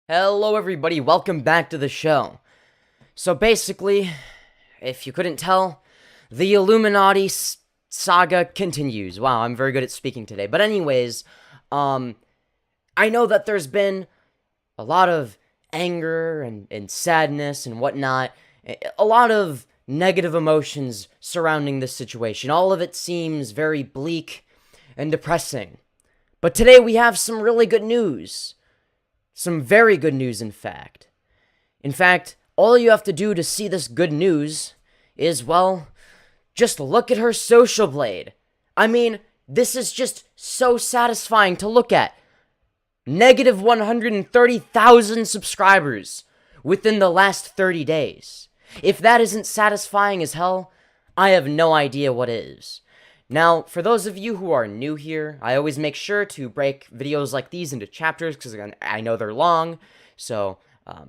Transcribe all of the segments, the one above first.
Hello everybody, welcome back to the show. So basically, if you couldn't tell, the Illuminati saga continues. Wow, I'm very good at speaking today. But anyways, I know that there's been a lot of anger and sadness and whatnot, a lot of negative emotions surrounding this situation. All of it seems very bleak and depressing. But today we have some really good news. Some very good news, in fact. All you have to do to see this good news is, well, just look at her social blade. I mean, this is just so satisfying to look at. Negative 130,000 subscribers within the last 30 days. If that isn't satisfying as hell, I have no idea what is. Now, for those of you who are new here, I always make sure to break videos like these into chapters because I know they're long. So,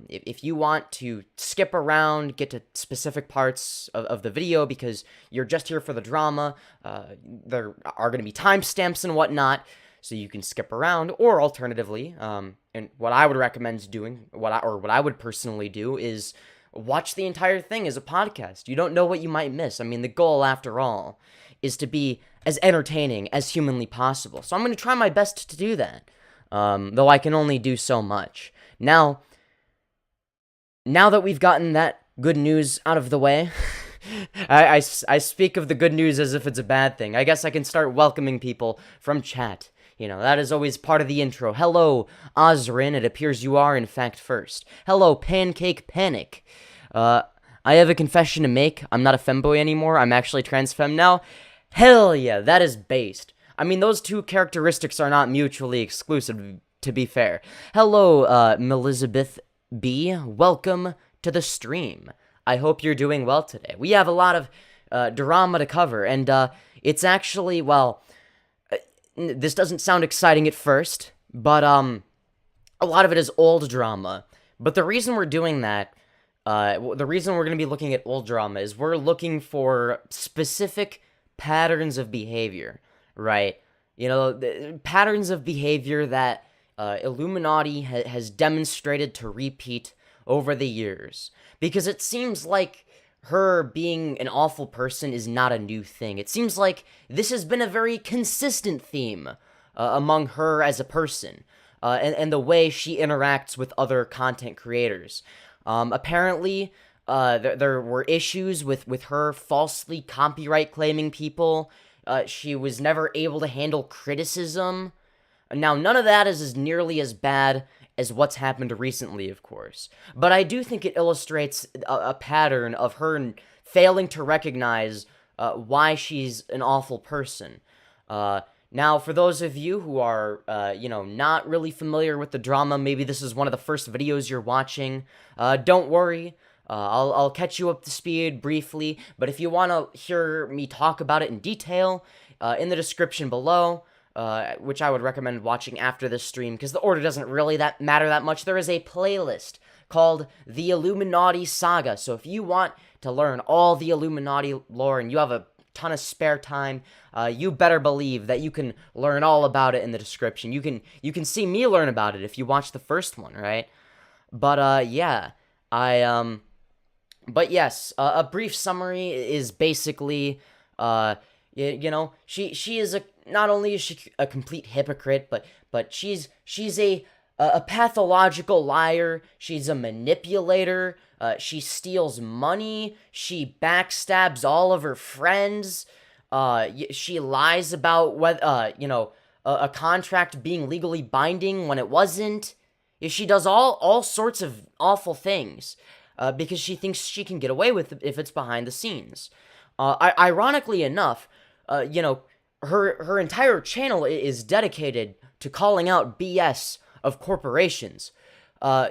if you want to skip around, get to specific parts of the video because you're just here for the drama, there are going to be timestamps and whatnot, so you can skip around. Or alternatively, and what I would recommend doing, what I would personally do is watch the entire thing as a podcast. You don't know what you might miss. I mean, the goal, after all, is to be as entertaining as humanly possible. So I'm going to try my best to do that, though I can only do so much. Now that we've gotten that good news out of the way, I speak of the good news as if it's a bad thing. I guess I can start welcoming people from chat. You know, that is always part of the intro. Hello, Ozrin. It appears you are, in fact, first. Hello, Pancake Panic. I have a confession to make. I'm not a femboy anymore. I'm actually trans femme now. Hell yeah, that is based. I mean, those two characteristics are not mutually exclusive, to be fair. Hello, Melizabeth B. Welcome to the stream. I hope you're doing well today. We have a lot of drama to cover, and it's actually, well, this doesn't sound exciting at first, but a lot of it is old drama. But the reason we're doing that, the reason we're going to be looking at old drama is we're looking for specific patterns of behavior, right? You know, patterns of behavior that Illuminaughtii has demonstrated to repeat over the years. Because it seems like her being an awful person is not a new thing. It seems like this has been a very consistent theme among her as a person, and the way she interacts with other content creators. Apparently, there were issues with her falsely copyright claiming people. She was never able to handle criticism. Now, none of that is as nearly as bad as what's happened recently, of course. But I do think it illustrates a pattern of her failing to recognize why she's an awful person. Now, for those of you who are, not really familiar with the drama, maybe this is one of the first videos you're watching, don't worry. I'll catch you up to speed briefly, but if you want to hear me talk about it in detail, in the description below, which I would recommend watching after this stream, because the order doesn't really matter that much, there is a playlist called The Illuminaughtii Saga, so if you want to learn all the Illuminaughtii lore, and you have a ton of spare time, you better believe that you can learn all about it in the description. You can see me learn about it if you watch the first one, right? But, yeah, But yes, a brief summary is basically, she is not only is she a complete hypocrite, but she's a pathological liar. She's a manipulator. She steals money. She backstabs all of her friends. She lies about whether a contract being legally binding when it wasn't. She does all sorts of awful things. Because she thinks she can get away with it if it's behind the scenes. Ironically enough, her entire channel is dedicated to calling out BS of corporations.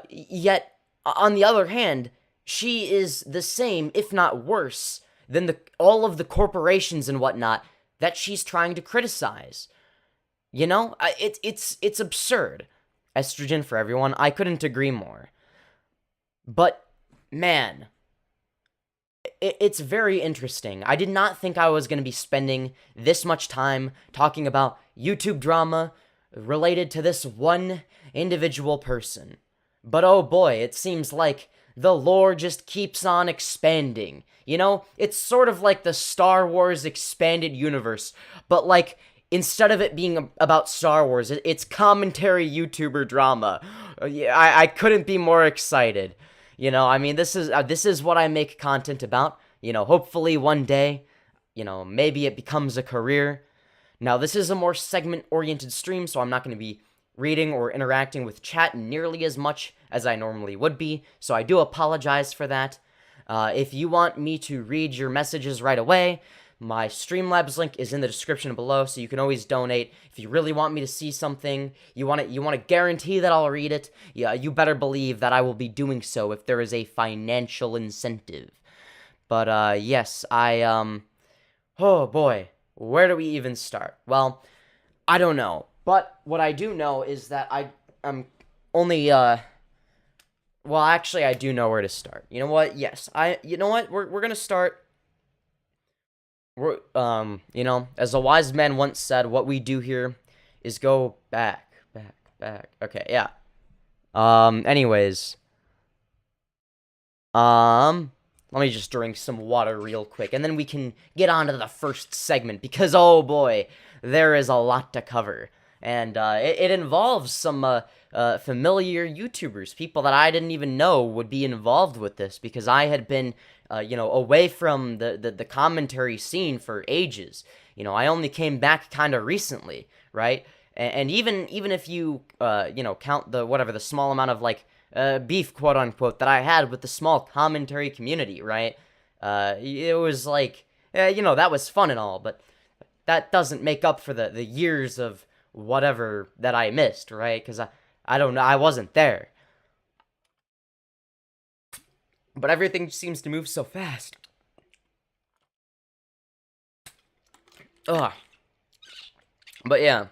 Yet, on the other hand, she is the same, if not worse, than all of the corporations and whatnot that she's trying to criticize. You know, it's absurd. Estrogen for everyone. I couldn't agree more. But man, it's very interesting. I did not think I was going to be spending this much time talking about YouTube drama related to this one individual person. But oh boy, it seems like the lore just keeps on expanding. You know, it's sort of like the Star Wars expanded universe, but like, instead of it being about Star Wars, it's commentary YouTuber drama. Yeah, I couldn't be more excited. You know, I mean, this is what I make content about. You know, hopefully one day, you know, maybe it becomes a career. Now, this is a more segment-oriented stream, so I'm not going to be reading or interacting with chat nearly as much as I normally would be, so I do apologize for that. If you want me to read your messages right away, my Streamlabs link is in the description below, so you can always donate. If you really want me to see something, you want to guarantee that I'll read it, yeah, you better believe that I will be doing so if there is a financial incentive. But, yes, oh boy, where do we even start? Well, I don't know, but what I do know is that I'm only, well, actually, I do know where to start. You know what? Yes, you know what? We're gonna start. You know, as a wise man once said, what we do here is go back. Okay, yeah. Anyways. Let me just drink some water real quick, and then we can get on to the first segment, because, oh boy, there is a lot to cover. And, it involves some, familiar YouTubers, people that I didn't even know would be involved with this, because I had been, you know, away from the commentary scene for ages. You know, I only came back kind of recently, right? And even if you, you know, count the small amount of, like, beef, quote-unquote, that I had with the small commentary community, right? It was like, you know, that was fun and all, but that doesn't make up for the years of whatever that I missed, right? Because I don't know, I wasn't there. But everything seems to move so fast. Ugh. But yeah.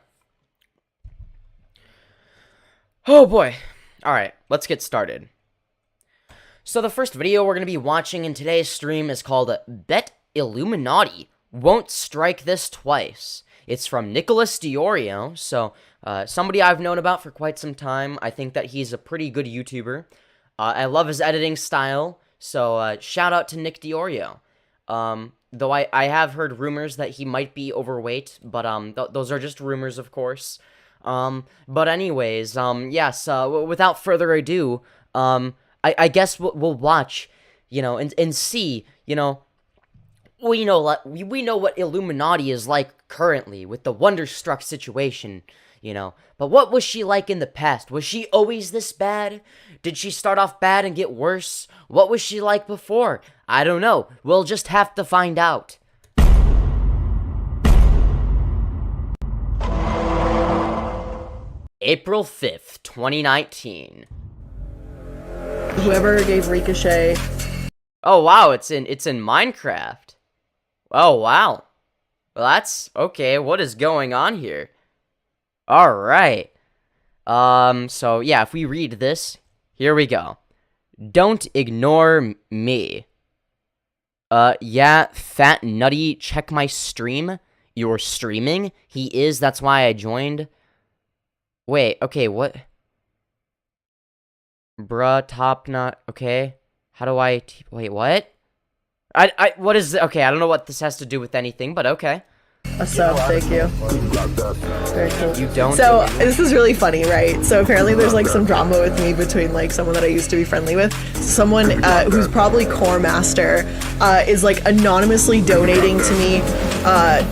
Oh boy. Alright, let's get started. So the first video we're going to be watching in today's stream is called Bet Iilluminaughtii Won't Strike This Twice. It's from Nicholas Diorio, so somebody I've known about for quite some time. I think that he's a pretty good YouTuber. I love his editing style, so shout out to Nick Diorio. Though I have heard rumors that he might be overweight, but those are just rumors, of course. But anyways, yes, without further ado, I guess we'll watch, you know, and see, you know, we know what Iilluminaughtii is like currently with the Wonderstruck situation, you know. But what was she like in the past? Was she always this bad? Did she start off bad and get worse? What was she like before? I don't know. We'll just have to find out. April 5th, 2019. Whoever gave Ricochet. Oh wow, it's in Minecraft. Oh wow. Well, that's okay. What is going on here? All right. So yeah, if we read this, here we go. Don't ignore me. Yeah, fat nutty, check my stream. You're streaming? He is, that's why I joined. Wait, okay, what? Bruh, top knot, okay. How do I, wait, what? What is, okay, I don't know what this has to do with anything, but okay. A sub, thank you. Very cool. You don't. So, this is really funny, right? So, apparently there's, like, some drama with me between, like, someone that I used to be friendly with. Someone who's probably Core Master is, like, anonymously donating to me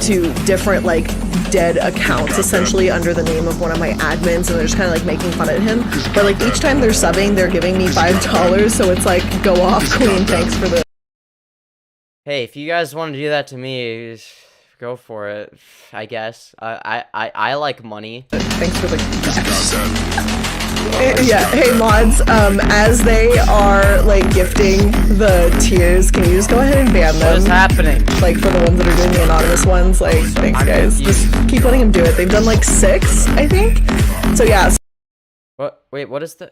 to different, like, dead accounts, essentially, under the name of one of my admins, and they're just kind of, like, making fun at him. But, like, each time they're subbing, they're giving me $5, so it's like, go off, queen, thanks for the... Hey, if you guys want to do that to me, go for it, I guess. I like money. Thanks for the yeah, hey mods, as they are, like, gifting the tiers, can you just go ahead and ban them? What is happening? Like, for the ones that are doing the anonymous ones, like, thanks guys. Just keep letting them do it. They've done, like, 6, I think? So, yeah. What? Wait, what is the...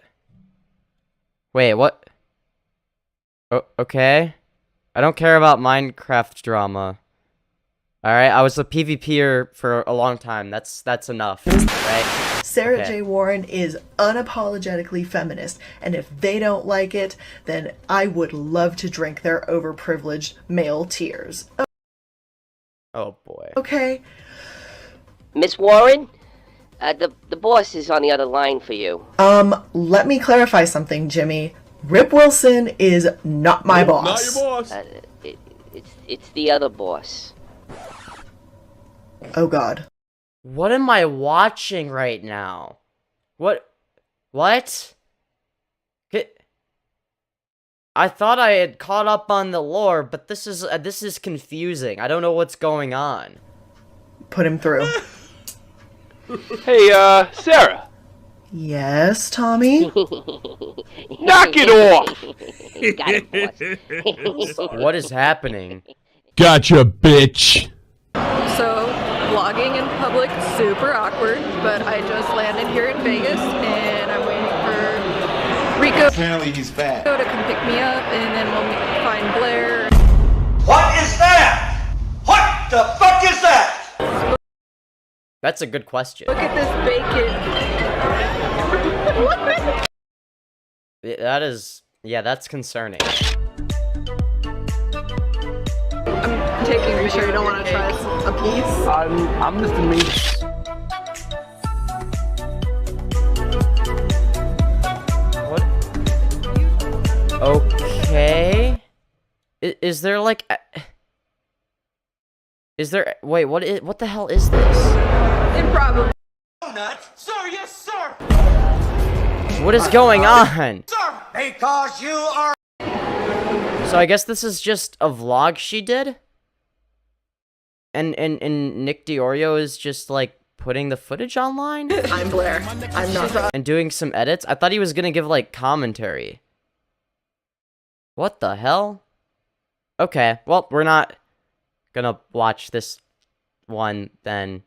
Wait, what? Oh, okay. I don't care about Minecraft drama. Alright, I was a PvPer for a long time. That's enough, right? Sarah Okay. J. Warren is unapologetically feminist, and if they don't like it, then I would love to drink their overprivileged male tears. Oh boy. Okay? Miss Warren, the boss is on the other line for you. Let me clarify something, Jimmy. Rip Wilson is not my boss. Not your boss. It's the other boss. Oh god. What am I watching right now? What? I thought I had caught up on the lore, but this is confusing. I don't know what's going on. Put him through. Hey, Sarah. Yes, Tommy? Knock it off! Got it, boss. What is happening? Gotcha, bitch. So, vlogging in public, super awkward, but I just landed here in Vegas, and I'm waiting for Rico Apparently he's fat. to come pick me up, and then we'll find Blair. What is that? What the fuck is that? That's a good question. Look at this bacon. That is, yeah, that's concerning. I'm taking Are you sure you don't want to try a piece? I'm Mr. Meats. What? Okay. Is there like... Is there... Wait, what the hell is this? Improbable. Sir, yes, sir. What is going on? Sir, because you are. So I guess this is just a vlog she did? And Nick DiOrio is just, like, putting the footage online? I'm Blair. I'm not. And doing some edits? I thought he was gonna give, like, commentary. What the hell? Okay, well, we're not gonna watch this one, then.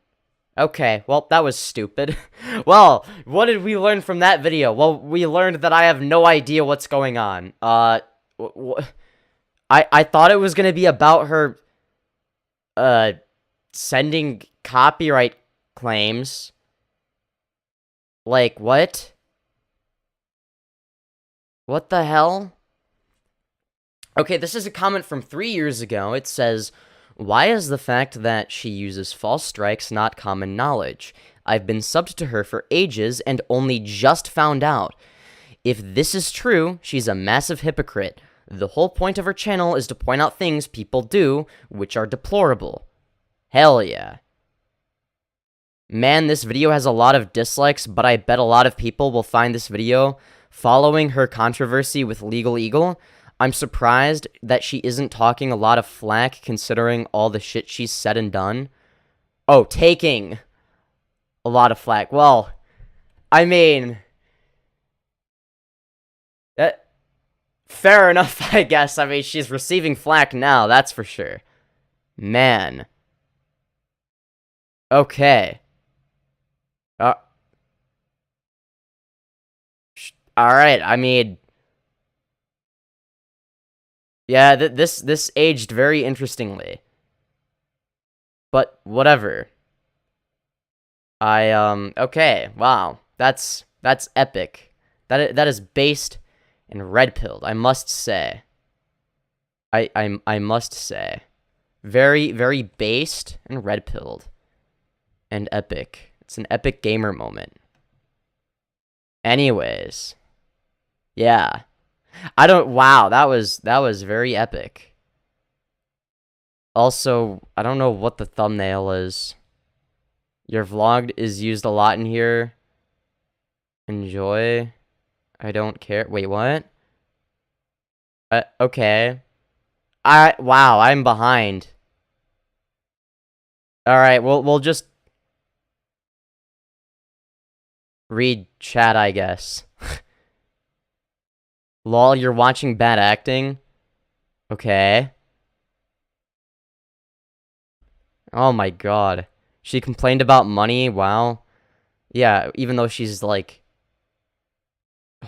Okay, well, that was stupid. Well, what did we learn from that video? Well, we learned that I have no idea what's going on. I thought it was gonna be about her, sending copyright claims. Like, what? What the hell? Okay, this is a comment from 3 years ago. It says, "Why is the fact that she uses false strikes not common knowledge? I've been subbed to her for ages and only just found out. If this is true, she's a massive hypocrite. The whole point of her channel is to point out things people do, which are deplorable." Hell yeah. Man, this video has a lot of dislikes, but I bet a lot of people will find this video following her controversy with Legal Eagle. I'm surprised that she isn't talking a lot of flack considering all the shit she's said and done. Oh, taking a lot of flack. Well, I mean, fair enough, I guess. I mean, she's receiving flack now, that's for sure. Man. Okay. Alright, I mean... Yeah, this aged very interestingly. But, whatever. Okay, wow. That's epic. That is based and red-pilled, I must say. I must say. Very, very based and red-pilled. And epic. It's an epic gamer moment. Anyways. Yeah. Wow, that was very epic. Also, I don't know what the thumbnail is. Your vlog is used a lot in here. Enjoy. I don't care. Wait, what? Okay. Wow, I'm behind. Alright, we'll just read chat, I guess. Lol, you're watching bad acting? Okay. Oh my god. She complained about money? Wow. Yeah, even though she's, like,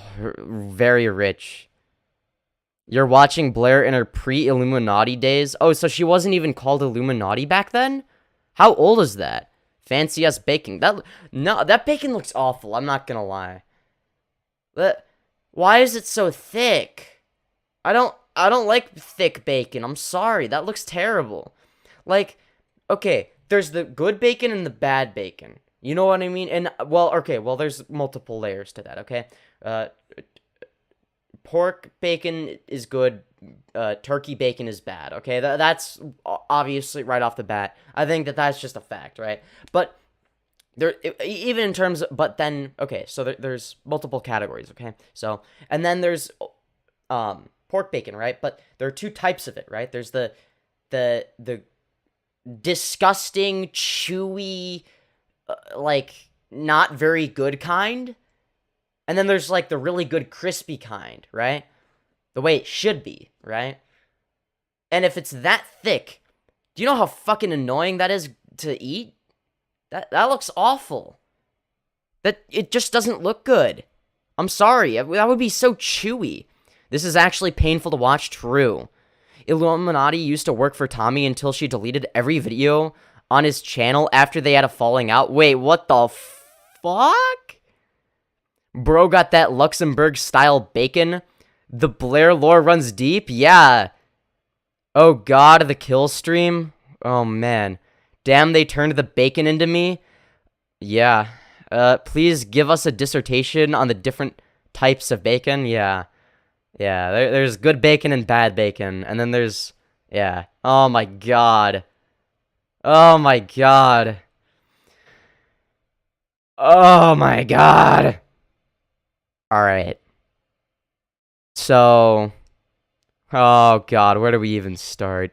very rich. You're watching Blair in her pre-Illuminaughtii days? Oh, so she wasn't even called Illuminaughtii back then? How old is that? Fancy ass bacon. That bacon looks awful. I'm not gonna lie. Why is it so thick? I don't like thick bacon. I'm sorry. That looks terrible. Like, okay, there's the good bacon and the bad bacon. You know what I mean? And, well, okay, well, there's multiple layers to that, okay? Pork bacon is good. Turkey bacon is bad, okay? That's obviously right off the bat. I think that's just a fact, right? But there, even in terms of, but then, okay, so there's multiple categories, okay? So, and then there's pork bacon, right? But there are two types of it, right? There's the disgusting, chewy, like, not very good kind. And then there's, like, the really good crispy kind, right? The way it should be, right? And if it's that thick, do you know how fucking annoying that is to eat? That looks awful. It just doesn't look good. I'm sorry, that would be so chewy. This is actually painful to watch, true. Iilluminaughtii used to work for Tommy until she deleted every video on his channel after they had a falling out. Wait, what the fuck? Bro got that Luxembourg-style bacon. The Blair lore runs deep? Yeah. Oh god, the kill stream? Oh man. Damn, they turned the bacon into me? Yeah. Please give us a dissertation on the different types of bacon? Yeah. Yeah, there's good bacon and bad bacon. And then there's... Yeah. Oh my god. Oh my god. Oh my god. Alright. So... Oh god, where do we even start?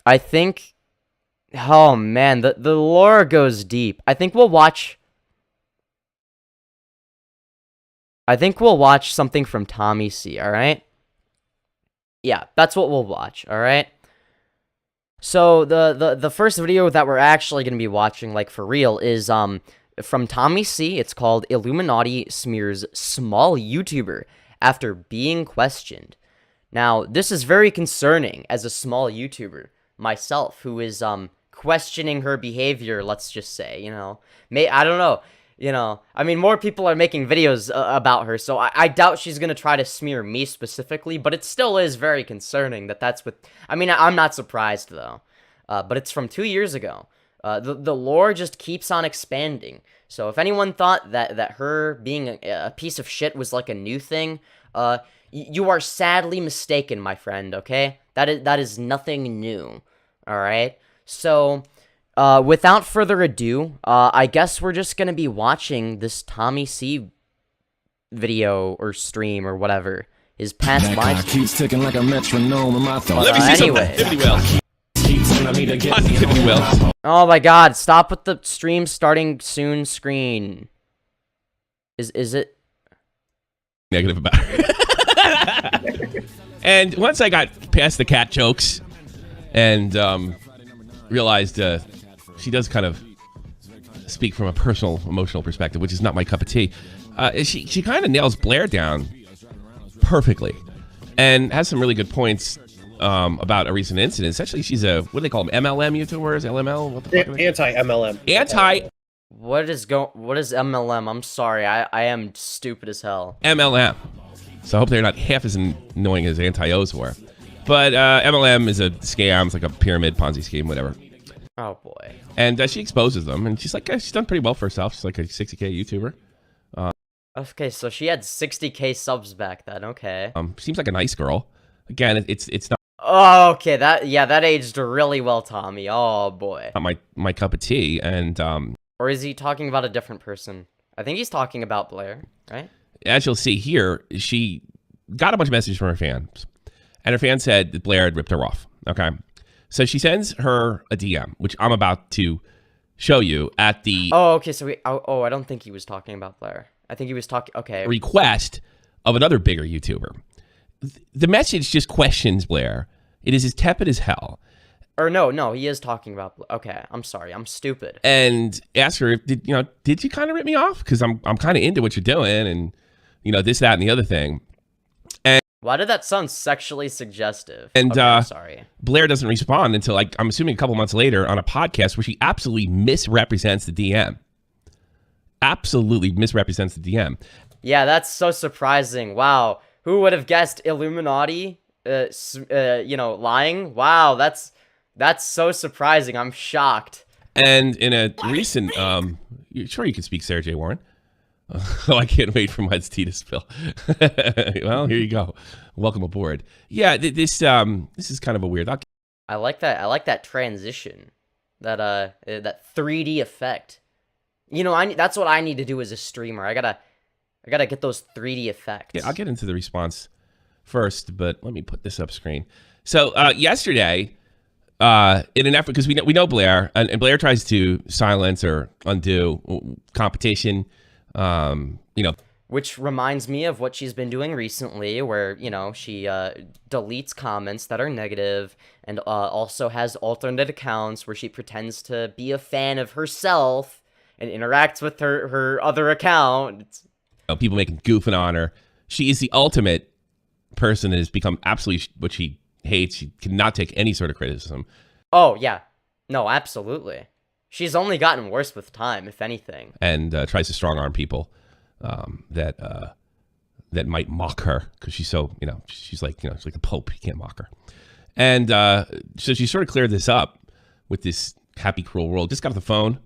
I think... Oh man, the lore goes deep. I think we'll watch something from Tommy C, alright? Yeah, that's what we'll watch, alright? So, the first video that we're actually going to be watching, like, for real, is, from Tommy C. It's called Iilluminaughtii Smears Small YouTuber After Being Questioned. Now, this is very concerning as a small YouTuber myself, who is, questioning her behavior, let's just say, you know? I don't know. You know, I mean, more people are making videos about her, so I doubt she's gonna try to smear me specifically, but it still is very concerning that that's what... I mean, I'm not surprised, though. But it's from 2 years ago. The lore just keeps on expanding. So if anyone thought that her being a piece of shit was like a new thing, you are sadly mistaken, my friend, okay? That is nothing new, alright? So... without further ado, I guess we're just gonna be watching this Tommy C video or stream or whatever. His past live stream. Keeps ticking like a metronome in my thoughts. Let me see anyway. some positivity wells. Oh my god, stop with the stream starting soon screen. Is it? Negative about her. And once I got past the cat jokes and realized she does kind of speak from a personal, emotional perspective, which is not my cup of tea. She kind of nails Blair down perfectly and has some really good points about a recent incident. Essentially, she's a, what do they call them, MLM YouTubers? LML? What the fuck are they? Anti-MLM. What is MLM? I'm sorry, I am stupid as hell. MLM. So I hope they're not half as annoying as anti-O's were. But MLM is a scam. It's like a pyramid, Ponzi scheme, whatever. Oh boy. And she exposes them, and she's like, she's done pretty well for herself. She's like a 60K YouTuber. Okay, so she had 60K subs back then. Okay. Seems like a nice girl. Again, it's not. Oh, okay. That aged really well, Tommy. Oh boy. Not my cup of tea, and Or is he talking about a different person? I think he's talking about Blair, right? As you'll see here, she got a bunch of messages from her fans, and her fan said that Blair had ripped her off. Okay. So she sends her a DM, which I'm about to show you at the... Oh, okay, so I don't think he was talking about Blair. I think he was talking... Okay. Request of another bigger YouTuber. The message just questions Blair. It is as tepid as hell. Or no, he is talking about... Okay, I'm sorry, I'm stupid. And ask her, did you kind of rip me off? Because I'm kind of into what you're doing, and, this, that, and the other thing. And Why did that sound sexually suggestive? And okay, I'm sorry. Blair doesn't respond until, like, I'm assuming a couple months later on a podcast where she absolutely misrepresents the DM. Absolutely misrepresents the DM. Yeah, that's so surprising. Wow. Who would have guessed Illuminaughtii, lying? Wow, that's so surprising. I'm shocked. And in a recent, sure you can speak, Sarah J. Warren. Oh, I can't wait for my tea to spill. Well, here you go. Welcome aboard. Yeah, this is kind of a weird. I like that. I like that transition, that 3D effect. You know, that's what I need to do as a streamer. I gotta get those 3D effects. Yeah, I'll get into the response first, but let me put this up screen. So yesterday, in an effort, because we know Blair, and Blair tries to silence or undo competition. Which reminds me of what she's been doing recently, where, she deletes comments that are negative and also has alternate accounts where she pretends to be a fan of herself and interacts with her other account. People making goofing on her. She is the ultimate person that has become absolutely what she hates. She cannot take any sort of criticism. Oh, yeah. No, absolutely. She's only gotten worse with time, if anything. And tries to strong-arm people that might mock her because she's so, she's like the Pope. You can't mock her. And so she sort of cleared this up with this Happy Cruel World. Just got off the phone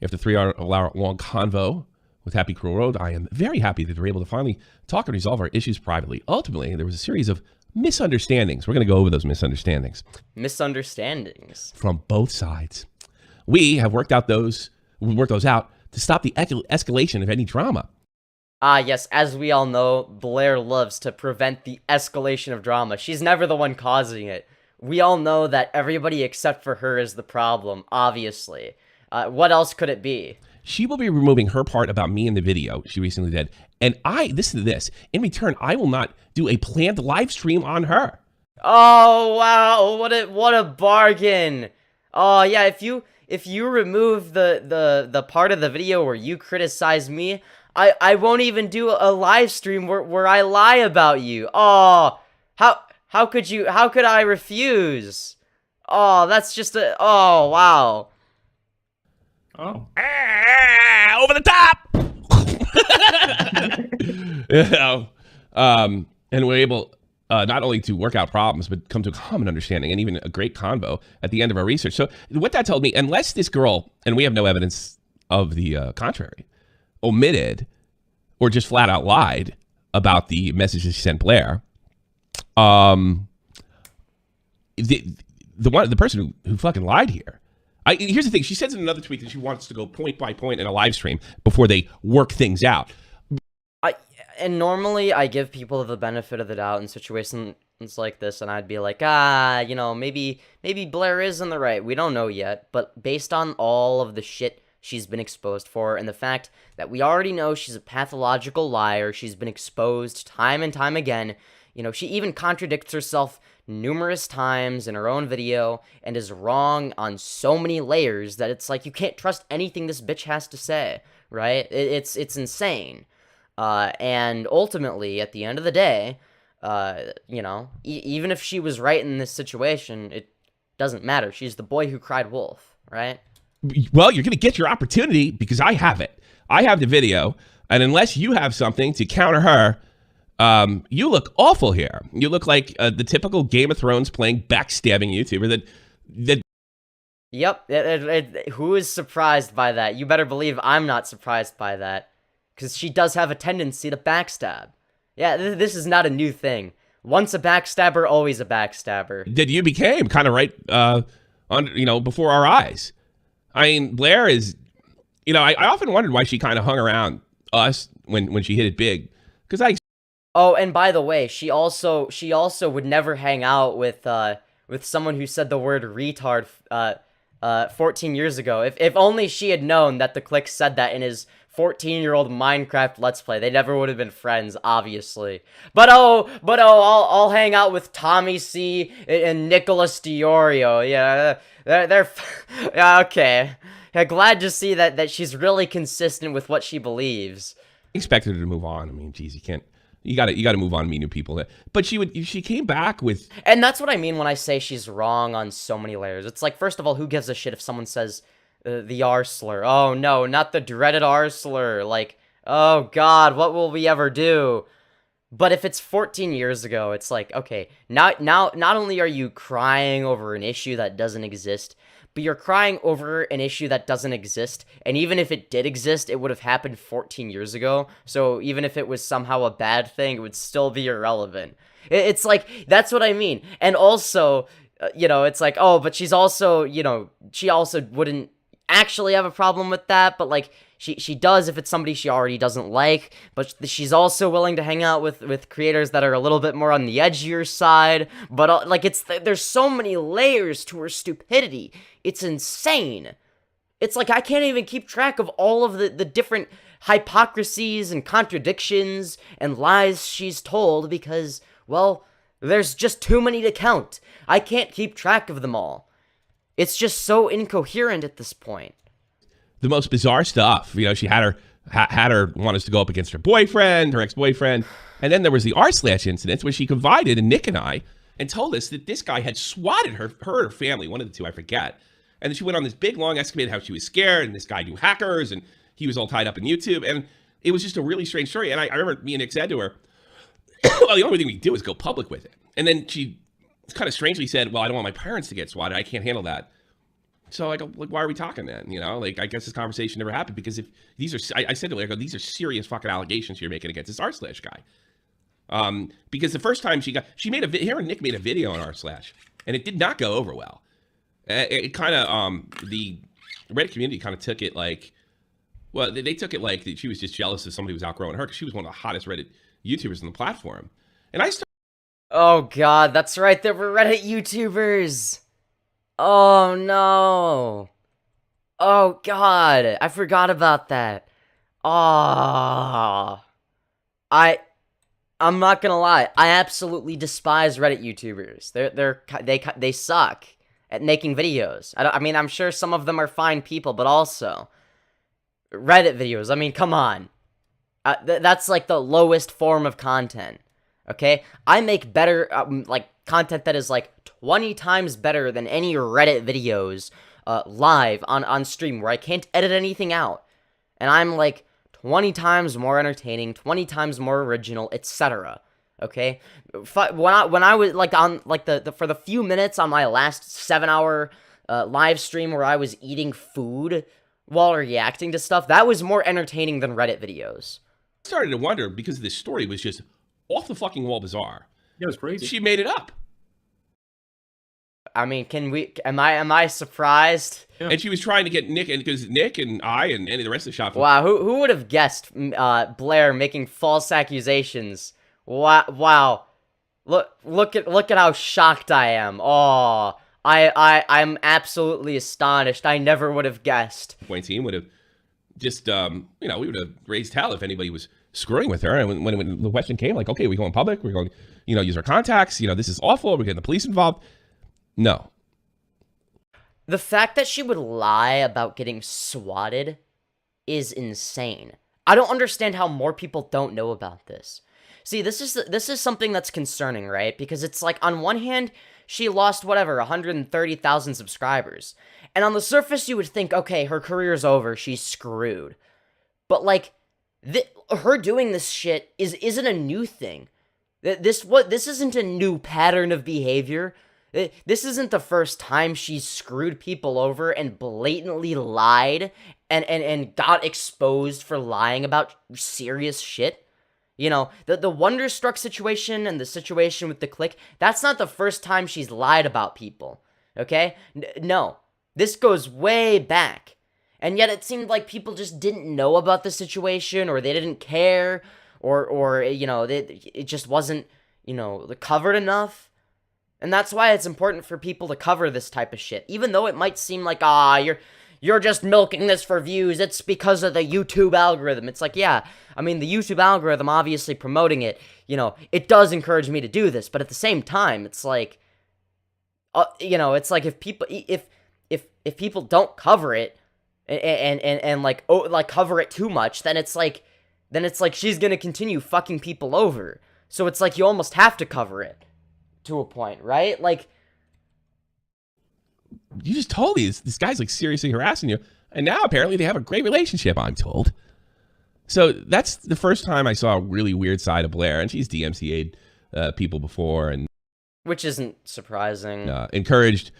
after a 3-hour-long convo with Happy Cruel World. I am very happy that we're able to finally talk and resolve our issues privately. Ultimately, there was a series of misunderstandings. We're going to go over those misunderstandings. Misunderstandings? From both sides. We have worked those out to stop the escalation of any drama. Ah, yes, as we all know, Blair loves to prevent the escalation of drama. She's never the one causing it. We all know that everybody except for her is the problem, obviously. What else could it be? She will be removing her part about me in the video she recently did. And listen to this. In return, I will not do a planned live stream on her. Oh, wow, what a bargain. Oh, yeah, if you remove the part of the video where you criticize me, I won't even do a live stream where I lie about you. Oh, how could I refuse? Oh, that's just oh, wow. Oh. Over the top! And we're able not only to work out problems, but come to a common understanding and even a great convo at the end of our research. So what that told me, unless this girl, and we have no evidence of the contrary, omitted or just flat out lied about the messages she sent Blair, the person who fucking lied here. Here's the thing. She says in another tweet that she wants to go point by point in a live stream before they work things out. And normally I give people the benefit of the doubt in situations like this, and I'd be like, maybe Blair is in the right. We don't know yet, but based on all of the shit she's been exposed for, and the fact that we already know she's a pathological liar, she's been exposed time and time again. She even contradicts herself numerous times in her own video and is wrong on so many layers that it's like you can't trust anything this bitch has to say, right? It's insane. And ultimately, at the end of the day, even if she was right in this situation, it doesn't matter. She's the boy who cried wolf, right? Well, you're going to get your opportunity because I have it. I have the video, and unless you have something to counter her, you look awful here. You look like the typical Game of Thrones playing backstabbing YouTuber that. Yep. Who is surprised by that? You better believe I'm not surprised by that, because she does have a tendency to backstab. Yeah, this is not a new thing. Once a backstabber, always a backstabber. That you became kind of right, before our eyes. I mean, Blair is, I often wondered why she kind of hung around us when she hit it big, because Oh, and by the way, she also would never hang out with someone who said the word retard 14 years ago. If only she had known that the Click said that in his 14-year-old Minecraft Let's Play, they never would have been friends, obviously. But I'll hang out with Tommy C and Nicholas Diorio. Yeah, they're yeah, okay. Yeah, glad to see that she's really consistent with what she believes. expected her to move on. I mean, geez, you can't You gotta move on and meet new people. But she came back with, and that's what I mean when I say she's wrong on so many layers. It's like, first of all, who gives a shit if someone says the R slur? Oh no, not the dreaded R slur. Like, oh god, what will we ever do? But if it's 14 years ago, it's like, okay, not only are you crying over an issue that doesn't exist, but you're crying over an issue that doesn't exist, and even if it did exist, it would have happened 14 years ago, so even if it was somehow a bad thing, it would still be irrelevant. It's like, that's what I mean. And also, it's like, oh, but she's also, she also wouldn't actually have a problem with that, but like, she does if it's somebody she already doesn't like, but she's also willing to hang out with creators that are a little bit more on the edgier side, but like, there's so many layers to her stupidity, it's insane. It's like, I can't even keep track of all of the different hypocrisies and contradictions and lies she's told because, well, there's just too many to count. I can't keep track of them all. It's just so incoherent at this point. the most bizarre stuff. She had her want us to go up against her boyfriend, her ex-boyfriend. And then there was the r/slash incident where she confided in Nick and I and told us that this guy had swatted her or her family, one of the two, I forget. And then she went on this big, long escapade how she was scared, and this guy knew hackers, and he was all tied up in YouTube. And it was just a really strange story. And I remember me and Nick said to her, well, the only thing we can do is go public with it. And then she kind of strangely said, well, I don't want my parents to get swatted. I can't handle that. So I go, like, why are we talking then? I guess this conversation never happened because if these are, I said to her, I go, these are serious fucking allegations you're making against this r/slash guy. Because the first time she made her and Nick made a video on r/slash, and it did not go over well. It kind of, the Reddit community kind of took it like, well, they took it like that she was just jealous that somebody was outgrowing her because she was one of the hottest Reddit YouTubers on the platform. And I started. Oh god, that's right, there were Reddit YouTubers. Oh no. Oh god, I forgot about that. I'm not gonna lie, I absolutely despise Reddit YouTubers. They suck at making videos. I mean, I'm sure some of them are fine people, but also Reddit videos. I mean, come on. That's like the lowest form of content. Okay, I make better content that is like 20 times better than any Reddit videos live on stream where I can't edit anything out. And I'm like 20 times more entertaining, 20 times more original, etc. Okay? When I was like on like for the few minutes on my last 7-hour live stream where I was eating food while reacting to stuff, that was more entertaining than Reddit videos. I started to wonder because this story was just off the fucking wall bizarre. Yeah, it was crazy. She made it up. I mean, am I surprised? Yeah. And she was trying to get Nick, and because Nick and I and any of the rest of the shop. Wow, who would have guessed Blair making false accusations? Wow. Look at how shocked I am. Oh, I'm absolutely astonished. I never would have guessed. Point team would have just we would have raised hell if anybody was screwing with her. And when the question came, like, okay, we going public, we're going, use our contacts, this is awful, we're getting the police involved. No. The fact that she would lie about getting swatted is insane. I don't understand how more people don't know about this. See, this is something that's concerning, right? Because it's like, on one hand, she lost, 130,000 subscribers. And on the surface, you would think, okay, her career's over, she's screwed. But, like, her doing this shit isn't a new thing. This isn't a new pattern of behavior. This isn't the first time she's screwed people over and blatantly lied and got exposed for lying about serious shit. The Wonderstruck situation and the situation with the click, that's not the first time she's lied about people, okay? No, this goes way back. And yet it seemed like people just didn't know about the situation, or they didn't care, or it just wasn't, covered enough. And that's why it's important for people to cover this type of shit. Even though it might seem like, you're just milking this for views, it's because of the YouTube algorithm. It's like, yeah, I mean, the YouTube algorithm obviously promoting it, it does encourage me to do this, but at the same time, it's like, it's like if people don't cover it, and cover it too much, then it's like, then it's like she's gonna continue fucking people over. So it's like you almost have to cover it to a point, right? Like, you just told me this guy's like seriously harassing you, and now apparently they have a great relationship, I'm told. So that's the first time I saw a really weird side of Blair, and she's DMCA'd people before, and which isn't surprising. Encouraged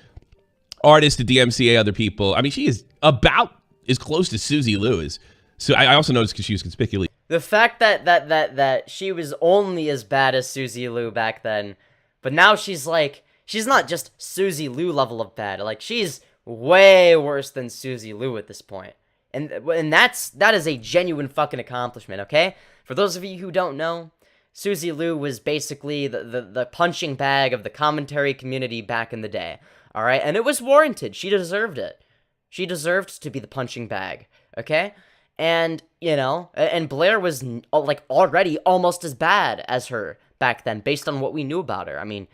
artists to DMCA other people. I mean, she is about as close to Susie Lou as. So I also noticed because she was conspicuously. The fact that she was only as bad as Susie Lou back then, but now she's like, she's not just Susie Lou level of bad. Like, she's way worse than Susie Lou at this point. And that is a genuine fucking accomplishment, okay? For those of you who don't know, Susie Lou was basically the punching bag of the commentary community back in the day, alright? And it was warranted. She deserved it. She deserved to be the punching bag, okay? And, you know, and Blair was, like, already almost as bad as her back then, based on what we knew about her. I mean,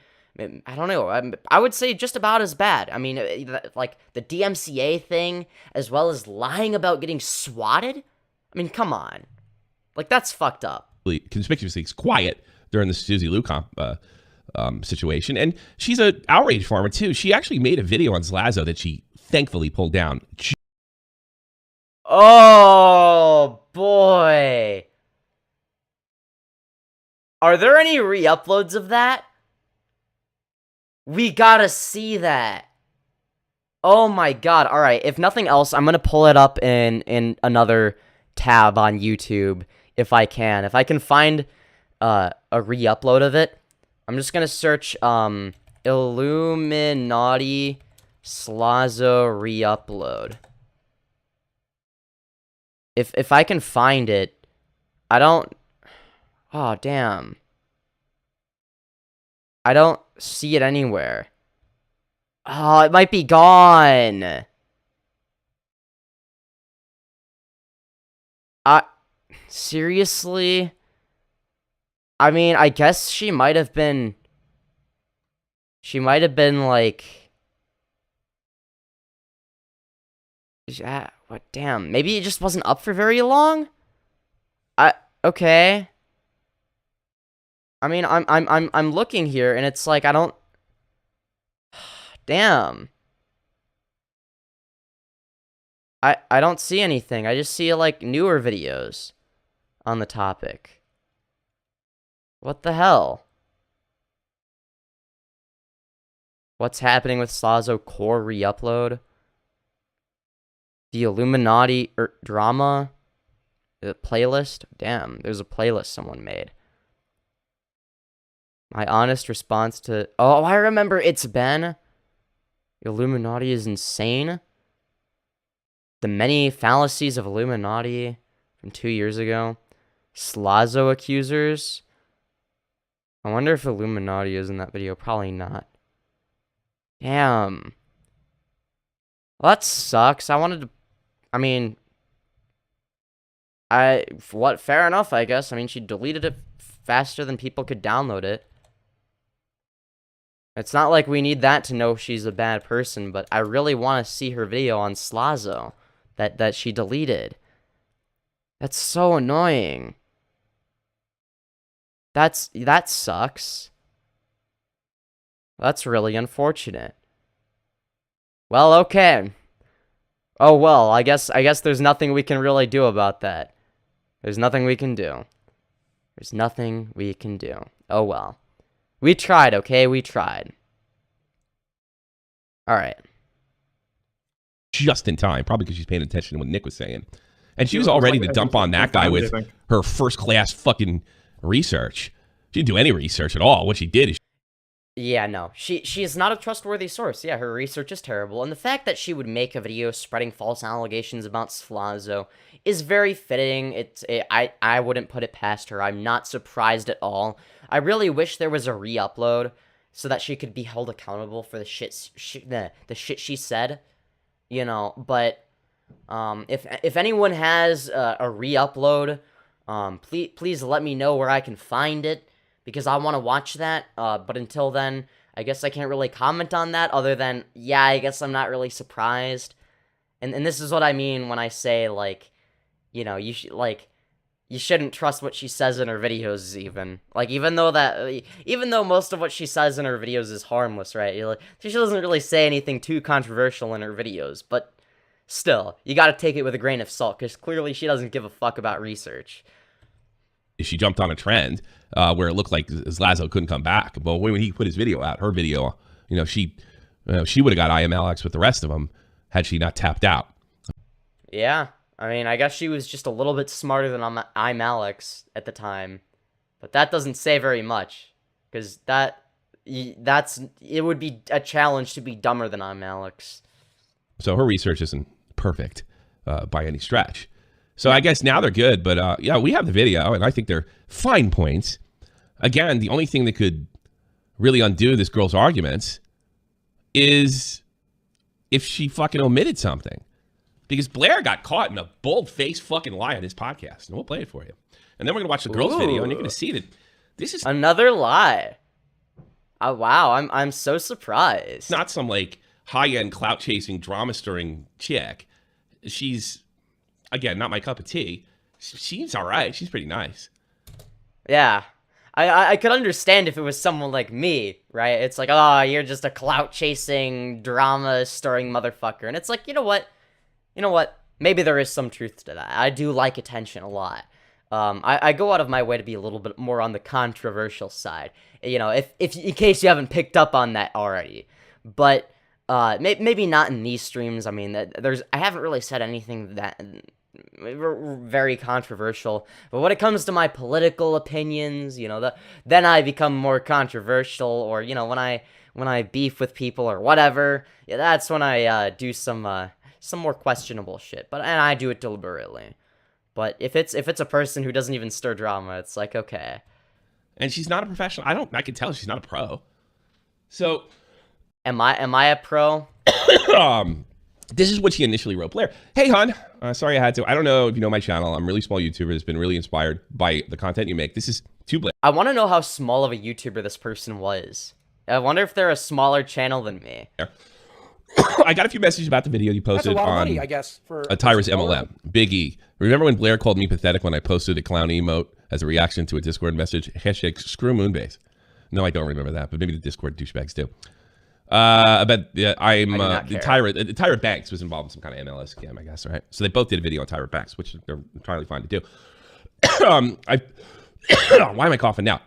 I don't know, I would say just about as bad. I mean, like, the DMCA thing, as well as lying about getting swatted? I mean, come on. Like, that's fucked up. Conspicuously quiet during the Susie Lou situation. And she's an outrage farmer, too. She actually made a video on Slazo that she thankfully pulled down. Oh, boy. Are there any re-uploads of that? We gotta see that. Oh my god. Alright, if nothing else, I'm gonna pull it up in another tab on YouTube if I can. If I can find a re-upload of it, I'm just gonna search Iilluminaughtii Slazo re-upload. If I can find it, I don't... Oh, damn. I don't see it anywhere. Oh, it might be gone. Seriously? I mean, I guess she might have been... She might have been, like... What? Damn. Maybe it just wasn't up for very long? Okay. I mean, I'm looking here, and it's like, I don't... Damn. I don't see anything. I just see, like, newer videos on the topic. What the hell? What's happening with Slazo core re-upload? The Iilluminaughtii drama? The playlist? Damn, there's a playlist someone made. My honest response to... Oh, I remember It's Ben. Iilluminaughtii is insane. The many fallacies of Iilluminaughtii from 2 years ago. Slazo accusers. I wonder if Iilluminaughtii is in that video. Probably not. Damn. Well, that sucks. I wanted to... I mean... Fair enough, I guess. I mean, she deleted it faster than people could download it. It's not like we need that to know she's a bad person, but I really want to see her video on Slazo that she deleted. That's so annoying. That sucks. That's really unfortunate. Well, okay. Oh well, I guess there's nothing we can really do about that. There's nothing we can do. There's nothing we can do. Oh well. We tried, okay? We tried. Alright. Just in time, probably because she's paying attention to what Nick was saying. And she was all ready to dump on that guy with her first-class fucking research. She didn't do any research at all. What she did is... Yeah, no. She is not a trustworthy source. Yeah, her research is terrible. And the fact that she would make a video spreading false allegations about Slazo is very fitting. I wouldn't put it past her. I'm not surprised at all. I really wish there was a re-upload so that she could be held accountable for the shit she said. You know, but if anyone has a re-upload, please let me know where I can find it, because I want to watch that. But until then, I guess I can't really comment on that other than, yeah, I guess I'm not really surprised. And this is what I mean when I say, like, you know, you should, like, you shouldn't trust what she says in her videos even. Like, even though most of what she says in her videos is harmless, right? Like, she doesn't really say anything too controversial in her videos, but still, you gotta take it with a grain of salt, because clearly she doesn't give a fuck about research. She jumped on a trend where it looked like Lazo couldn't come back. But when he put his video out, her video, she would have got IMLX with the rest of them had she not tapped out. Yeah. I mean, I guess she was just a little bit smarter than I'm Alex at the time, but that doesn't say very much, because it would be a challenge to be dumber than I'm Alex. So her research isn't perfect by any stretch. So I guess now they're good, but yeah, we have the video, and I think they're fine points. Again, the only thing that could really undo this girl's arguments is if she fucking omitted something. Because Blair got caught in a bold-faced fucking lie on his podcast. And we'll play it for you. And then we're going to watch the girl's video, and you're going to see that this is... Another lie. Oh, wow, I'm so surprised. Not some, like, high-end, clout-chasing, drama-stirring chick. She's, again, not my cup of tea. She's all right. She's pretty nice. Yeah. I could understand if it was someone like me, right? It's like, oh, you're just a clout-chasing, drama-stirring motherfucker. And it's like, you know what? Maybe there is some truth to that. I do like attention a lot. I go out of my way to be a little bit more on the controversial side. If in case you haven't picked up on that already. But maybe not in these streams. I mean, I haven't really said anything that very controversial. But when it comes to my political opinions, then I become more controversial. Or when I beef with people or whatever, yeah, that's when I do some more questionable shit, and I do it deliberately. But if it's a person who doesn't even stir drama, it's like, okay. And she's not a professional. I can tell she's not a pro. So am I a pro? This is what she initially wrote. Blair, hey hon, sorry I had to. I don't know if you know my channel. I'm a really small YouTuber that's been really inspired by the content you make. This is to Blair. I want to know how small of a YouTuber this person was. I wonder if they're a smaller channel than me. Yeah. I got a few messages about the video you posted That's a lot on of money, I guess, for a Tyrus MLM. Big E. Remember when Blair called me pathetic when I posted a clown emote as a reaction to a Discord message? Hashtag screw Moonbase. No, I don't remember that, but maybe the Discord douchebags do. I'm Tyra Banks was involved in some kind of MLS scam, I guess, right? So they both did a video on Tyra Banks, which they're entirely fine to do. Why am I coughing now?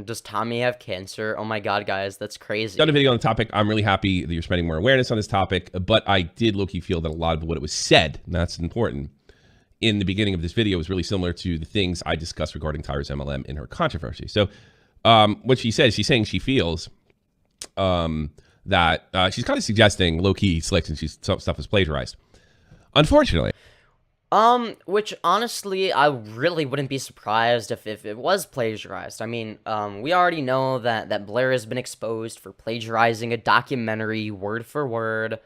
Does Tommy have cancer? Oh my god, guys, that's crazy. Done a video on the topic. I'm really happy that you're spreading more awareness on this topic, but I did low-key feel that a lot of what it was said, and that's important, in the beginning of this video was really similar to the things I discussed regarding Tyra's MLM in her controversy. So what she says, she's saying she feels that she's kind of suggesting low-key slicks and stuff is plagiarized. Unfortunately. Which honestly, I really wouldn't be surprised if it was plagiarized. I mean, we already know that Blair has been exposed for plagiarizing a documentary word for word.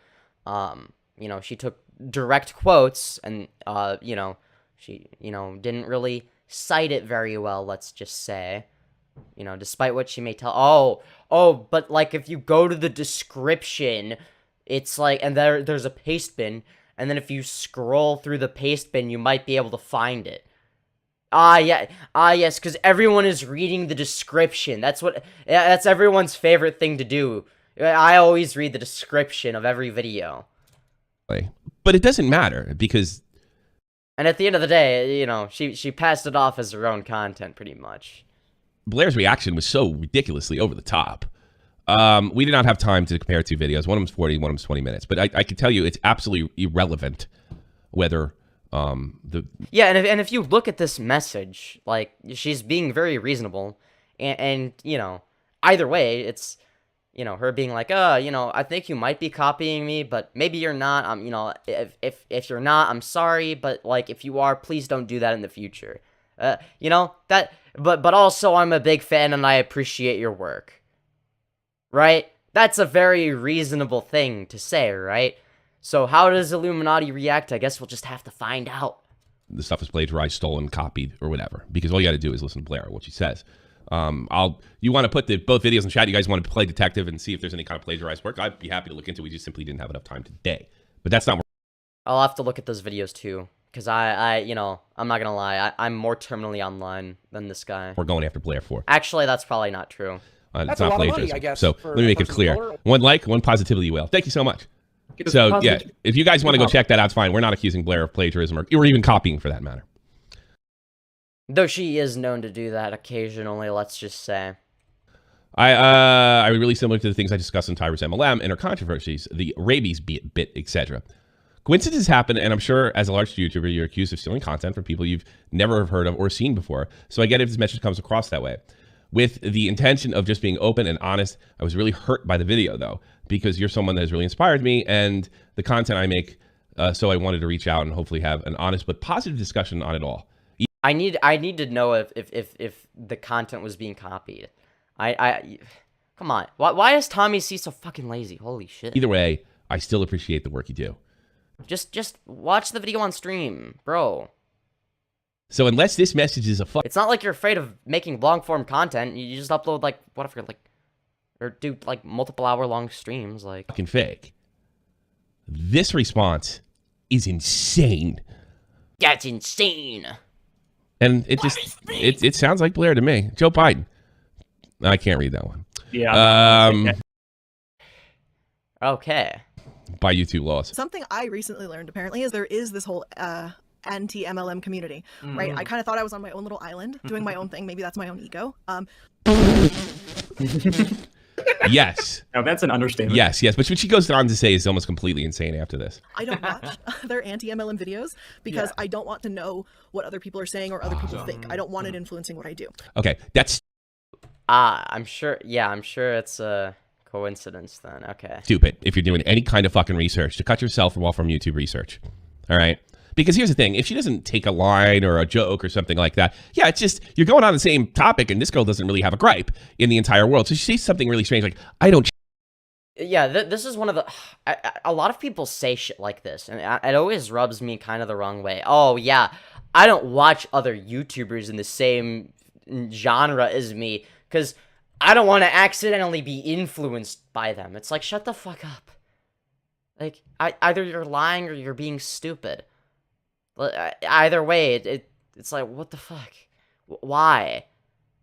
She took direct quotes and, she, didn't really cite it very well, let's just say. Despite what she may tell. But like if you go to the description, it's like, and there's a paste bin. And then if you scroll through the paste bin, you might be able to find it. Yes, because everyone is reading the description. That's everyone's favorite thing to do. I always read the description of every video. But it doesn't matter, because... And at the end of the day, she passed it off as her own content, pretty much. Blair's reaction was so ridiculously over the top. We did not have time to compare two videos. One of them's 40, one of them's 20 minutes. But I can tell you it's absolutely irrelevant whether Yeah, and if you look at this message, like, she's being very reasonable. And either way, it's, her being like, I think you might be copying me, but maybe you're not. If you're not, I'm sorry. But, like, if you are, please don't do that in the future. But also I'm a big fan and I appreciate your work. Right? That's a very reasonable thing to say, right? So how does Iilluminaughtii react? I guess we'll just have to find out. The stuff is plagiarized, stolen, copied, or whatever. Because all you got to do is listen to Blair, what she says. You want to put both videos in chat? You guys want to play detective and see if there's any kind of plagiarized work? I'd be happy to look into it. We just simply didn't have enough time today. But that's not... I'll have to look at those videos too, Because I'm not gonna lie, I'm more terminally online than this guy. We're going after Blair for. Actually, that's probably not true. It's not plagiarism. I guess, so let me make it clear. One like, one positivity whale. Thank you so much. So yeah, if you guys want to go check that out, it's fine. We're not accusing Blair of plagiarism or even copying for that matter. Though she is known to do that occasionally, let's just say. I really similar to the things I discussed in Tyra's MLM and her controversies, the rabies bit, etc. Coincidences happen, and I'm sure as a large YouTuber, you're accused of stealing content from people you've never heard of or seen before. So I get if this message comes across that way. With the intention of just being open and honest, I was really hurt by the video, though, because you're someone that has really inspired me and the content I make, so I wanted to reach out and hopefully have an honest but positive discussion on it all. I need to know if the content was being copied. Come on. Why is Tommy C so fucking lazy? Holy shit. Either way, I still appreciate the work you do. Just watch the video on stream, bro. So unless this message is it's not like you're afraid of making long form content. You just upload like whatever, or do like multiple hour long streams, like fucking fake. This response is insane. That's insane. And it sounds like Blair to me. Joe Biden. I can't read that one. Yeah. Okay. By YouTube laws. Something I recently learned apparently is there is this whole anti-MLM community, right? I kind of thought I was on my own little island doing my own thing. Maybe that's my own ego. Yes. Now that's an understatement. Yes. But what she goes on to say is almost completely insane after this. I don't watch their anti-MLM videos because I don't want to know what other people are saying or other people think. I don't want it influencing what I do. Okay, that's... I'm sure it's a coincidence then. Okay. Stupid if you're doing any kind of fucking research to cut yourself off from YouTube research. All right? Because here's the thing, if she doesn't take a line or a joke or something like that, yeah, it's just, you're going on the same topic and this girl doesn't really have a gripe in the entire world. So she says something really strange like, I don't... Yeah, this is one of the... a lot of people say shit like this, and it always rubs me kind of the wrong way. Oh, yeah, I don't watch other YouTubers in the same genre as me, because I don't want to accidentally be influenced by them. It's like, shut the fuck up. Like, either you're lying or you're being stupid. Either way, it's like, what the fuck? Why?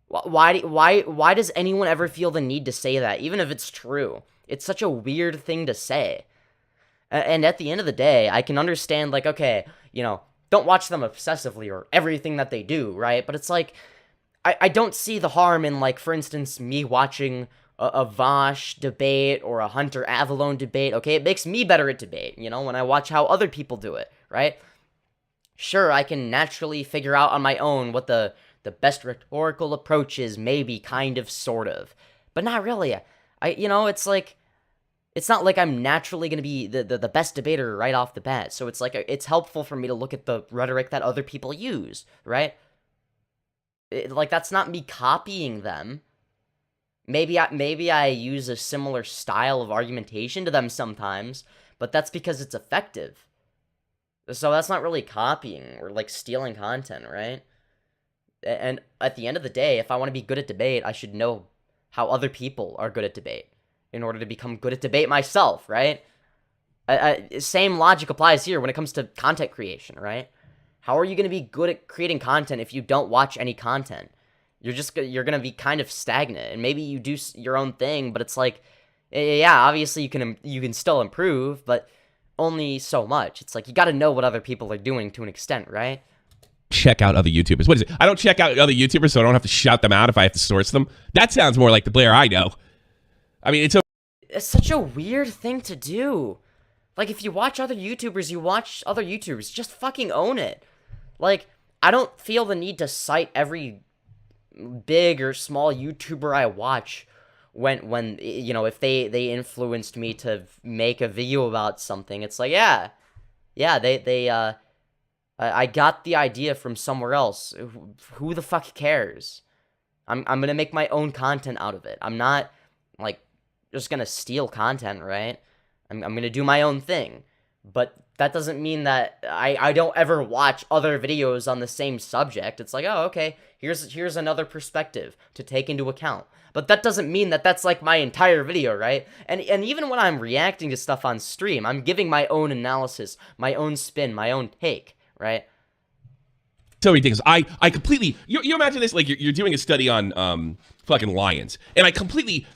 Why does anyone ever feel the need to say that, even if it's true? It's such a weird thing to say. And at the end of the day, I can understand, like, okay, don't watch them obsessively or everything that they do, right? But it's like, I don't see the harm in, like, for instance, me watching a Vosh debate or a Hunter Avalon debate, okay? It makes me better at debate, when I watch how other people do it, right? Sure, I can naturally figure out on my own what the best rhetorical approach is, maybe, kind of, sort of. But not really. It's like, it's not like I'm naturally going to be the best debater right off the bat. So it's like, it's helpful for me to look at the rhetoric that other people use, right? Like, that's not me copying them. Maybe I use a similar style of argumentation to them sometimes, but that's because it's effective. So that's not really copying or, like, stealing content, right? And at the end of the day, if I want to be good at debate, I should know how other people are good at debate in order to become good at debate myself, right? Same logic applies here when it comes to content creation, right? How are you going to be good at creating content if you don't watch any content? You're going to be kind of stagnant, and maybe you do your own thing, but it's like, yeah, obviously you can still improve, but only so much. It's like, you got to know what other people are doing to an extent, right? Check out other YouTubers. What is it? I don't check out other YouTubers, so I don't have to shout them out if I have to source them. That sounds more like the Blair I know. I mean, it's such a weird thing to do. Like, if you watch other YouTubers, you watch other YouTubers. Just fucking own it. Like, I don't feel the need to cite every big or small YouTuber I watch when if they influenced me to make a video about something. It's like, yeah, I got the idea from somewhere else. Who the fuck cares? I'm gonna make my own content out of it. I'm not, like, just gonna steal content, right? I'm gonna do my own thing. But that doesn't mean that I don't ever watch other videos on the same subject. It's like, oh, okay, here's another perspective to take into account. But that doesn't mean that that's, like, my entire video, right? And even when I'm reacting to stuff on stream, I'm giving my own analysis, my own spin, my own take, right? So ridiculous. I completely. You imagine this, like you're doing a study on fucking lions, and I completely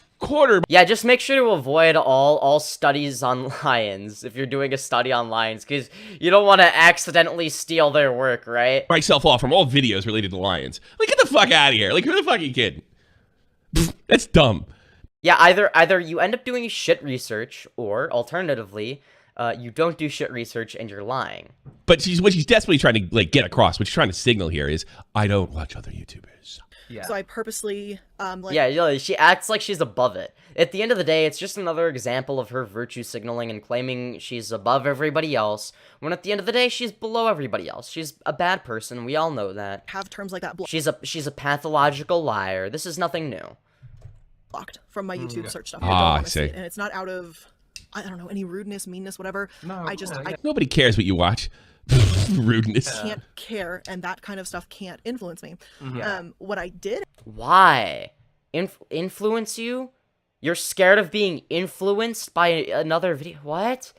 Yeah, just make sure to avoid all studies on lions if you're doing a study on lions, because you don't want to accidentally steal their work, right? myself off from all videos related to lions. Like, get the fuck out of here. Like, who the fuck are you kidding? That's dumb. Yeah, either you end up doing shit research, or alternatively, you don't do shit research and you're lying. But what she's desperately trying to like get across, what she's trying to signal here is, I don't watch other YouTubers. Yeah. So I purposely, yeah, she acts like she's above it. At the end of the day, it's just another example of her virtue signaling and claiming she's above everybody else, when at the end of the day, she's below everybody else. She's a bad person, we all know that. Have terms like that she's a pathological liar. This is nothing new. Blocked from my YouTube search stuff. I see. And it's not out of, I don't know, any rudeness, meanness, whatever. No, I nobody cares what you watch. Rudeness. Can't care, and that kind of stuff can't influence me. What I did. Why? Influence you? You're scared of being influenced by another video? What?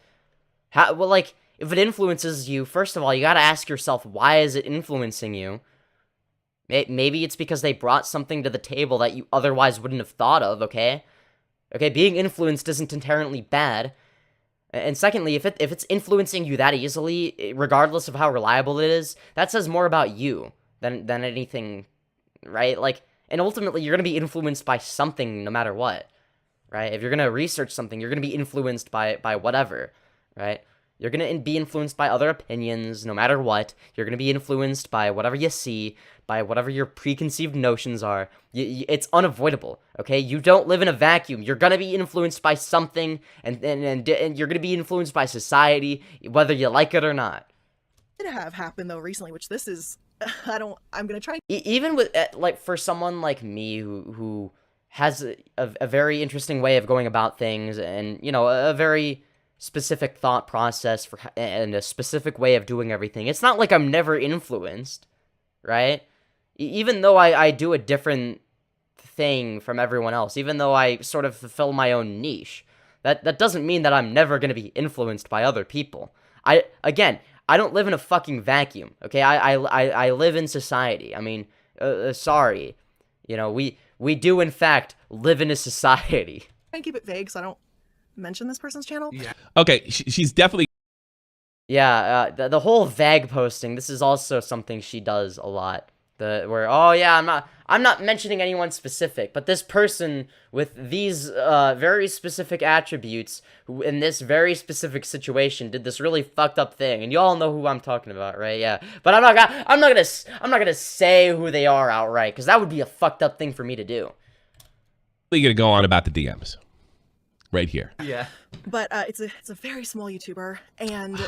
How? Well, like, if it influences you, first of all, you gotta ask yourself, why is it influencing you? Maybe it's because they brought something to the table that you otherwise wouldn't have thought of, okay? Okay, being influenced isn't inherently bad. And secondly, if it's influencing you that easily, regardless of how reliable it is, that says more about you than anything, right? Like, and ultimately, you're gonna be influenced by something no matter what, right? If you're gonna research something, you're gonna be influenced by whatever, right? You're gonna be influenced by other opinions no matter what. You're gonna be influenced by whatever you see, by whatever your preconceived notions are. It's unavoidable, okay? You don't live in a vacuum. You're gonna be influenced by something, and you're gonna be influenced by society, whether you like it or not. It have happened though recently, which this is, I'm gonna try. Even with, like, for someone like me who has a very interesting way of going about things, and, you know, a very specific thought process and a specific way of doing everything. It's not like I'm never influenced, right? Even though I do a different thing from everyone else, even though I sort of fulfill my own niche, that doesn't mean that I'm never going to be influenced by other people. I don't live in a fucking vacuum, okay? I live in society. I mean, sorry. You know, we do, in fact, live in a society. I keep it vague so I don't mention this person's channel. Yeah. Okay, she's definitely. Yeah, the whole vague posting. This is also something she does a lot. Oh yeah, I'm not mentioning anyone specific, but this person with these very specific attributes, who in this very specific situation did this really fucked up thing, and you all know who I'm talking about, right? Yeah, but I'm not gonna say who they are outright, because that would be a fucked up thing for me to do. We're gonna go on about the DMs. Right here. Yeah. But it's a very small YouTuber, and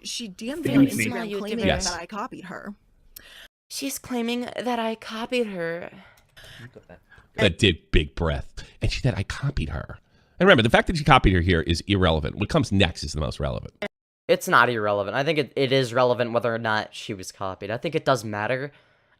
she DM'd me on Instagram claiming that I copied her. She's claiming that I copied her. That did big breath. And she said I copied her. And remember, the fact that she copied her here is irrelevant. What comes next is the most relevant. It's not irrelevant. I think it is relevant whether or not she was copied. I think it does matter.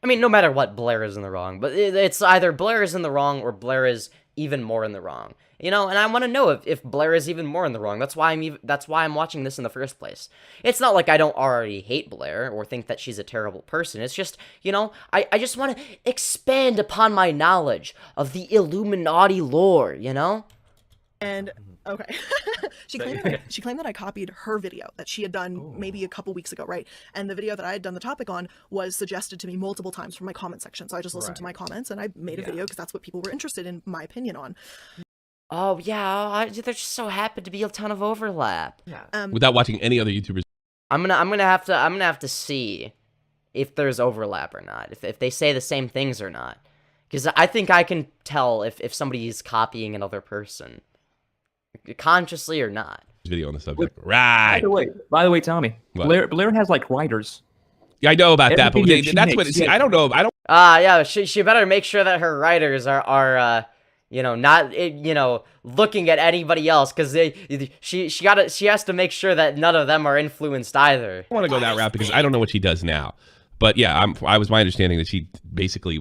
I mean, no matter what, Blair is in the wrong. But it's either Blair is in the wrong or Blair is even more in the wrong. You know, and I want to know if Blair is even more in the wrong. That's why I'm watching this in the first place. It's not like I don't already hate Blair or think that she's a terrible person. It's just, you know, I just want to expand upon my knowledge of the Illuminaughtii lore, you know? And okay. she claimed that I copied her video that she had done maybe a couple weeks ago, right? And the video that I had done the topic on was suggested to me multiple times from my comment section. So I just listened to my comments and I made a video because that's what people were interested in my opinion on. Oh yeah, there just so happened to be a ton of overlap. Yeah. Without watching any other YouTubers. I'm gonna have to see if there's overlap or not. If they say the same things or not, because I think I can tell if somebody's copying another person, consciously or not. Video on the subject, right? By the way, Tommy, Blair has like writers. Yeah, I know about that, but that's what. See, I don't know. Yeah, she better make sure that her writers are you know, not, you know, looking at anybody else, because she has to make sure that none of them are influenced either. I want to go that route because I don't know what she does now, but yeah, I was my understanding that she basically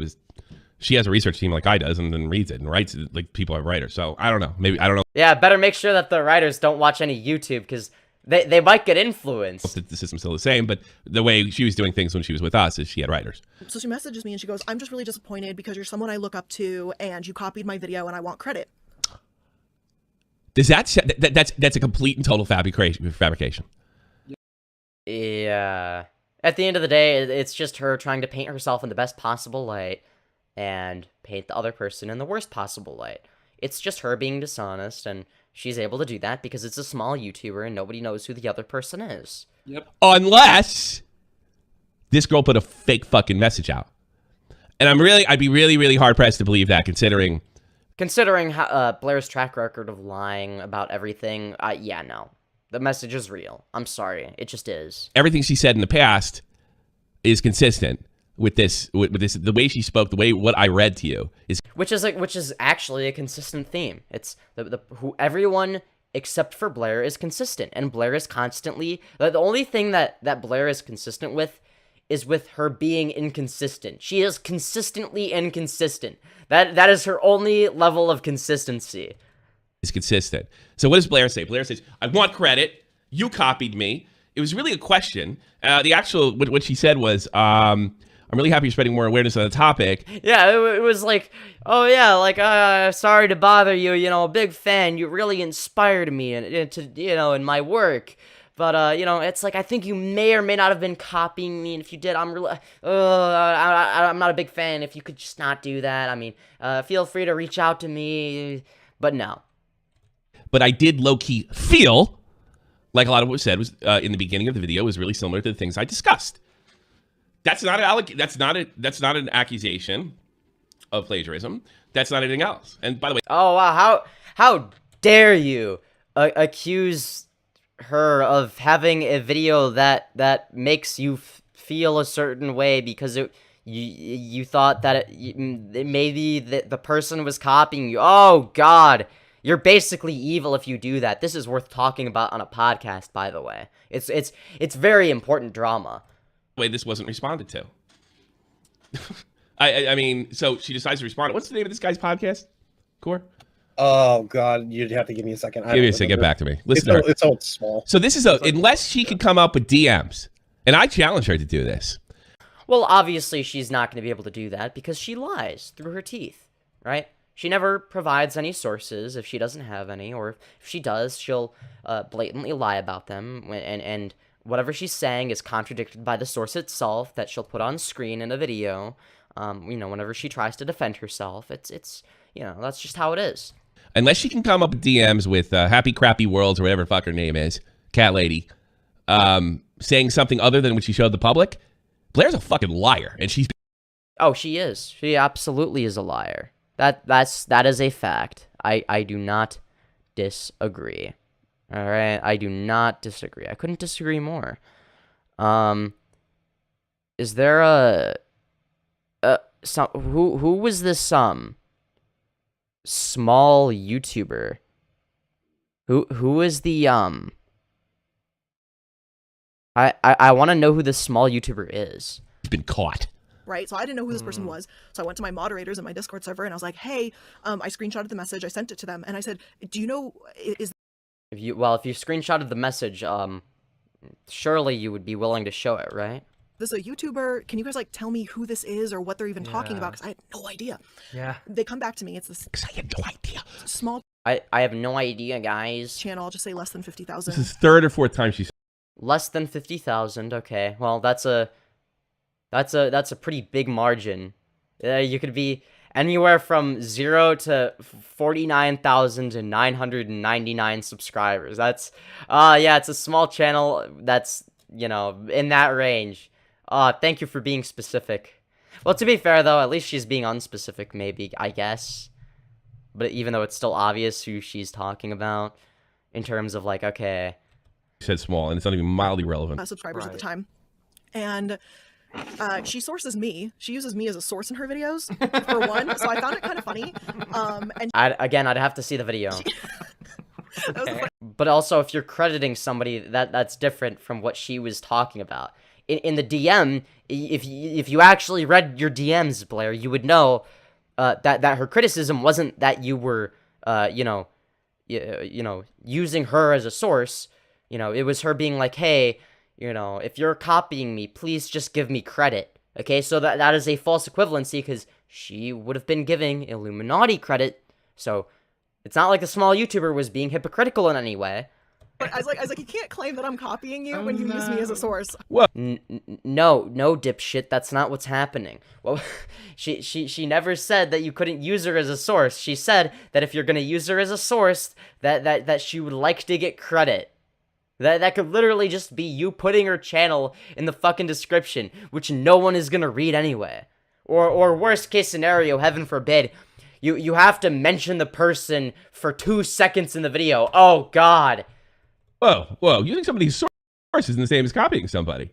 she has a research team like I does, and then reads it and writes it like people are writers. So I don't know, maybe I don't know. Yeah, better make sure that the writers don't watch any YouTube, because They might get influenced. The system's still the same, but the way she was doing things when she was with us is she had writers. So she messages me and she goes, I'm just really disappointed because you're someone I look up to and you copied my video and I want credit. Does that's a complete and total fabrication? Yeah. At the end of the day, it's just her trying to paint herself in the best possible light and paint the other person in the worst possible light. It's just her being dishonest, and she's able to do that because it's a small YouTuber and nobody knows who the other person is. Yep. Unless this girl put a fake fucking message out. And I'd be really, really hard pressed to believe that, considering how, Blair's track record of lying about everything. Yeah, no. The message is real. I'm sorry. It just is. Everything she said in the past is consistent with this, the way she spoke, what I read to you is, which is actually a consistent theme. It's everyone except for Blair is consistent, and Blair is constantly the only thing that Blair is consistent with is with her being inconsistent. She is consistently inconsistent. That is her only level of consistency. Is consistent. So what does Blair say? Blair says, "I want credit. You copied me." It was really a question. What she said was, "I'm really happy you're spreading more awareness on the topic." Yeah, it was like, oh yeah, like, sorry to bother you, a big fan. You really inspired me in my work. But, it's like, I think you may or may not have been copying me, and if you did, I'm not a big fan. If you could just not do that, I mean, feel free to reach out to me, but no. But I did low-key feel like a lot of what was said was in the beginning of the video was really similar to the things I discussed. That's not an accusation of plagiarism. That's not anything else. And by the way, oh wow, how dare you accuse her of having a video that makes you feel a certain way because you thought that maybe the person was copying you. Oh God. You're basically evil if you do that. This is worth talking about on a podcast, by the way. It's very important drama. Way this wasn't responded to. I mean, so she decides to respond. What's the name of this guy's podcast? Core? Oh God, you'd have to give me a second. Give me a second. Get back to me. Listen to her. It's so small. So this is unless she could come up with DMs, and I challenge her to do this. Well, obviously she's not going to be able to do that because she lies through her teeth, right? She never provides any sources if she doesn't have any, or if she does, she'll blatantly lie about them, and whatever she's saying is contradicted by the source itself that she'll put on screen in a video. Whenever she tries to defend herself, it's that's just how it is. Unless she can come up with DMs with Happy Crappy Worlds or whatever the fuck her name is, Cat Lady, saying something other than what she showed the public, Blair's a fucking liar, and she's. Oh, she is. She absolutely is a liar. That is a fact. I do not disagree. All right, I do not disagree. I couldn't disagree more. Is there who was this small YouTuber? Who is the I want to know who this small YouTuber is. He's been caught. Right, so I didn't know who this person was. So I went to my moderators in my Discord server and I was like, "Hey, I screenshotted the message. I sent it to them, and I said, do you know is?" If you screenshotted the message, surely you would be willing to show it, right? This is a YouTuber. Can you guys tell me who this is or what they're even talking about? Because I had no idea. Yeah. They come back to me. It's this. Because I had no idea. Small. I have no idea, guys. Channel. I'll just say less than 50,000. This is third or fourth time she's. Less than 50,000. Okay. Well, that's a pretty big margin. You could be anywhere from 0 to 49,999 subscribers. That's it's a small channel that's, in that range. Thank you for being specific. Well, to be fair though, at least she's being unspecific, maybe, I guess. But even though it's still obvious who she's talking about in terms of okay. She said small, and it's not even mildly relevant. Subscribers at the time. And she sources me. She uses me as a source in her videos, for one. So I found it kind of funny. And I'd have to see the video. Okay. But also, if you're crediting somebody, that's different from what she was talking about. In the DM, if you actually read your DMs, Blair, you would know that her criticism wasn't that you were using her as a source. You know, it was her being like, hey, you know, if you're copying me, please just give me credit. Okay, so that is a false equivalency because she would have been giving Iilluminaughtii credit. So it's not like a small YouTuber was being hypocritical in any way. But I was like, you can't claim that I'm copying you when you use me as a source. No, dipshit, that's not what's happening. Well, she never said that you couldn't use her as a source. She said that if you're gonna use her as a source, that she would like to get credit. That could literally just be you putting her channel in the fucking description, which no one is gonna read anyway. Or worst case scenario, heaven forbid, you have to mention the person for 2 seconds in the video. Oh god. Whoa, using somebody's source isn't the same as copying somebody.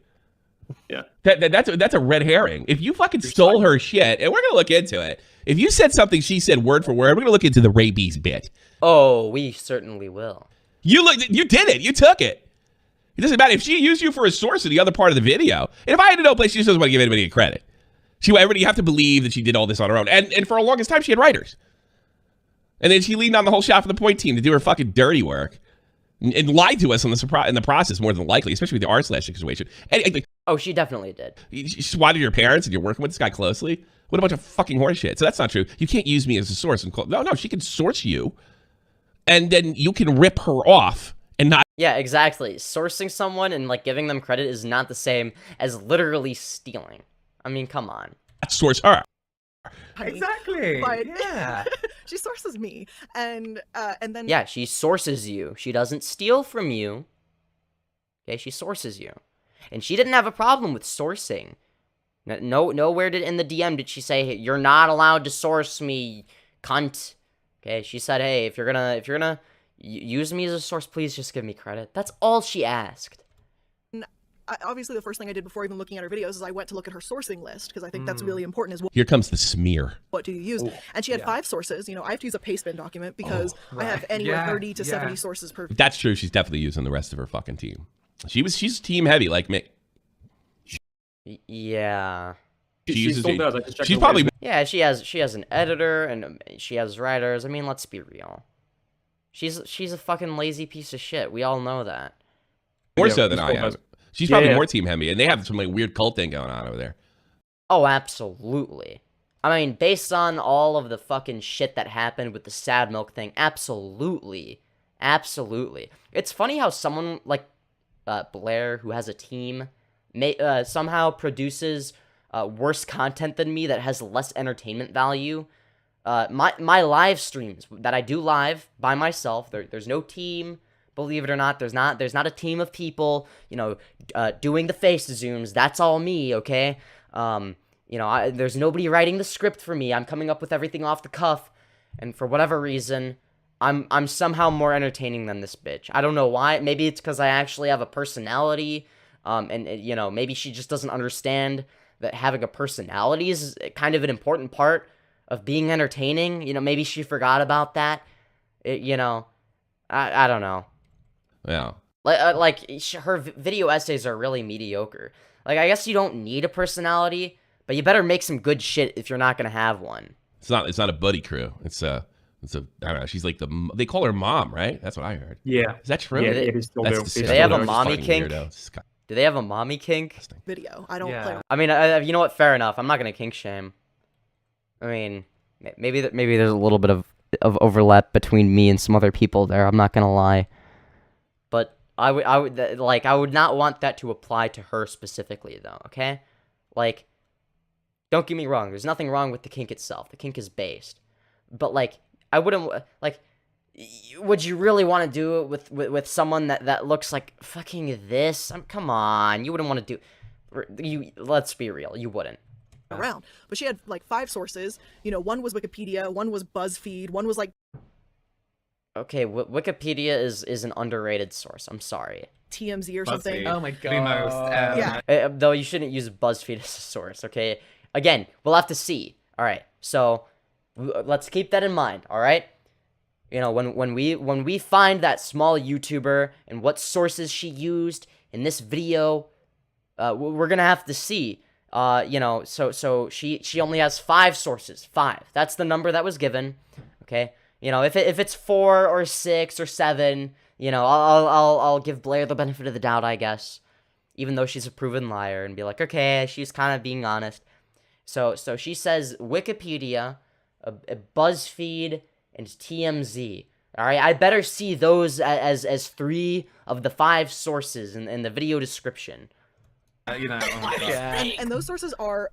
Yeah. That's a red herring. If you fucking stole her shit, and we're gonna look into it. If you said something she said word for word, we're gonna look into the rabies bit. Oh, we certainly will. You did it. You took it. It doesn't matter if she used you for a source in the other part of the video. And if I had to know a place, she just doesn't want to give anybody credit. You have to believe that she did all this on her own. And for the longest time, she had writers. And then she leaned on the whole shot for the point team to do her fucking dirty work and lied to us in the process, more than likely, especially with the r/slash situation. And, oh, she definitely did. She swatted your parents, and you're working with this guy closely. What a bunch of fucking horseshit. So that's not true. You can't use me as a source. No, she can source you, and then you can rip her off and not. Yeah, exactly. Sourcing someone and like giving them credit is not the same as literally stealing. I mean, come on. Source her. Exactly. But yeah, she sources me, and then yeah, she sources you. She doesn't steal from you. Okay, she sources you, and she didn't have a problem with sourcing. Nowhere in the DM did she say, hey, you're not allowed to source me, cunt. Okay, she said, hey, if you're gonna use me as a source, please just give me credit. That's all she asked. Obviously, the first thing I did before even looking at her videos is I went to look at her sourcing list, because I think that's really important as well. Here comes the smear. What do you use? Ooh, and she had 5 sources. You know, I have to use a pastebin document because I have anywhere 30 to 70 sources per. That's true. She's definitely using the rest of her fucking team. She's team heavy like me. Yeah. She's probably. Yeah, she has an editor and she has writers. I mean, let's be real. She's a fucking lazy piece of shit. We all know that. More so than I am. She's probably more team heavy, and they have some like weird cult thing going on over there. Oh, absolutely. I mean, based on all of the fucking shit that happened with the sad milk thing, absolutely. Absolutely. It's funny how someone like Blair, who has a team, somehow produces worse content than me that has less entertainment value. My live streams that I do live by myself, there's no team. Believe it or not, there's not a team of people, you know, doing the face zooms. That's all me, okay? You know, there's nobody writing the script for me. I'm coming up with everything off the cuff, and for whatever reason, I'm somehow more entertaining than this bitch. I don't know why. Maybe it's because I actually have a personality, and you know, maybe she just doesn't understand that having a personality is kind of an important part of being entertaining. You know, maybe she forgot about that. You know, I don't know. Yeah. Her video essays are really mediocre. Like, I guess you don't need a personality, but you better make some good shit if you're not gonna have one. It's not a buddy crew. It's a I don't know. She's like they call her mom, right? That's what I heard. Yeah. Is that true? Yeah, it is still do they have a mommy kink? Do they have a mommy kink? Video. I don't play. I mean, you know what? Fair enough. I'm not gonna kink shame. I mean, maybe there's a little bit of overlap between me and some other people there. I'm not gonna lie. But I would not want that to apply to her specifically, though, okay? Like, don't get me wrong, there's nothing wrong with the kink itself. The kink is based. But, like, I wouldn't, like, would you really want to do it with someone that looks like fucking this? Come on, you wouldn't want to do, let's be real, you wouldn't. Around. But she had, like, 5 sources. You know, one was Wikipedia, one was BuzzFeed, one was, like, okay, Wikipedia is an underrated source. I'm sorry. TMZ or something. Oh my god. Yeah. Though you shouldn't use BuzzFeed as a source, okay? Again, we'll have to see. All right, so let's keep that in mind. All right. You know, when we find that small YouTuber and what sources she used in this video, we're gonna have to see. You know, so she only has 5 sources. 5. That's the number that was given. Okay. You know, if it's 4 or 6 or 7, you know, I'll give Blair the benefit of the doubt, I guess, even though she's a proven liar, and be like, okay, she's kind of being honest. So she says Wikipedia, a BuzzFeed, and TMZ. All right, I better see those as 3 of the 5 sources in the video description. You know, and those sources are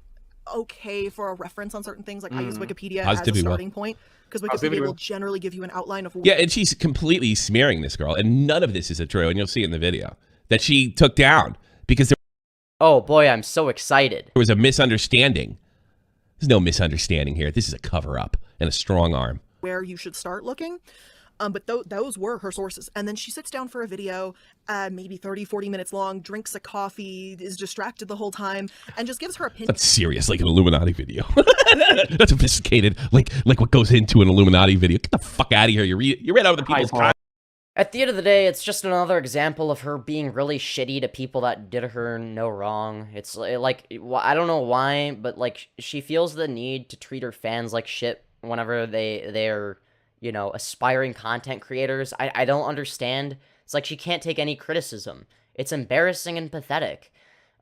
okay for a reference on certain things. Like I use Wikipedia as a Positively starting point because Wikipedia will generally give you an outline of. Yeah, and she's completely smearing this girl, and none of this is true, and you'll see in the video that she took down because oh boy, I'm so excited. There was a misunderstanding. There's no misunderstanding here. This is a cover-up and a strong arm. Where you should start looking. But those were her sources. And then she sits down for a video, maybe 30, 40 minutes long, drinks a coffee, is distracted the whole time, and just gives her opinion. That's serious, like an Illuminati video. That's sophisticated, like what goes into an Illuminati video. Get the fuck out of here. You read out of the people's time. At the end of the day, it's just another example of her being really shitty to people that did her no wrong. It's like, I don't know why, but like, she feels the need to treat her fans like shit whenever they're, you know, aspiring content creators. I don't understand. It's like she can't take any criticism. It's embarrassing and pathetic.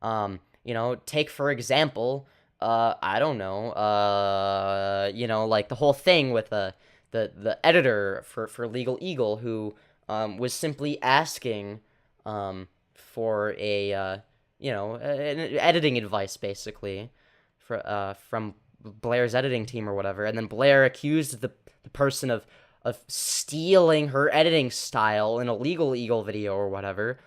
You know, take for example, I don't know, you know, like the whole thing with the editor for Legal Eagle who was simply asking for a you know, an editing advice basically from Blair's editing team or whatever, and then Blair accused the person of stealing her editing style in a Legal Eagle video or whatever.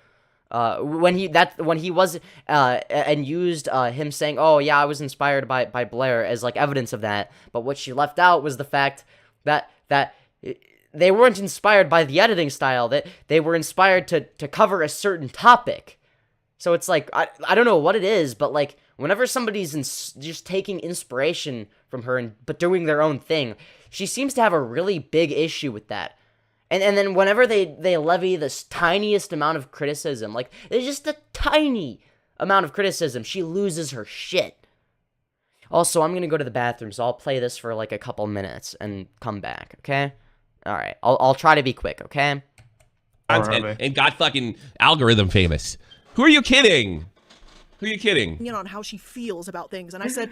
When he was and used him saying, "Oh yeah, I was inspired by Blair" as like evidence of that. But what she left out was the fact that they weren't inspired by the editing style. That they were inspired to cover a certain topic. So it's like I don't know what it is, but like whenever somebody's just taking inspiration from her but doing their own thing, she seems to have a really big issue with that. And then whenever they levy this tiniest amount of criticism, like there's just a tiny amount of criticism, she loses her shit. Also, I'm gonna go to the bathroom, so I'll play this for like a couple minutes and come back, okay? Alright, I'll try to be quick, okay? And got fucking algorithm famous. Who are you kidding? Who are you kidding? On how she feels about things, and I said,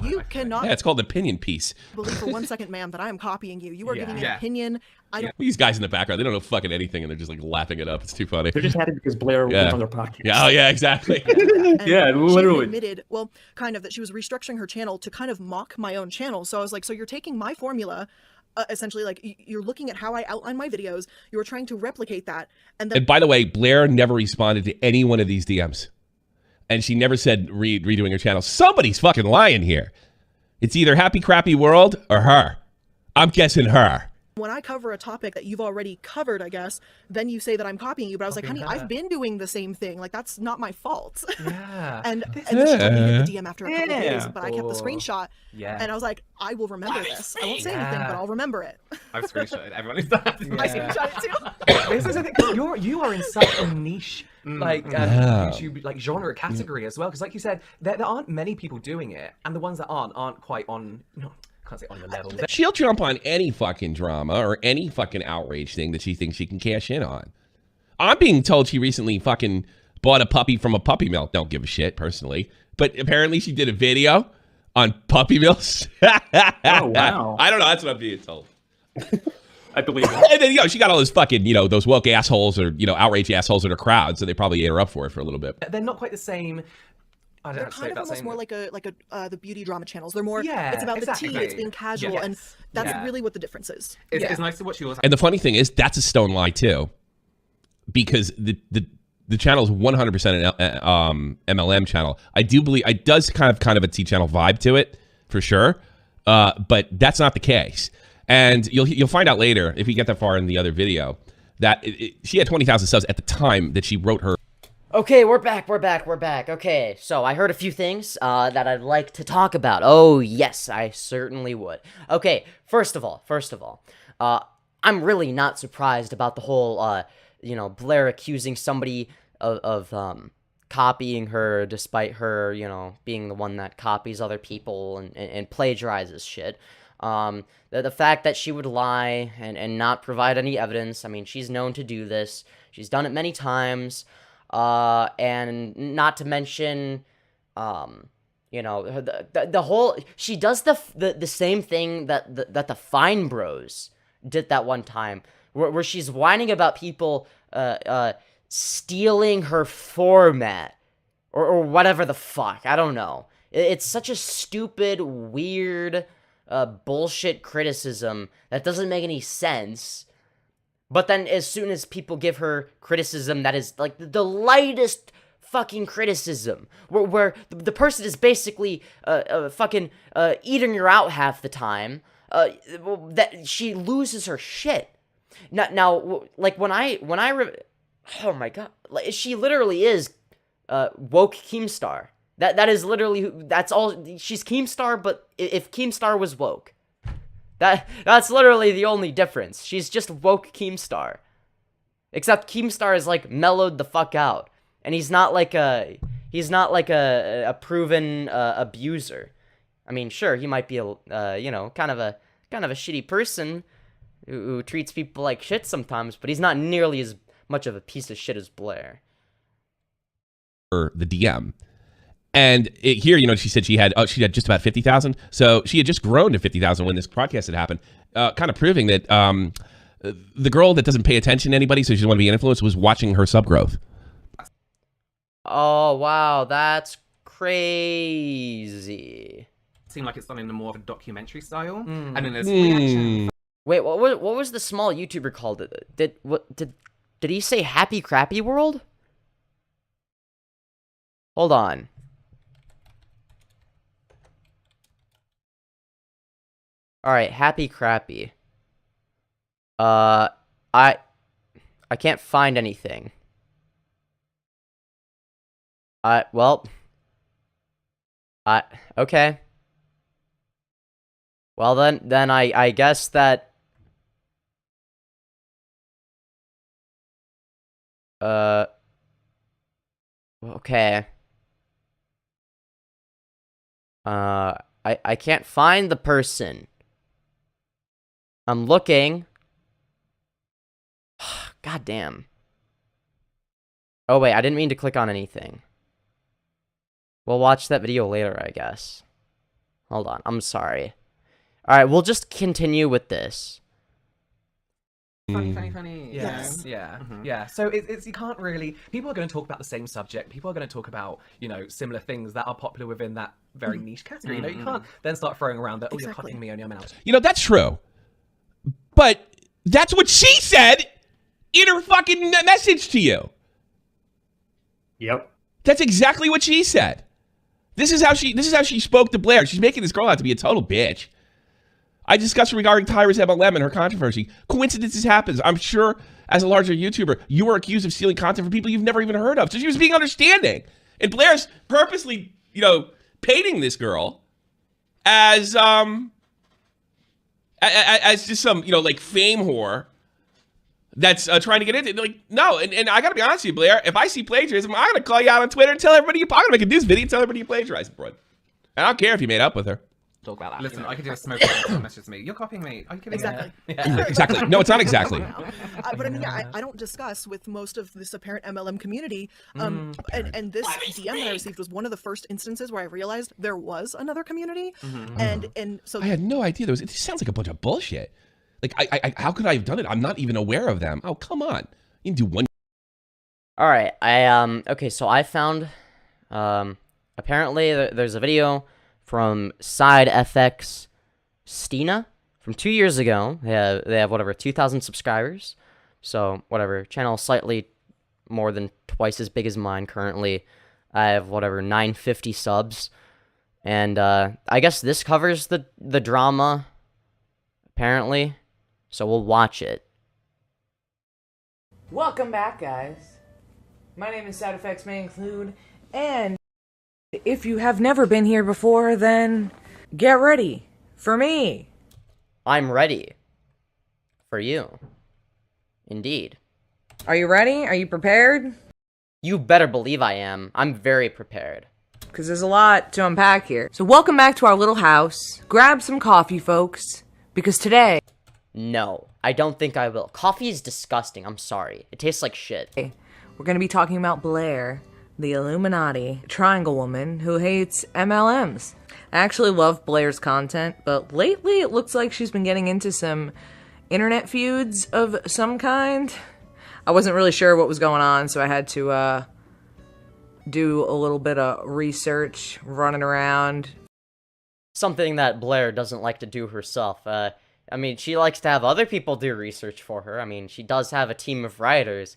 you cannot. Yeah, it's called opinion piece. Believe for 1 second, ma'am, that I am copying you. You are giving an opinion. I don't. These guys in the background, they don't know fucking anything, and they're just like laughing it up. It's too funny. They're just happy because Blair was on their podcast. Yeah, oh yeah, exactly. Yeah, literally. She admitted, well, kind of, that she was restructuring her channel to kind of mock my own channel. So I was like, so you're taking my formula. Essentially, like, you're looking at how I outline my videos. You were trying to replicate that. And by the way, Blair never responded to any one of these DMs. And she never said redoing her channel. Somebody's fucking lying here. It's either Happy Crappy World or her. I'm guessing her. When I cover a topic that you've already covered, I guess, then you say that I'm copying you. But I was like, honey, I've been doing the same thing. Like, that's not my fault. Yeah. and then she told me to hit the DM after a couple of days, but I kept the screenshot. Yeah. And I was like, I will remember this. I won't say anything, but I'll remember it. I've screenshotted everyone who's done that. I screenshot it too. This is the thing. You are in such a niche YouTube like genre category as well, because like you said, there aren't many people doing it, and the ones that aren't quite on. No, can't say on your level. She'll jump on any fucking drama or any fucking outrage thing that she thinks she can cash in on. I'm being told she recently fucking bought a puppy from a puppy mill. Don't give a shit personally, but apparently she did a video on puppy mills. Oh wow! I don't know. That's what I'm being told. I believe it. And then, she got all those fucking, those woke assholes or, outrage assholes in her crowd, so they probably ate her up for it for a little bit. They're not quite the same. I don't They're know kind of almost more like the beauty drama channels. They're more. Yeah, it's about exactly. the tea. It's being casual, and that's really what the difference is. It's nice to watch yours. And the funny thing is, that's a stone lie too, because the channel is 100% an MLM channel. I do believe it does kind of a T channel vibe to it for sure, but that's not the case. And you'll find out later, if you get that far in the other video, that she had 20,000 subs at the time that she wrote her. Okay, we're back. Okay, so I heard a few things that I'd like to talk about. Oh, yes, I certainly would. Okay, first of all, I'm really not surprised about the whole, Blair accusing somebody of copying her despite her, being the one that copies other people and plagiarizes shit. The fact that she would lie and not provide any evidence. I mean, she's known to do this. She's done it many times. And not to mention, you know, the whole, she does the same thing that the Fine Bros did that one time, where she's whining about people, stealing her format, or whatever the fuck, I don't know. It's such a stupid, weird, bullshit criticism that doesn't make any sense. But then as soon as people give her criticism that is, like, the lightest fucking criticism, where the person is basically fucking eating her out half the time, that she loses her shit. Now, like, oh my god, like, she literally is woke Keemstar. That is literally that's all. She's Keemstar, but if Keemstar was woke, that's literally the only difference. She's just woke Keemstar, except Keemstar is like mellowed the fuck out, and he's not like a proven abuser. I mean, sure, he might be a you know, kind of a shitty person who treats people like shit sometimes, but he's not nearly as much of a piece of shit as Blair. The DM. And here, you know, she said she had just about 50,000. So she had just grown to 50,000 when this podcast had happened, kind of proving that the girl that doesn't pay attention to anybody, so she doesn't want to be influenced, was watching her sub growth. Oh, wow, that's crazy. Seemed like it's done in a more of a documentary style. And then there's reaction. Wait, what was the small YouTuber called? Did he say Happy Crappy World? Hold on. Alright, Happy Crappy. I can't find anything. Okay. Well then I guess that okay. I can't find the person. I'm looking. God damn. Oh wait, I didn't mean to click on anything. We'll watch that video later, I guess. Hold on, I'm sorry. Alright, we'll just continue with this. Funny. Yes. Yeah. So it's you can't really. People are going to talk about the same subject. People are going to talk about, you know, similar things that are popular within that very niche category. You know, you can't then start throwing around that. Oh, you're copying me, only I'm out. You know, that's true. But that's what she said in her fucking message to you. Yep. That's exactly what she said. This is how she spoke to Blair. She's making this girl out to be a total bitch. I discussed regarding Tyra's MLM and her controversy. Coincidences happens. I'm sure as a larger YouTuber, you were accused of stealing content from people you've never even heard of. So she was being understanding. And Blair's purposely, you know, painting this girl as just some, you know, like fame whore that's trying to get into it. Like, no, and I gotta be honest with you, Blair, if I see plagiarism, I'm gonna call you out on Twitter and tell everybody I'm gonna make a news video and tell everybody you plagiarized, bro. I don't care if you made up with her. Talk about that. Listen, I could do a smoke message to me. You're copying me. Are you kidding Exactly. me? Yeah. Exactly. No, it's not exactly. But I mean, yeah, I don't discuss with most of this apparent MLM community. And this DM that I received was one of the first instances where I realized there was another community. And so I had no idea. It sounds like a bunch of bullshit. Like, I how could I have done it? I'm not even aware of them. Oh, come on. You can do one. All right. Okay, so I found, apparently there's a video from Side FX Stina from 2 years ago. They have whatever 2,000 subscribers, so whatever, channel slightly more than twice as big as mine currently. I have whatever 950 subs, and I guess this covers the drama apparently, so we'll watch it. Welcome back, guys. My name is Side Effects May Include, and if you have never been here before, then get ready for me. I'm ready for you. Indeed. Are you ready? Are you prepared? You better believe I am. I'm very prepared. because there's a lot to unpack here. So welcome back to our little house. Grab some coffee, folks, because today... No, I don't think I will. Coffee is disgusting, I'm sorry. It tastes like shit. We're gonna be talking about Blair, the Illuminati triangle woman who hates MLMs. I actually love Blair's content, but lately it looks like she's been getting into some internet feuds of some kind. I wasn't really sure what was going on, so I had to do a little bit of research, running around. Something that Blair doesn't like to do herself. I mean, she likes to have other people do research for her. I mean, she does have a team of writers,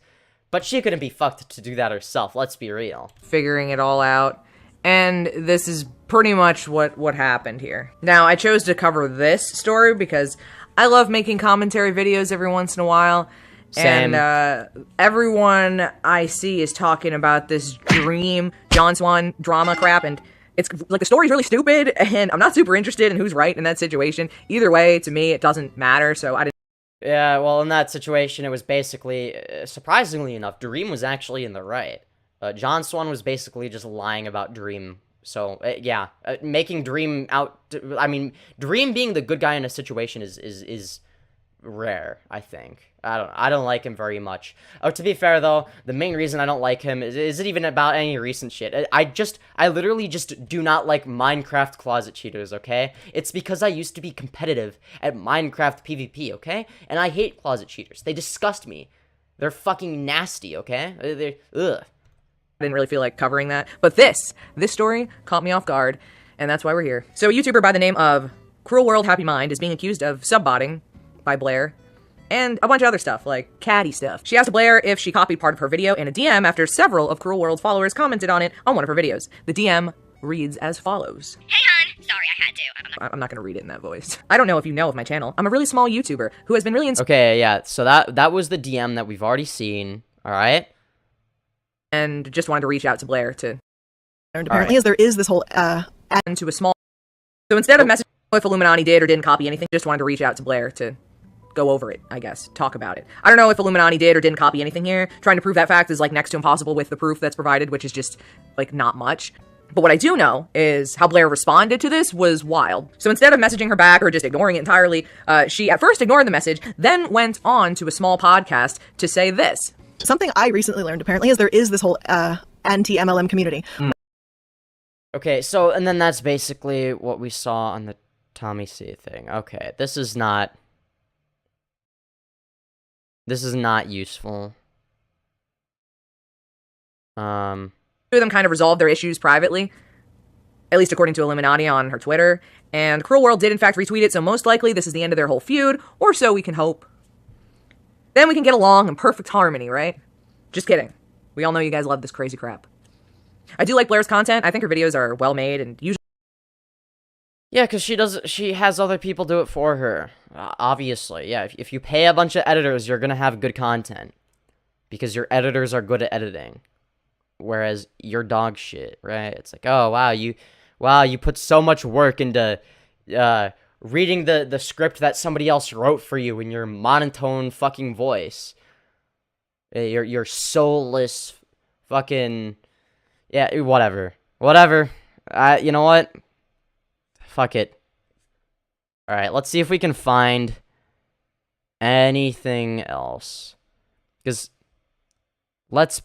but she couldn't be fucked to do that herself, let's be real. Figuring it all out. And this is pretty much what happened here. Now, I chose to cover this story because I love making commentary videos every once in a while. Same. And everyone I see is talking about this dream John Swan drama crap, and it's like the story's really stupid, and I'm not super interested in who's right in that situation. Either way, to me, it doesn't matter, so I didn't. Yeah, well, in that situation, it was basically, surprisingly enough, Dream was actually in the right. John Swan was basically just lying about Dream. So, yeah, making Dream out... I mean, Dream being the good guy in a situation is rare, I think. I don't like him very much. Oh, to be fair, though, the main reason I don't like him isn't even about any recent shit. I literally just do not like Minecraft closet cheaters, okay? It's because I used to be competitive at Minecraft PvP, okay? And I hate closet cheaters. They disgust me. They're fucking nasty, okay? Ugh. I didn't really feel like covering that. But this story caught me off guard, and that's why we're here. So a YouTuber by the name of Cruel World Happy Mind is being accused of subbotting by Blair, and a bunch of other stuff, like catty stuff. She asked Blair if she copied part of her video in a DM after several of Cruel World's followers commented on it on one of her videos. The DM reads as follows. Hey, hon. Sorry, I had to. I'm not gonna read it in that voice. I don't know if you know of my channel. I'm a really small YouTuber who has been really Okay, yeah, so that was the DM that we've already seen, alright? And just wanted to reach out to Blair to... And apparently, as there is this whole, add to a small... So instead of messaging if Illuminati did or didn't copy anything, just wanted to reach out to Blair to go over it, I guess. Talk about it. I don't know if Illuminati did or didn't copy anything here. Trying to prove that fact is, like, next to impossible with the proof that's provided, which is just, like, not much. But what I do know is how Blair responded to this was wild. So instead of messaging her back or just ignoring it entirely, she at first ignored the message, then went on to a small podcast to say this. Something I recently learned, apparently, is there is this whole anti-MLM community. Okay, so, and then that's basically what we saw on the Tommy C thing. Okay, this is not useful. Two of them kind of resolved their issues privately, at least according to Illuminati on her Twitter, and Cruel World did in fact retweet it, so most likely this is the end of their whole feud, or so we can hope. Then we can get along in perfect harmony, right? Just kidding. We all know you guys love this crazy crap. I do like Blair's content. I think her videos are well made and usually... Yeah, because she has other people do it for her. Obviously, yeah. If you pay a bunch of editors, you're gonna have good content. Because your editors are good at editing. Whereas you're dog shit, right? It's like, oh, wow, you put so much work into, reading the script that somebody else wrote for you in your monotone fucking voice. Your soulless fucking... Yeah, whatever. You know what? Fuck it. Alright, let's see if we can find anything else. Because, let's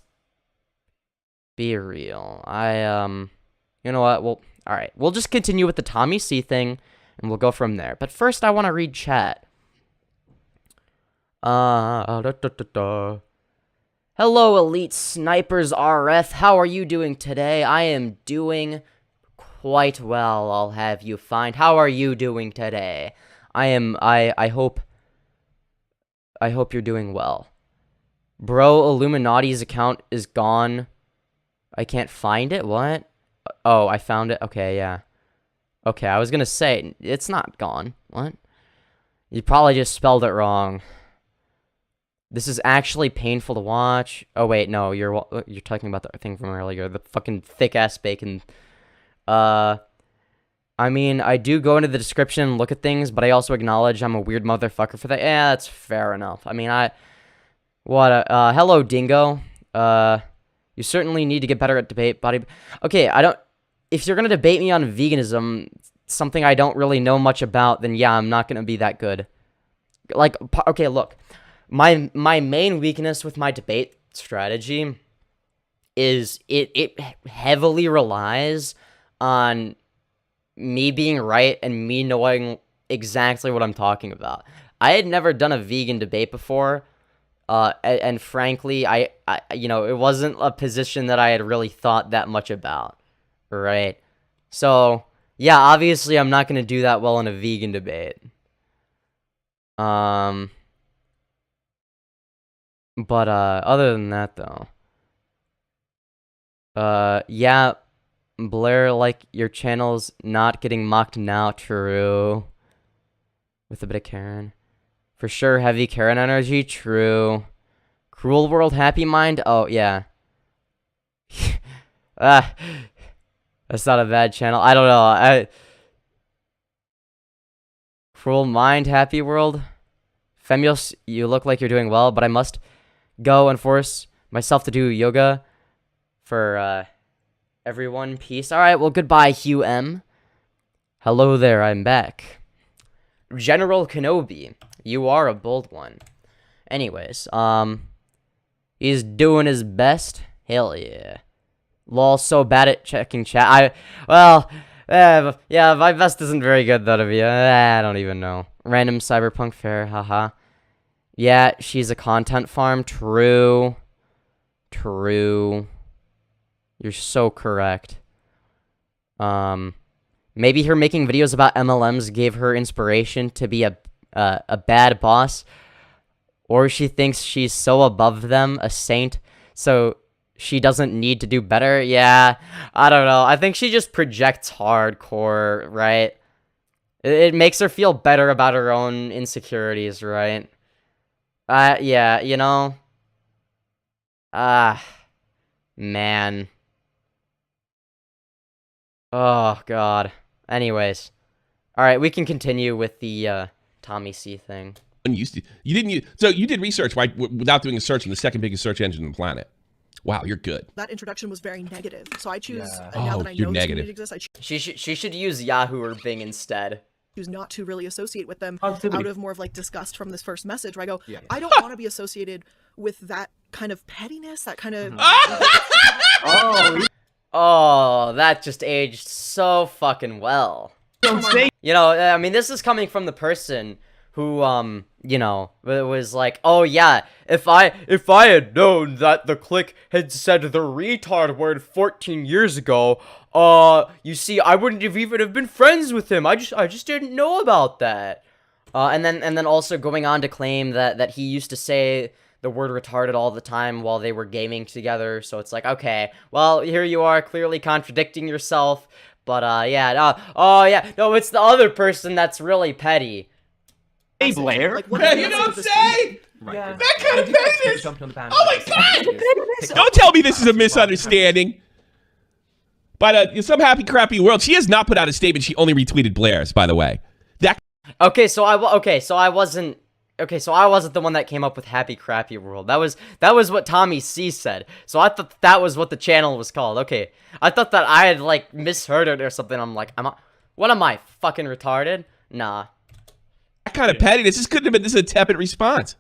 be real. You know what? Well, alright. We'll just continue with the Tommy C thing, and we'll go from there. But first, I want to read chat. Hello, Elite Snipers RF. How are you doing today? I am doing quite well, I'll have you find. How are you doing today? I hope you're doing well. Bro, Illuminati's account is gone. I can't find it? What? Oh, I found it. Okay, yeah. Okay, I was gonna say, it's not gone. What? You probably just spelled it wrong. This is actually painful to watch. Oh, wait, no, you're talking about the thing from earlier. The fucking thick-ass bacon. I mean, I do go into the description and look at things, but I also acknowledge I'm a weird motherfucker for that. Yeah, that's fair enough. I mean, hello, Dingo. You certainly need to get better at debate, buddy. Okay, if you're gonna debate me on veganism, something I don't really know much about, then yeah, I'm not gonna be that good. Like, okay, look, my main weakness with my debate strategy is it heavily relies on me being right and me knowing exactly what I'm talking about. I had never done a vegan debate before, and frankly, I you know, it wasn't a position that I had really thought that much about, right? So, yeah, obviously I'm not going to do that well in a vegan debate. But other than that, though, yeah, Blair, like, your channel's not getting mocked now, true. With a bit of Karen. For sure, heavy Karen energy, true. Cruel World, Happy Mind, oh, yeah. That's not a bad channel. I don't know. Cruel Mind, Happy World. Femios, you look like you're doing well, but I must go and force myself to do yoga for everyone. Peace. All right, well, goodbye, Hugh M. Hello there, I'm back. General Kenobi, you are a bold one. Anyways, he's doing his best. Hell yeah. Lol, so bad at checking chat. Yeah, my best isn't very good, though, to be. I don't even know. Random cyberpunk fair, haha. Yeah, she's a content farm. True. True. You're so correct. Maybe her making videos about MLMs gave her inspiration to be a bad boss. Or she thinks she's so above them, a saint, so she doesn't need to do better. Yeah, I don't know. I think she just projects hardcore, right? It makes her feel better about her own insecurities, right? Yeah, you know? Man. Oh, God. Anyways. Alright, we can continue with the, Tommy C thing. You didn't so you did research without doing a search on the second biggest search engine on the planet. Wow, you're good. That introduction was very negative, so I choose, Yeah. now Oh, that I you're know this negative. community exists, I She should use Yahoo or Bing instead. choose not to really associate with them Positivity. out of more of like disgust from this first message where I go, Yeah. I don't want to be associated with that kind of pettiness, that kind of... Oh, that just aged so fucking well. You know, I mean, this is coming from the person who, you know, was like, oh yeah, if I had known that the clique had said the retard word 14 years ago, you see, I wouldn't have even have been friends with him. I just didn't know about that. And then also going on to claim that he used to say the word retarded all the time while they were gaming together. So it's like, okay, well, here you are clearly contradicting yourself. But, yeah, oh, yeah, no, it's the other person that's really petty. Hey, Blair. You don't say! Yeah. That kind of pettiness! Jumping on the Oh my God! Don't tell me this is a misunderstanding. But some happy crappy world. She has not put out a statement. She only retweeted Blair's, by the way. Okay, so I wasn't the one that came up with Happy Crappy World. That was what Tommy C said. So I thought that was what the channel was called. Okay, I thought that I had like misheard it or something. I'm like, what am I, fucking retarded? Nah. That kind of pettiness. This couldn't have been. This is a tepid response.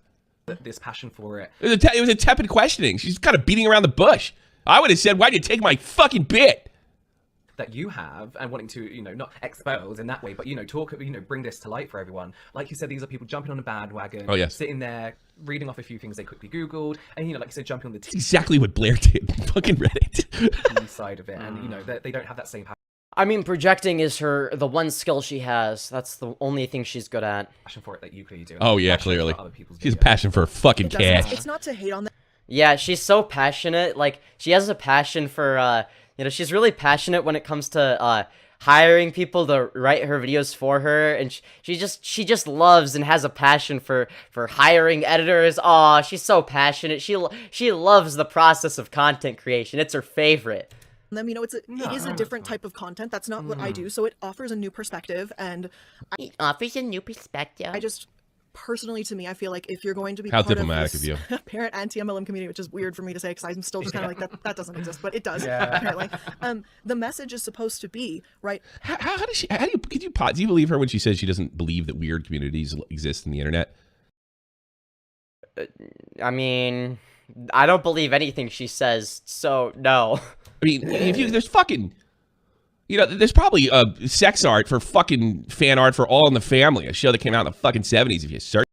This passion for it. It was a tepid questioning. She's kind of beating around the bush. I would have said, "Why'd you take my fucking bit?" That you have, and wanting to, you know, not expose in that way, but, you know, talk, you know, bring this to light for everyone. Like you said, these are people jumping on a bandwagon, oh, yes. sitting there, reading off a few things they quickly Googled, and, you know, like you said, jumping on the That's exactly what Blair did. Fucking Reddit. side of it, and, you know, they don't have that same I mean, projecting is the one skill she has. That's the only thing she's good at. passion for it that you clearly do. Oh yeah, clearly. She has a passion for fucking cash. It's not to hate on that. Yeah, she's so passionate. Like, she has a passion for, you know, she's really passionate when it comes to, hiring people to write her videos for her, and she just loves and has a passion for hiring editors. Aw, she's so passionate. She loves the process of content creation. It's her favorite. Them, you know, it is a different type of content. That's not what I do, so it offers a new perspective, and it offers a new perspective. I just personally, to me, I feel like if you're going to be How part diplomatic of of you. this apparent anti-MLM community, which is weird for me to say because I'm still just kind of like that doesn't exist, but it does apparently. The message is supposed to be right. How do you believe her when she says she doesn't believe that weird communities exist in the internet? I mean, I don't believe anything she says, so no. I mean, there's fucking, there's probably sex art for fucking fan art for All in the Family, a show that came out in the fucking 70s if you search.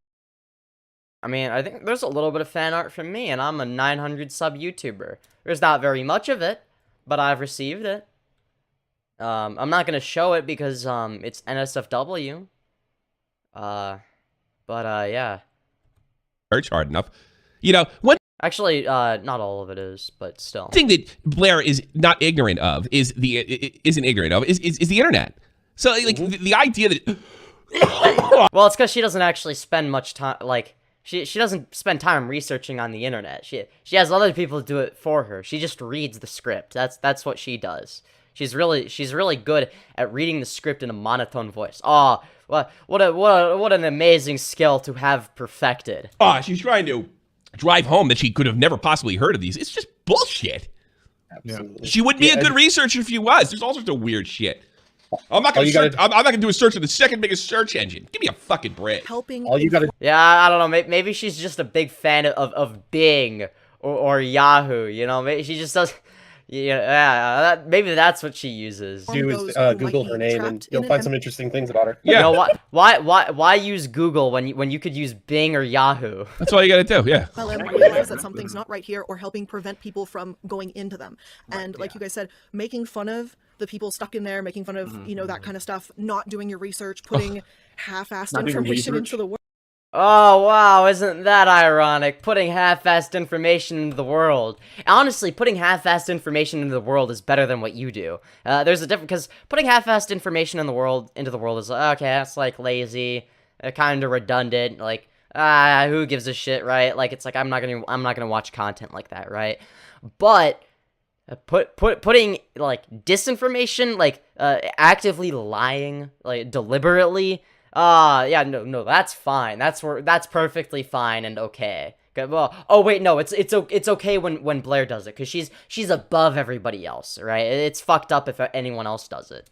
I mean, I think there's a little bit of fan art from me, and I'm a 900 sub YouTuber. There's not very much of it, but I've received it. I'm not gonna show it because it's NSFW. Yeah. Search hard enough. One Actually, not all of it is, but still. thing that Blair is not ignorant of is the internet. So like the idea that well, it's because she doesn't actually spend much time. Like she doesn't spend time researching on the internet. She has other people do it for her. She just reads the script. That's what she does. She's really good at reading the script in a monotone voice. Oh, what an amazing skill to have perfected. She's trying to drive home that she could have never possibly heard of these. It's just bullshit. Absolutely. She wouldn't be a good researcher if she was. There's all sorts of weird shit. I'm not gonna do a search of the second biggest search engine. Give me a fucking break. Yeah, I don't know. Maybe she's just a big fan of Bing or Yahoo. Maybe she just does. Yeah, maybe that's what she uses. Google her name, and you'll find some interesting things about her. Yeah. Why use Google when you could use Bing or Yahoo? That's all you gotta do. Yeah. Realize that something's not right here, or helping prevent people from going into them. And like you guys said, making fun of the people stuck in there, making fun of that kind of stuff, not doing your research, putting half-assed information into the world. Oh, wow, isn't that ironic? Putting half-assed information into the world. Honestly, putting half-assed information into the world is better than what you do. There's a difference, because putting half-assed information into the world is, okay, that's, like, lazy, kind of redundant, like, who gives a shit, right? Like, it's like, I'm not gonna watch content like that, right? But putting, like, disinformation, like, actively lying, like, deliberately, yeah, no, that's fine. That's perfectly fine and okay. Well, oh wait, no, it's okay when Blair does it, because she's above everybody else, right? It's fucked up if anyone else does it.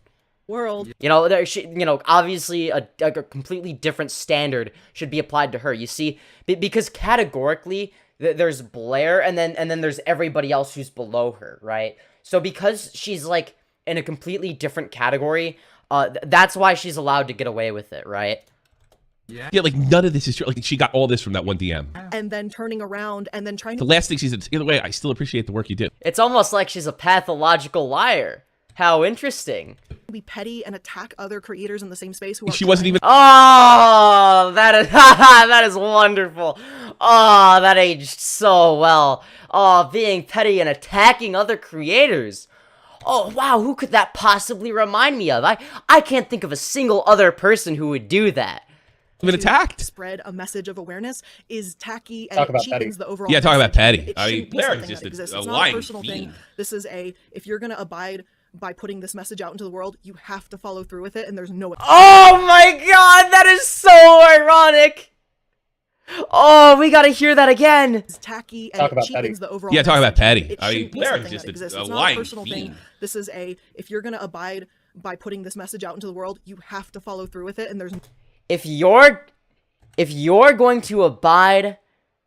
World. Obviously a completely different standard should be applied to her. You see, because categorically there's Blair and then there's everybody else who's below her, right? So because she's like in a completely different category, that's why she's allowed to get away with it, right? Yeah, like none of this is true. Like she got all this from that one DM. And then turning around and then trying The last thing she said, either way, I still appreciate the work you do. It's almost like she's a pathological liar. How interesting. Be petty and attack other creators in the same space who are She wasn't even. Oh, that is wonderful. Oh, that aged so well. Oh, being petty and attacking other creators. Oh, wow, who could that possibly remind me of? I can't think of a single other person who would do that. Been attacked. Spread a message of awareness is tacky and it cheapens the overall. Yeah, talk about petty. I mean, Blair is just a lying personal thing. This is if you're gonna abide by putting this message out into the world, you have to follow through with it, and there's no. Oh my god, that is so ironic. Oh, we gotta hear that again. It's tacky and it cheapens the overall. Yeah, talk about petty. I mean, Blair is just a lying fiend. This is if you're gonna abide by putting this message out into the world, you have to follow through with it, and there's. If you're going to abide,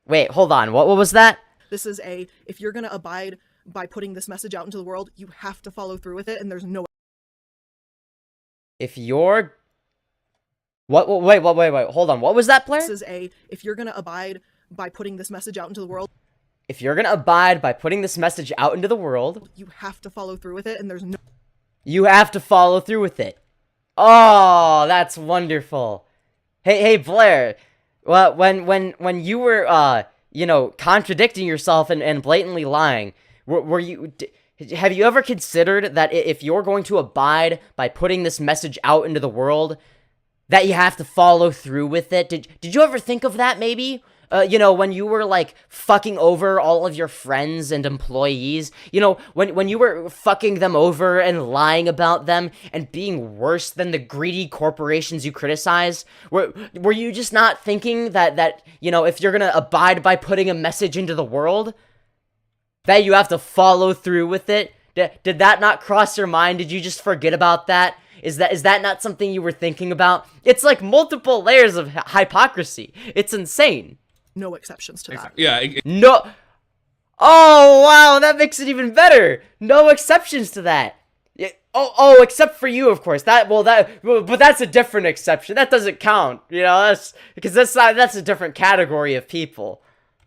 wait, hold on. What was that? This is if you're gonna abide by putting this message out into the world, you have to follow through with it, and there's no. If you're. What? Wait, hold on. What was that, Blair? This is if you're gonna abide by putting this message out into the world. If you're gonna abide by putting this message out into the world, you have to follow through with it, and there's no. You have to follow through with it. Oh, that's wonderful. Hey, Blair. Well, when you were contradicting yourself and blatantly lying, were you? Have you ever considered that if you're going to abide by putting this message out into the world, that you have to follow through with it? Did you ever think of that, maybe? you know, when you were, like, fucking over all of your friends and employees, you know, when you were fucking them over and lying about them and being worse than the greedy corporations you criticize, were you just not thinking that, you know, if you're gonna abide by putting a message into the world, that you have to follow through with it? Did that not cross your mind? Did you just forget about that? Is that not something you were thinking about? It's like multiple layers of hypocrisy. It's insane. No exceptions to that. Yeah. No. Oh, wow, that makes it even better. No exceptions to that. Oh, except for you, of course. But that's a different exception. That doesn't count. You know, that's a different category of people.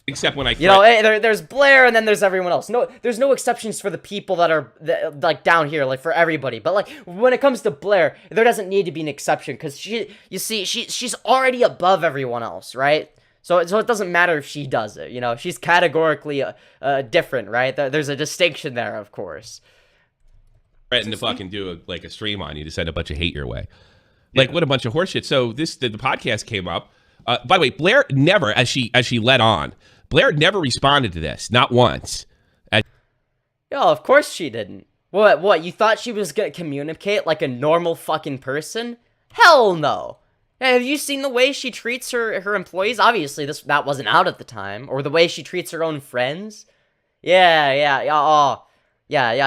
Except when I, you know, there's Blair and then there's everyone else. No, there's no exceptions for the people that are like down here, like for everybody. But like when it comes to Blair, there doesn't need to be an exception because she's already above everyone else, right? So it doesn't matter if she does it. You know, she's categorically different, right? There's a distinction there, of course. Threatened to fucking do a stream on you to send a bunch of hate your way. Like what a bunch of horseshit. So the podcast came up. By the way, Blair never, as she led on, Blair never responded to this, not once. Yeah, of course she didn't. What, you thought she was gonna communicate like a normal fucking person? Hell no. Have you seen the way she treats her employees? Obviously, that wasn't out at the time. Or the way she treats her own friends? Yeah,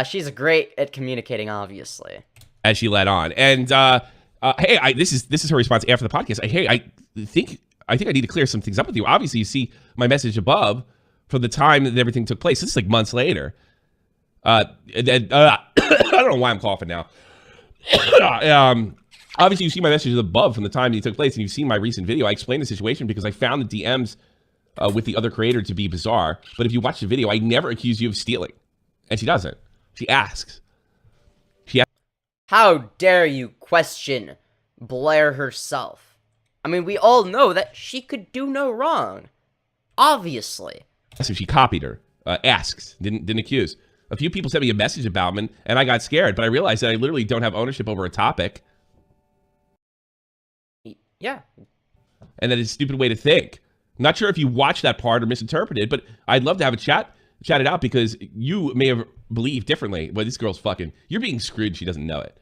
she's great at communicating, obviously. As she led on. And, hey, this is her response after the podcast. I think I need to clear some things up with you. Obviously, you see my message above from the time that everything took place. This is like months later. I don't know why I'm coughing now. Obviously, you see my message above from the time it took place, and you've seen my recent video. I explained the situation because I found the DMs with the other creator to be bizarre. But if you watch the video, I never accuse you of stealing. And she doesn't. She asks. How dare you question Blair herself? I mean, we all know that she could do no wrong. Obviously. So she copied her. Asks. Didn't accuse. A few people sent me a message about him, and I got scared. But I realized that I literally don't have ownership over a topic. Yeah. And that is a stupid way to think. Not sure if you watched that part or misinterpreted, but I'd love to have a chat it out because you may have believed differently. Well, this girl's fucking... You're being screwed. She doesn't know it.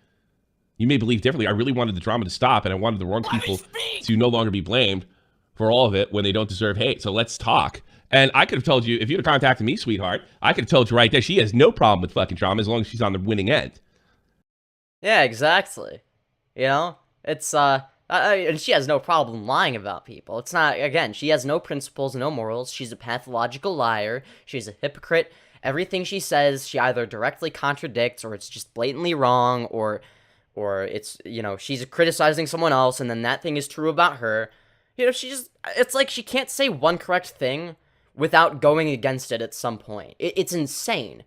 You may believe differently. I really wanted the drama to stop, and I wanted the wrong people to no longer be blamed for all of it when they don't deserve hate. So let's talk. And I could have told you, if you'd have contacted me, sweetheart, I could have told you right there, she has no problem with fucking drama as long as she's on the winning end. Yeah, exactly. You know? It's, and she has no problem lying about people. It's not, again, she has no principles, no morals. She's a pathological liar. She's a hypocrite. Everything she says, she either directly contradicts or it's just blatantly wrong or it's, you know, she's criticizing someone else and then that thing is true about her. You know, it's like she can't say one correct thing without going against it at some point. It's insane.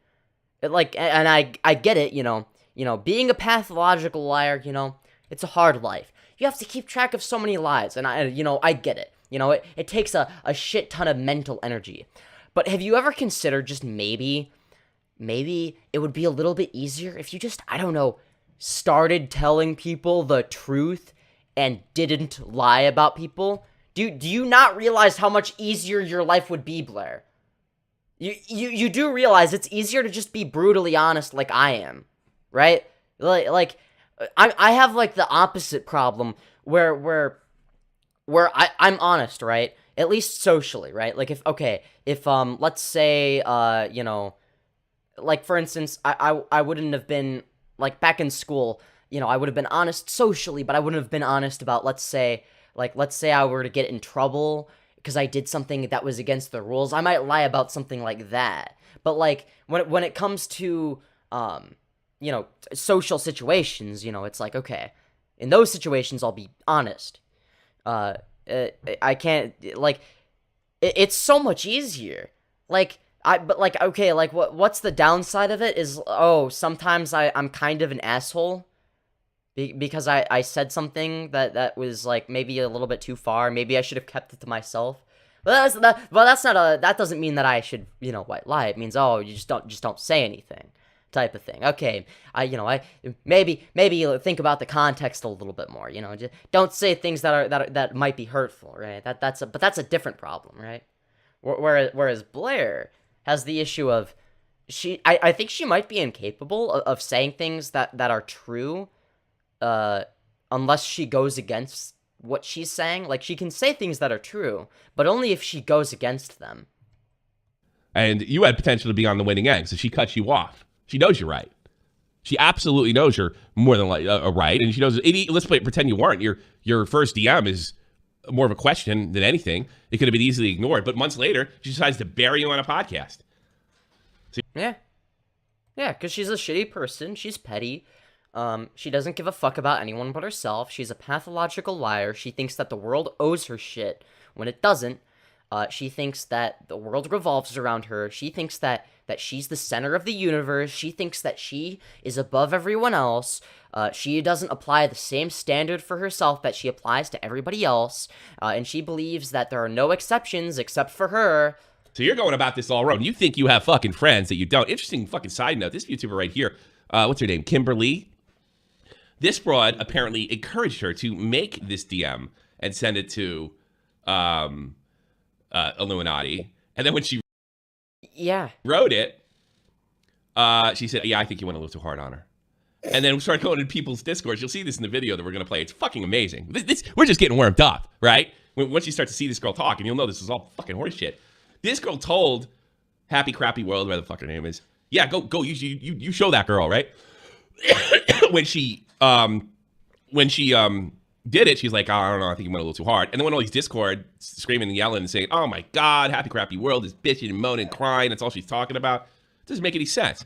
And I get it, you know, being a pathological liar, you know, it's a hard life. You have to keep track of so many lies, and I get it. You know, it takes a shit ton of mental energy. But have you ever considered just maybe it would be a little bit easier if you just, I don't know, started telling people the truth and didn't lie about people? Do you not realize how much easier your life would be, Blair? You do realize it's easier to just be brutally honest like I am, right? Like I have like the opposite problem where I'm honest, right? At least socially, right? Like if let's say you know, like for instance, I wouldn't have been like back in school, you know, I would have been honest socially, but I wouldn't have been honest about let's say I were to get in trouble because I did something that was against the rules. I might lie about something like that. But like when it comes to you know, social situations, you know, it's like, okay, in those situations, I'll be honest. I can't, like, it's so much easier. Okay, like, what's the downside of it is, sometimes I'm kind of an asshole. Because I said something that was, like, maybe a little bit too far. Maybe I should have kept it to myself. That doesn't mean that I should, you know, lie. It means, you just don't say anything. type of thing. Okay, I maybe think about the context a little bit more. Just don't say things that might be hurtful, right? That's a different problem, right? Whereas Blair has the issue of I think she might be incapable of saying things that are true, unless she goes against what she's saying. Like, she can say things that are true, but only if she goes against them. And you had potential to be on the winning end, so she cuts you off. She knows you're right. She absolutely knows you're more than right, and she knows. Let's pretend you weren't. Your first DM is more of a question than anything. It could have been easily ignored, but months later, she decides to bury you on a podcast. So, yeah, because she's a shitty person. She's petty. She doesn't give a fuck about anyone but herself. She's a pathological liar. She thinks that the world owes her shit when it doesn't. She thinks that the world revolves around her. She thinks that she's the center of the universe. She thinks that she is above everyone else. She doesn't apply the same standard for herself that she applies to everybody else. And she believes that there are no exceptions except for her. So you're going about this all wrong. You think you have fucking friends that you don't. Interesting fucking side note. This YouTuber right here, what's her name? Kimberly. This broad apparently encouraged her to make this DM and send it to Illuminaughtii. And then when she wrote it, she said, yeah, I think you went a little too hard on her. And then we started going to people's Discords. You'll see this in the video that we're going to play. It's fucking amazing. We're just getting warmed up, right? Once you start to see this girl talk, and you'll know this is all fucking horseshit. This girl told Happy Crappy World, whatever the fuck her name is, yeah, go, you show that girl, right? when she did it, she's like, oh, I don't know, I think you went a little too hard. And then when all these Discord screaming and yelling and saying, oh my God, Happy Crappy World is bitching and moaning and crying, that's all she's talking about. It doesn't make any sense.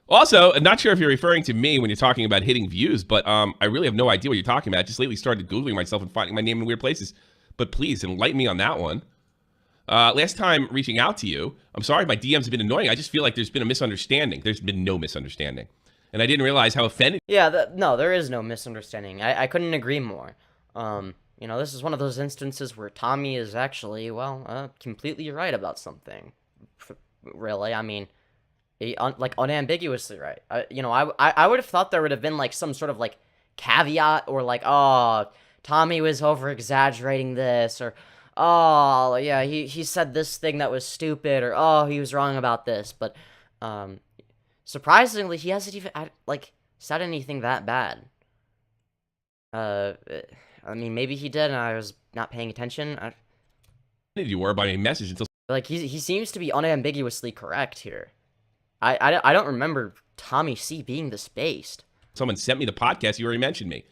Also, I'm not sure if you're referring to me when you're talking about hitting views, but I really have no idea what you're talking about. I just lately started Googling myself and finding my name in weird places. But please, enlighten me on that one. Last time reaching out to you, I'm sorry my DMs have been annoying. I just feel like there's been a misunderstanding. There's been no misunderstanding. And I didn't realize how offended. Yeah, no, there is no misunderstanding. I couldn't agree more. This is one of those instances where Tommy is actually, completely right about something. Really, I mean, unambiguously right. I would have thought there would have been, like, some sort of, like, caveat or, like, oh, Tommy was over-exaggerating this, or, oh, yeah, he said this thing that was stupid, or, oh, he was wrong about this, but, surprisingly, he hasn't even, said anything that bad. I mean, maybe he did and I was not paying attention. You were by a message until... Like, he seems to be unambiguously correct here. I don't remember Tommy C being this based. Someone sent me the podcast, you already mentioned me.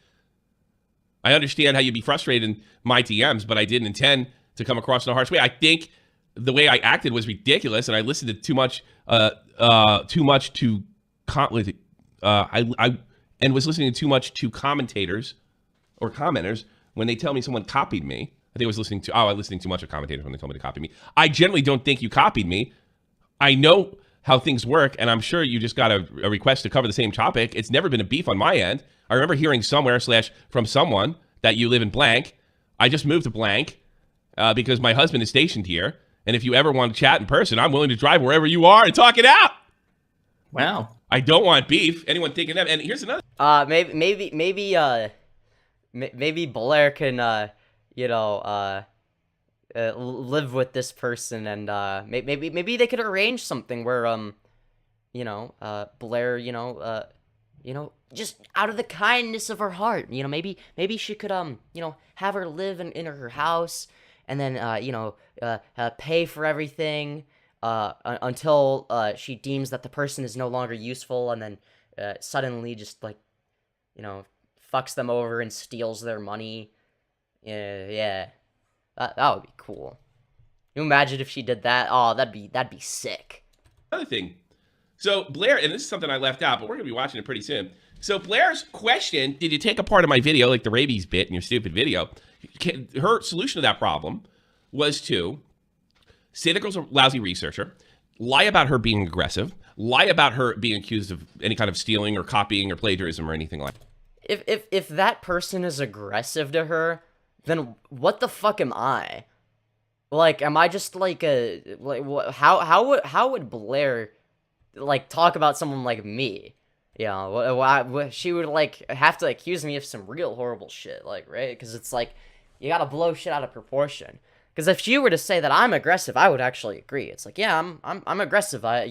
I understand how you'd be frustrated in my DMs, but I didn't intend to come across in a harsh way. I think the way I acted was ridiculous, and I listened to too much to was listening too much to commentators or commenters when they tell me someone copied me. I think I was listening too much of commentators when they told me to copy me. I generally don't think you copied me. I know how things work, and I'm sure you just got a request to cover the same topic. It's never been a beef on my end. I remember hearing somewhere / from someone that you live in blank. I just moved to blank because my husband is stationed here. And if you ever want to chat in person, I'm willing to drive wherever you are and talk it out. Wow. I don't want beef. Anyone thinking that? And here's another. Maybe Blair can, live with this person, and maybe they could arrange something where Blair, just out of the kindness of her heart, maybe she could have her live in her house, and then pay for everything until she deems that the person is no longer useful, and then suddenly just fucks them over and steals their money. Yeah. That would be cool. Can you imagine if she did that? Oh, that'd be sick. Another thing. So Blair, and this is something I left out, but we're gonna be watching it pretty soon. So Blair's question: did you take a part of my video, like the rabies bit in your stupid video? Her solution to that problem was to say the girl's a lousy researcher, lie about her being aggressive, lie about her being accused of any kind of stealing or copying or plagiarism or anything like that. If that person is aggressive to her, then what the fuck am I? Like, am I just like how would Blair like talk about someone like me. You know, she would like have to accuse me of some real horrible shit, like, right? Because it's like you gotta blow shit out of proportion. Because if she were to say that I'm aggressive, I would actually agree. It's like, yeah, I'm aggressive. I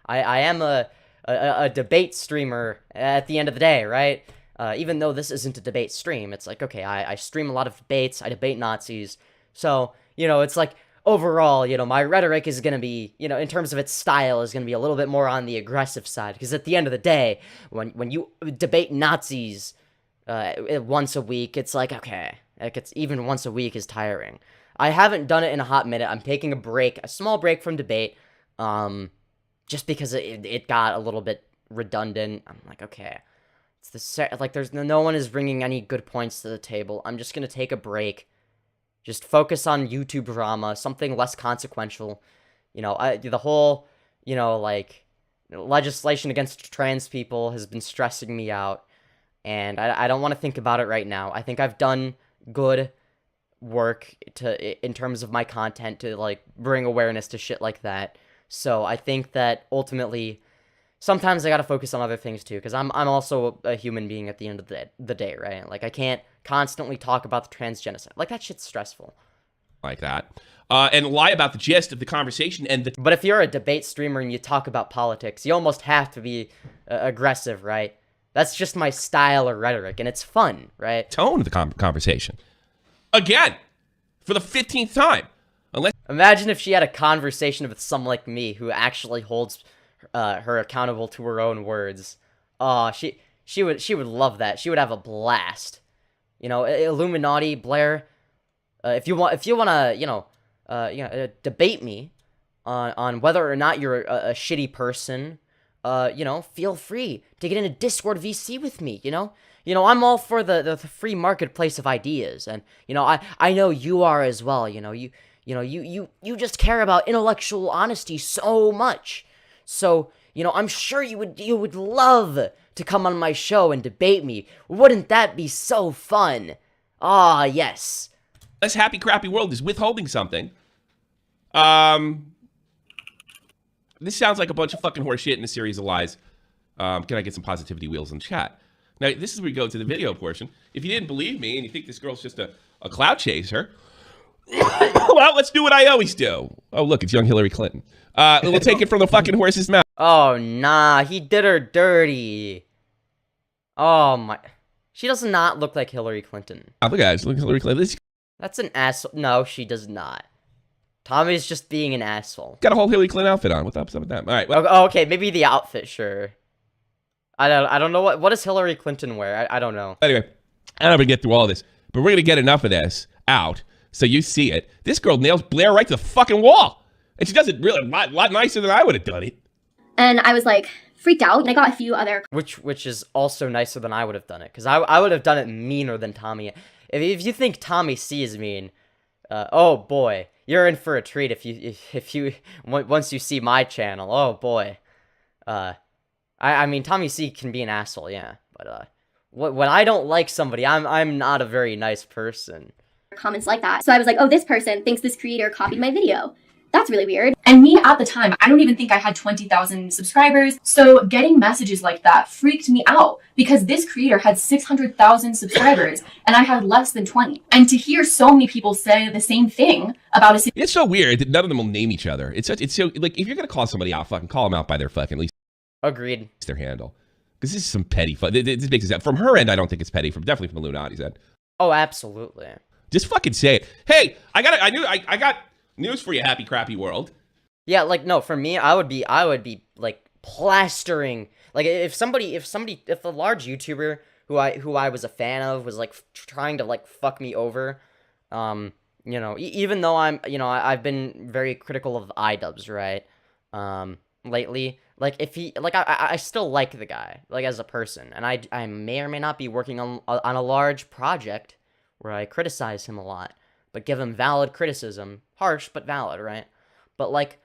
am a debate streamer at the end of the day, right? Even though this isn't a debate stream, it's like, okay, I stream a lot of debates. I debate Nazis. So, you know, it's like, overall, you know, my rhetoric is going to be, you know, in terms of its style, is going to be a little bit more on the aggressive side. Because at the end of the day, when you debate Nazis once a week, it's like, okay, like it's even once a week is tiring. I haven't done it in a hot minute. I'm taking a break, a small break from debate, just because it got a little bit redundant. I'm like, okay, it's like there's no one is bringing any good points to the table. I'm just going to take a break. Just focus on YouTube drama, something less consequential. You know, the whole, you know, like, legislation against trans people has been stressing me out. And I don't want to think about it right now. I think I've done good work in terms of my content to, like, bring awareness to shit like that. So I think that, ultimately, sometimes I gotta focus on other things, too. Because I'm also a human being at the end of the day, right? Like, I can't constantly talk about the trans genocide. Like, that shit's stressful. Like that. And lie about the gist of the conversation and the... But if you're a debate streamer and you talk about politics, you almost have to be aggressive, right? That's just my style of rhetoric, and it's fun, right? Tone of the conversation. Again, for the 15th time. Unless... Imagine if she had a conversation with someone like me who actually holds her accountable to her own words. Oh, she would love that. She would have a blast. You know, Iilluminaughtii, Blair, if you want to, debate me on whether or not you're a shitty person, feel free to get in a Discord VC with me, you know? I'm all for the free marketplace of ideas, and, I know you are as well, you just care about intellectual honesty so much. So, I'm sure you would love to come on my show and debate me. Wouldn't that be so fun? Ah, yes. This happy crappy world is withholding something. This sounds like a bunch of fucking horse shit in a series of lies. Can I get some positivity wheels in chat? Now, this is where we go to the video portion. If you didn't believe me and you think this girl's just a clout chaser, well, let's do what I always do. Oh, look, it's young Hillary Clinton. We'll take it from the fucking horse's mouth. Oh, nah, he did her dirty. Oh, my. She does not look like Hillary Clinton. Oh, look, guys, look at Hillary Clinton. That's an asshole. No, she does not. Tommy's just being an asshole. Got a whole Hillary Clinton outfit on. What's up with that? All right. Well, okay, maybe the outfit, sure. I don't know what does Hillary Clinton wear? I don't know. Anyway, I don't know if we can get through all this, but we're gonna get enough of this out so you see it. This girl nails Blair right to the fucking wall, and she does it really a lot nicer than I would have done it. And I was like freaked out, and I got a few other which is also nicer than I would have done it, because I would have done it meaner than Tommy. If you think Tommy C is mean, oh boy, you're in for a treat if you once you see my channel. Oh boy, I mean Tommy C can be an asshole, yeah, but when I don't like somebody, I'm not a very nice person. comments like that. So I was like, oh, this person thinks this creator copied my video. That's really weird. And me at the time, I don't even think I had 20,000 subscribers. So getting messages like that freaked me out because this creator had 600,000 subscribers and I had less than 20. And to hear so many people say the same thing about a... It's so weird that none of them will name each other. It's so, like, if you're going to call somebody out, fucking call them out by their fucking, at least... Agreed. ...their handle. Because this is some petty fun. This makes it... From her end, I don't think it's petty. Definitely from Illuminauti's end. Oh, absolutely. Just fucking say it. Hey, I got news for you, happy crappy world. Yeah, like, no, for me, I would be like plastering, like, if a large YouTuber who I was a fan of was like trying to like fuck me over, you know, even though I've been very critical of iDubbbz, right, lately, like, if he, like, I still like the guy, like, as a person, and I may or may not be working on a large project where I criticize him a lot, but give him valid criticism, harsh but valid, right? But like,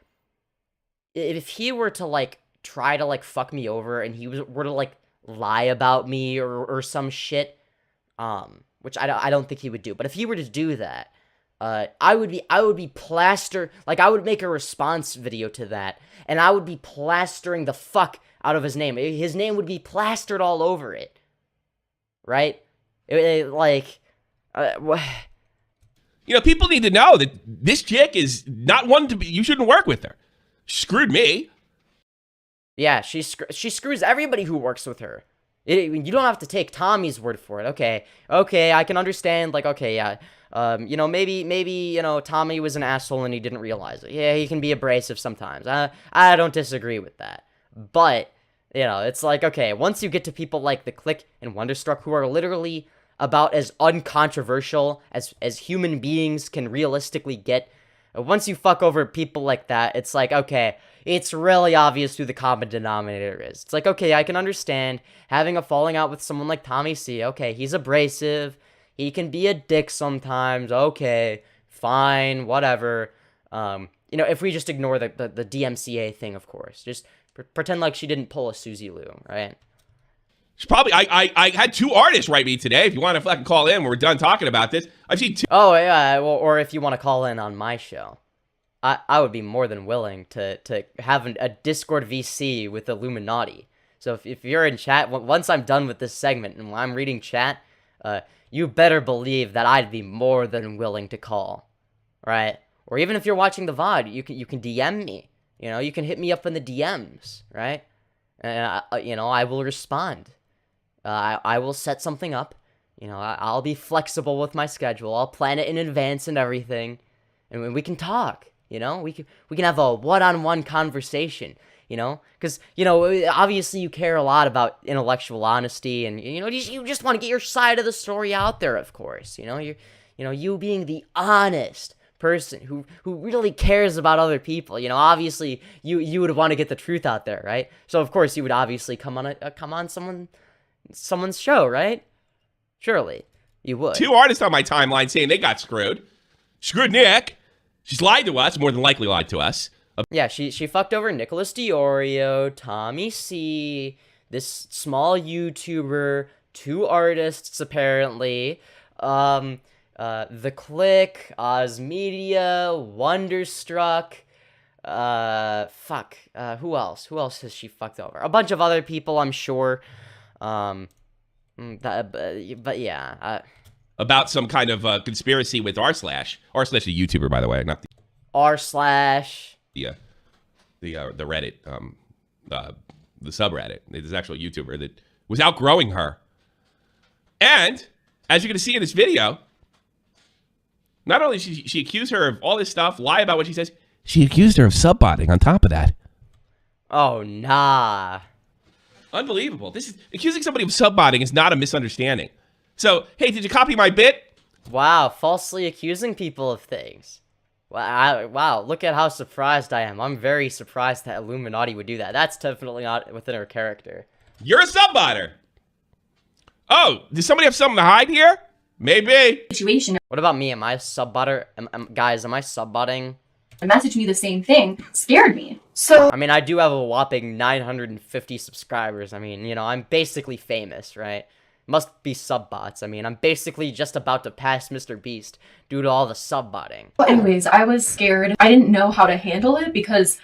if he were to like try to like fuck me over and he were to like lie about me or some shit, which I don't think he would do, but if he were to do that, I would be plaster, like, I would make a response video to that, and I would be plastering the fuck out of his name. His name would be plastered all over it. Right? You know, people need to know that this chick is not one to be, you shouldn't work with her. She screwed me. Yeah, she screws everybody who works with her. You don't have to take Tommy's word for it. Okay, I can understand, like, okay, yeah, you know, maybe, you know, Tommy was an asshole and he didn't realize it. Yeah, he can be abrasive sometimes. I don't disagree with that. But, you know, it's like, okay, once you get to people like The Click and Wonderstruck, who are literally about as uncontroversial as human beings can realistically get, once you fuck over people like that, it's like, okay, it's really obvious who the common denominator is. It's like, okay, I can understand having a falling out with someone like Tommy C. Okay, he's abrasive. He can be a dick sometimes. Okay, fine, whatever. You know, if we just ignore the DMCA thing, of course. Just pretend like she didn't pull a Susie Lou, right? She's probably, I had 2 artists write me today. If you want to fucking call in when we're done talking about this. I've seen 2. Oh, yeah, well, or if you want to call in on my show. I would be more than willing to have a Discord VC with Iilluminaughtii. So if you're in chat, once I'm done with this segment and I'm reading chat, you better believe that I'd be more than willing to call, right? Or even if you're watching the VOD, you can DM me. You know, you can hit me up in the DMs, right? And you know, I will respond. I will set something up. You know, I'll be flexible with my schedule. I'll plan it in advance and everything, and we can talk. You know, we can have a one-on-one conversation. You know, because, you know, obviously you care a lot about intellectual honesty, and, you know, you just want to get your side of the story out there, of course. You know, you being the honest person who really cares about other people. You know, obviously you would want to get the truth out there, right? So of course you would obviously come on someone's show, right? Surely you would. 2 artists on my timeline saying they got screwed. Screwed Nick. She's lied to us, more than likely lied to us. Yeah, she fucked over Nicholas Diorio, Tommy C, this small YouTuber, 2 artists apparently, The Click, Oz Media, Wonderstruck, who else? Who else has she fucked over? A bunch of other people, I'm sure. But yeah. About some kind of conspiracy with r/, a YouTuber, by the way, not the r/ the Reddit, the subreddit. There's actual YouTuber that was outgrowing her. And as you're going to see in this video, not only she accused her of all this stuff, lie about what she says, she accused her of subbotting on top of that. Oh, nah. Unbelievable. This is accusing somebody of subbotting is not a misunderstanding. So, hey, did you copy my bit? Wow, falsely accusing people of things. Wow, look at how surprised I am. I'm very surprised that Iilluminaughtii would do that. That's definitely not within her character. You're a subbotter. Oh, does somebody have something to hide here? Maybe. Situation. What about me? Am I a subbotter? Guys, am I subbotting? Message me the same thing scared me. So I mean, I do have a whopping 950 subscribers. I mean, you know, I'm basically famous, right? Must be subbots. I mean, I'm basically just about to pass Mr. Beast due to all the subbotting. Well, anyways, I was scared. I didn't know how to handle it because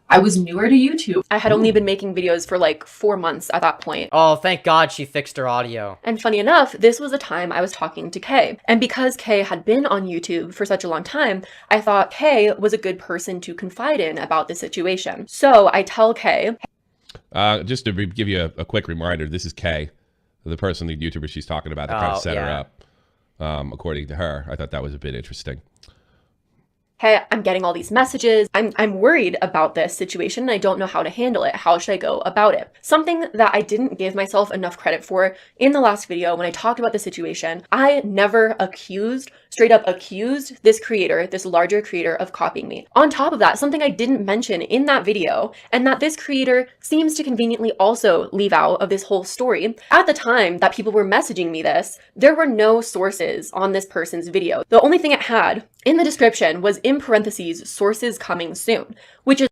I was newer to YouTube. I had only been making videos for like 4 months at that point. Oh, thank God she fixed her audio. And funny enough, this was the time I was talking to Kay. And because Kay had been on YouTube for such a long time, I thought Kay was a good person to confide in about the situation. So I tell Kay. Just to give you a quick reminder, this is Kay, the person, the YouTuber she's talking about that kind of set her up, according to her. I thought that was a bit interesting. Hey, I'm getting all these messages. I'm worried about this situation and I don't know how to handle it. How should I go about it? Something that I didn't give myself enough credit for in the last video when I talked about the situation, I never straight up accused this creator, this larger creator, of copying me. On top of that, something I didn't mention in that video, and that this creator seems to conveniently also leave out of this whole story, at the time that people were messaging me this, there were no sources on this person's video. The only thing it had in the description was, in parentheses, sources coming soon, which is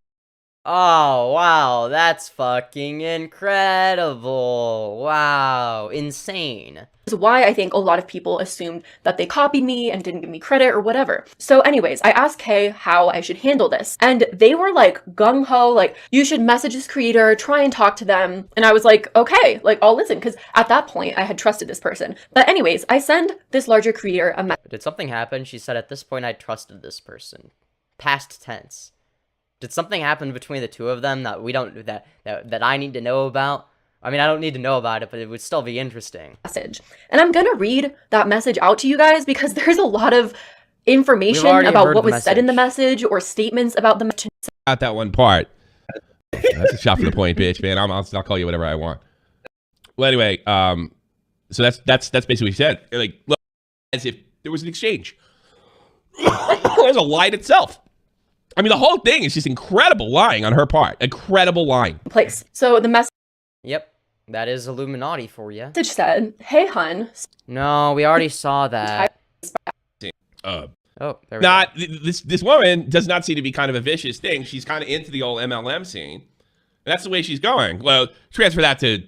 Oh, wow, that's fucking incredible. Wow, insane. Is why I think a lot of people assumed that they copied me and didn't give me credit or whatever. So anyways, I asked Kay how I should handle this, and they were like gung-ho, like, you should message this creator, try and talk to them. And I was like, okay, like, I'll listen, because at that point I had trusted this person. But anyways, I send this larger creator a message. Did something happen? She said, at this point I trusted this person. Past tense. Did something happen between the two of them that we don't, that I need to know about? I mean, I don't need to know about it, but it would still be interesting. Message. And I'm gonna read that message out to you guys because there's a lot of information about what was said in the message or statements about the message. Got that one part. That's a shot for the point, bitch, man. I'll call you whatever I want. Well, anyway, so that's basically what he said. Like, look, as if there was an exchange. There's a lie itself. I mean, the whole thing is just incredible lying on her part. Incredible lying. Place. So the message. Yep. That is Iilluminaughtii for you. Message said, "Hey, hun." No, we already saw that. Oh, there we go. This woman does not seem to be kind of a vicious thing. She's kind of into the old MLM scene. And that's the way she's going. Well, transfer that to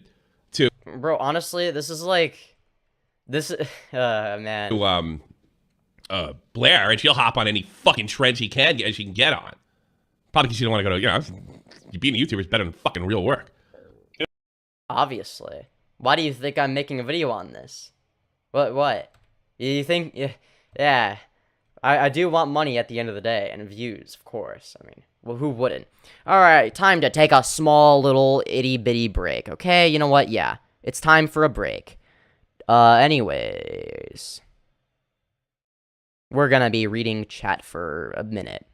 Bro, honestly, this is like man. Blair, and she'll hop on any fucking trend she can get on. Probably because she don't want to go to, being a YouTuber is better than fucking real work. Obviously. Why do you think I'm making a video on this? What? You think, yeah. I do want money at the end of the day, and views, of course. I mean, well, who wouldn't? Alright, time to take a small little itty-bitty break, okay? You know what? Yeah, it's time for a break. Anyways. We're gonna be reading chat for a minute.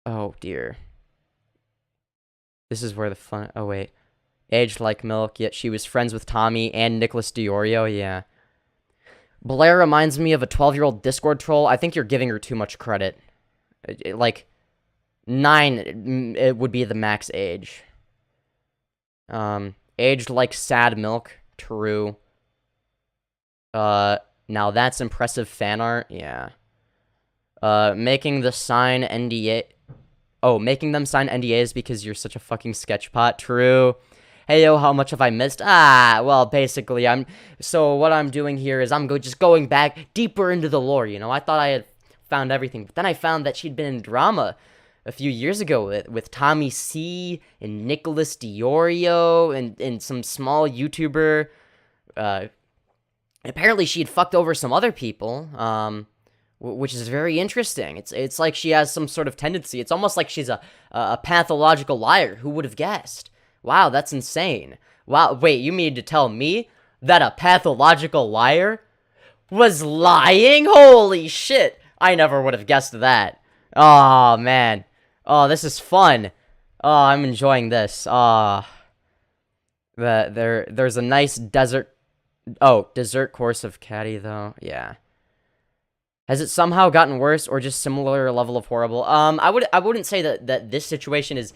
Oh, dear. This is where the fun... Oh, wait. Aged like milk, yet she was friends with Tommy and Nicholas Diorio, yeah. Blair reminds me of a 12-year-old Discord troll. I think you're giving her too much credit. Like, 9 it would be the max age. Aged like sad milk, true. Now that's impressive fan art, yeah. Making the sign NDA... Oh, making them sign NDAs because you're such a fucking sketchpot, true. Hey, yo, how much have I missed? Well, basically, so what I'm doing here is I'm just going back deeper into the lore, you know? I thought I had found everything, but then I found that she'd been in drama a few years ago with Tommy C and Nicholas Diorio and some small YouTuber. Apparently, she'd fucked over some other people, which is very interesting. It's like she has some sort of tendency. It's almost like she's a pathological liar. Who would have guessed? Wow, that's insane. Wow, wait, you mean to tell me that a pathological liar was lying? Holy shit! I never would have guessed that. Oh, man. Oh, this is fun. Oh, I'm enjoying this. There's a nice desert... Oh, dessert course of Caddy, though. Yeah. Has it somehow gotten worse or just similar level of horrible? I wouldn't say that this situation is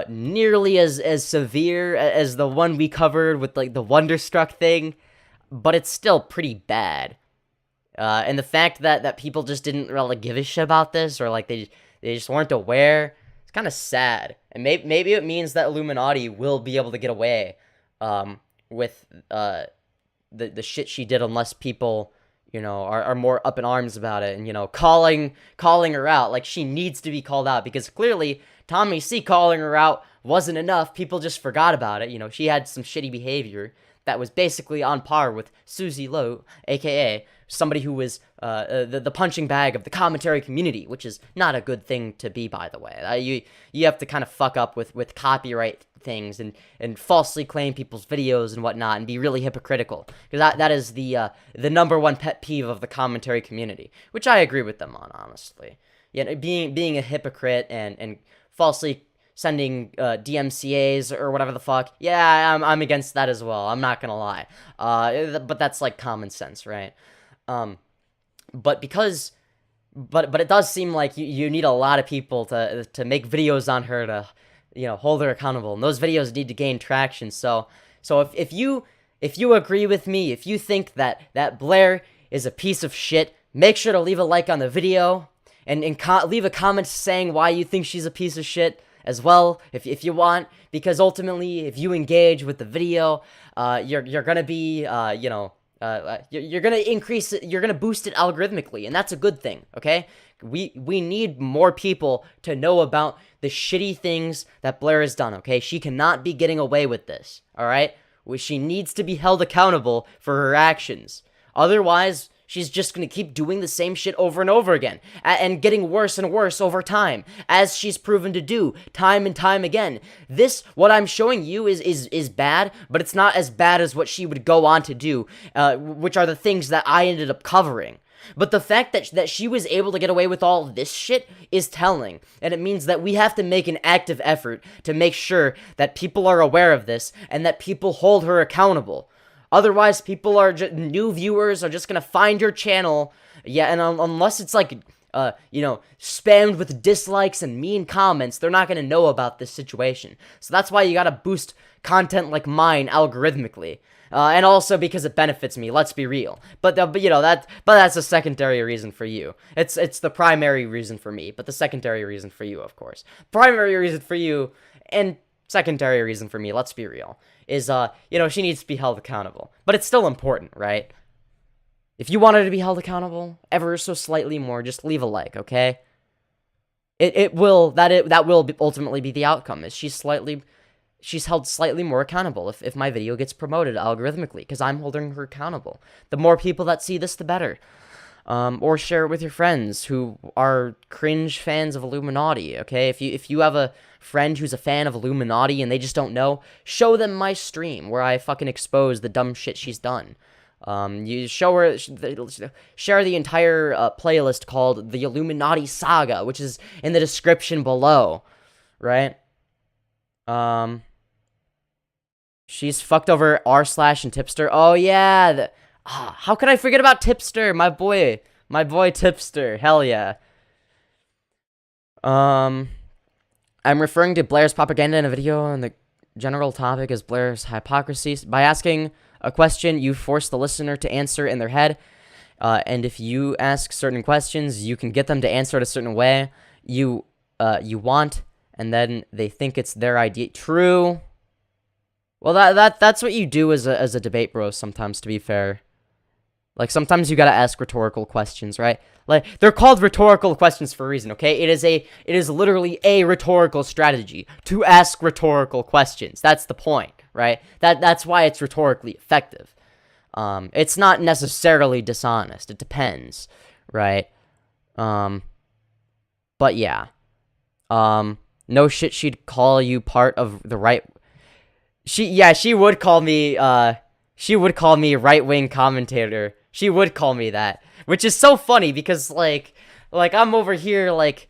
nearly as severe as the one we covered with like the Wonderstruck thing, but it's still pretty bad. And the fact that people just didn't really give a shit about this, or like they just weren't aware, it's kind of sad. And maybe it means that Iilluminaughtii will be able to get away with the shit she did, unless people, you know, are more up in arms about it and, you know, calling her out. Like, she needs to be called out, because clearly Tommy C calling her out wasn't enough. People just forgot about it. You know, she had some shitty behavior that was basically on par with Susie Lowe, aka somebody who was the punching bag of the commentary community, which is not a good thing to be, by the way. You have to kind of fuck up with copyright things and falsely claim people's videos and whatnot and be really hypocritical, because that is the number one pet peeve of the commentary community, which I agree with them on, honestly. Yeah, being a hypocrite and falsely sending DMCAs or whatever the fuck. Yeah, I'm against that as well. I'm not gonna lie. But that's like common sense, right? But it does seem like you need a lot of people to make videos on her to, you know, hold her accountable, and those videos need to gain traction. So if you agree with me, if you think that Blair is a piece of shit, make sure to leave a like on the video. leave a comment saying why you think she's a piece of shit as well, if you want, because ultimately, if you engage with the video, you're gonna be, you're gonna increase it, you're gonna boost it algorithmically, and that's a good thing, okay? We need more people to know about the shitty things that Blair has done, okay? She cannot be getting away with this, alright? She needs to be held accountable for her actions. Otherwise, she's just gonna keep doing the same shit over and over again, and getting worse and worse over time, as she's proven to do, time and time again. What I'm showing you is bad, but it's not as bad as what she would go on to do, which are the things that I ended up covering. But the fact that she was able to get away with all this shit is telling, and it means that we have to make an active effort to make sure that people are aware of this, and that people hold her accountable. Otherwise, new viewers are just gonna find your channel, and unless it's like, spammed with dislikes and mean comments, they're not gonna know about this situation. So that's why you gotta boost content like mine algorithmically. And also because it benefits me, let's be real. But that's a secondary reason for you. It's the primary reason for me, but the secondary reason for you, of course. Primary reason for you, and secondary reason for me, let's be real, is, she needs to be held accountable. But it's still important, right? If you want her to be held accountable, ever so slightly more, just leave a like, okay? That will ultimately be the outcome, is she's held slightly more accountable if my video gets promoted algorithmically, because I'm holding her accountable. The more people that see this, the better. Or share it with your friends who are cringe fans of Iilluminaughtii, okay? If you have a friend who's a fan of Iilluminaughtii and they just don't know, show them my stream where I fucking expose the dumb shit she's done. You show her, share the entire playlist called the Iilluminaughtii Saga, which is in the description below, right? She's fucked over r/ and Tipster. Oh yeah, how could I forget about Tipster? My boy Tipster. Hell yeah. I'm referring to Blair's propaganda in a video, and the general topic is Blair's hypocrisy. By asking a question, you force the listener to answer in their head, and if you ask certain questions, you can get them to answer it a certain way you want, and then they think it's their idea. True. Well, that's what you do as a debate bro sometimes, to be fair. Like, sometimes you gotta ask rhetorical questions, right? Like, they're called rhetorical questions for a reason, okay? It is literally a rhetorical strategy to ask rhetorical questions. That's the point, right? That's why it's rhetorically effective. It's not necessarily dishonest. It depends, right? But yeah. No shit, she'd call you part of the right... She would call me right-wing commentator. She would call me that, which is so funny because, like I'm over here, like